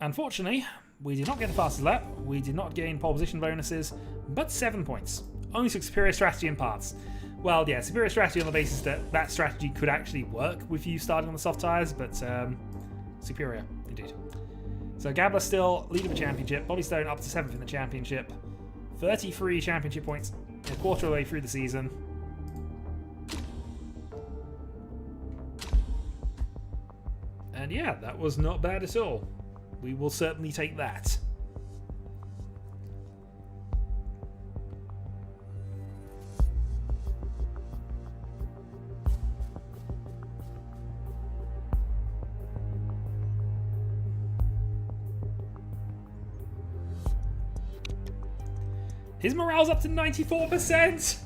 Unfortunately, we did not get the fastest lap. We did not gain pole position bonuses, but 7 points. Only superior strategy in parts. Well, yeah, superior strategy on the basis that that strategy could actually work with you starting on the soft tyres, but superior, indeed. So Gabler still lead of the championship. Bobby Stone up to 7th in the championship. 33 championship points a quarter of the way through the season. And yeah, that was not bad at all. We will certainly take that. His morale's up to 94%.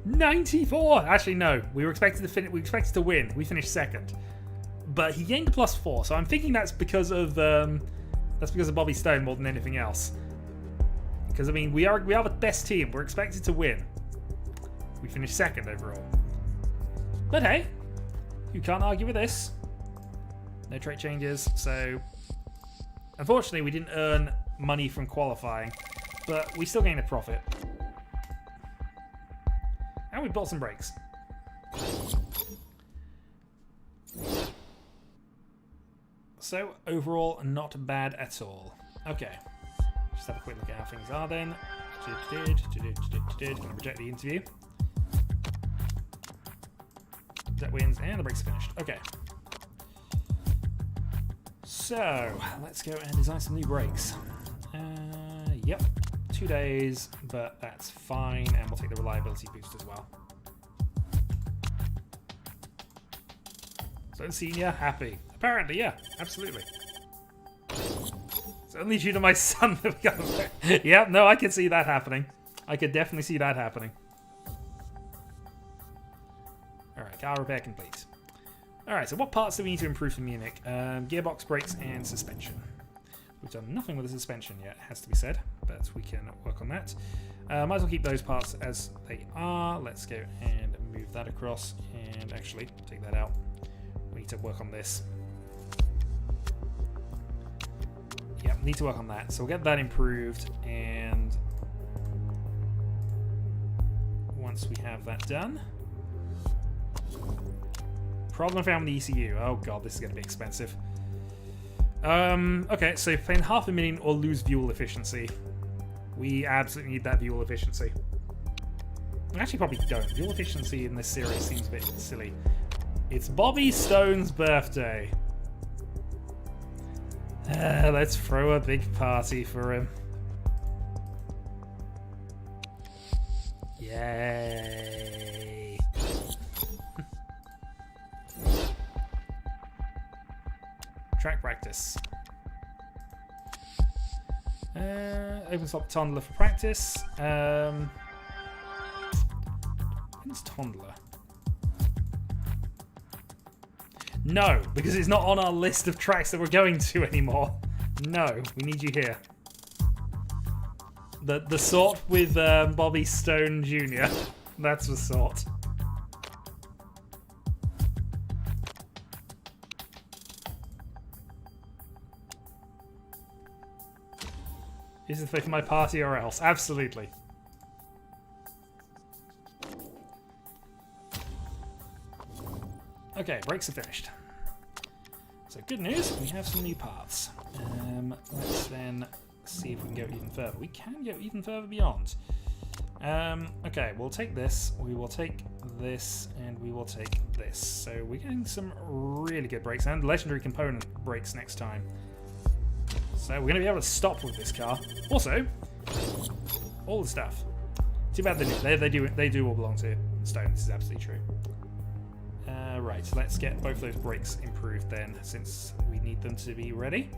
94. Actually, no. We were expected to finish. We expected to win. We finished second, but he gained a +4. So I'm thinking that's because of Bobby Stone more than anything else. Because I mean, we are the best team. We're expected to win. We finished second overall. But hey, you can't argue with this. No trait changes. So unfortunately, we didn't earn money from qualifying. But we still gain a profit. And we bought some brakes. So, overall, not bad at all. Okay. Just have a quick look at how things are then. Gonna reject the interview. That wins, and the brakes are finished. Okay. So, let's go and design some new brakes. Yep. 2 days, but that's fine, and we'll take the reliability boost as well. So Senior, happy. Apparently, yeah, absolutely. It's only due to my son that we got there. Yeah, no, I could see that happening. I could definitely see that happening. Alright, car repair complete. Alright, so what parts do we need to improve for Munich? Gearbox, brakes, and suspension. We've done nothing with the suspension yet, has to be said, but we can work on that. Might as well keep those parts as they are. Let's go and move that across, and actually take that out. We need to work on this. Yeah, need to work on that. So we'll get that improved, and once we have that done... Problem found with the ECU. Oh god, this is going to be expensive. Okay, so paying $500,000 or lose fuel efficiency. We absolutely need that fuel efficiency. We actually probably don't. Fuel efficiency in this series seems a bit silly. It's Bobby Stone's birthday. Let's throw a big party for him. Yay. Track practice. Open stop Tondler for practice. When's Tondler? No, because it's not on our list of tracks that we're going to anymore. No, we need you here. The sort with Bobby Stone Jr. That's the sort. Is it for my party or else? Absolutely. Okay, brakes are finished. So good news, we have some new paths. Let's then see if we can go even further. We can go even further beyond. Okay, we'll take this, we will take this, and we will take this. So we're getting some really good brakes and legendary component brakes next time. So we're going to be able to stop with this car. Also, all the stuff. Too bad they do all belong to Stone. This is absolutely true. Right, so let's get both those brakes improved then, since we need them to be ready.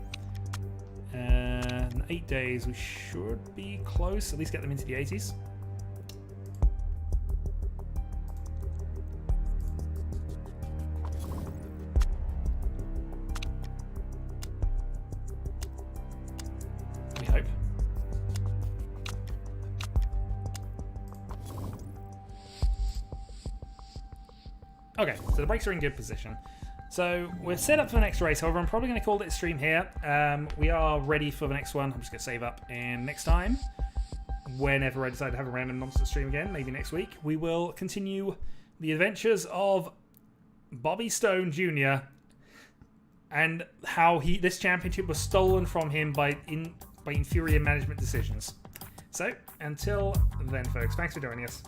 In 8 days, we should be close. At least get them into the 80s. Okay, so the brakes are in good position. So we're set up for the next race. However, I'm probably going to call it a stream here. We are ready for the next one. I'm just going to save up. And next time, whenever I decide to have a random nonsense stream again, maybe next week, we will continue the adventures of Bobby Stone Jr. and how this championship was stolen from him by inferior management decisions. So, until then, folks, thanks for joining us.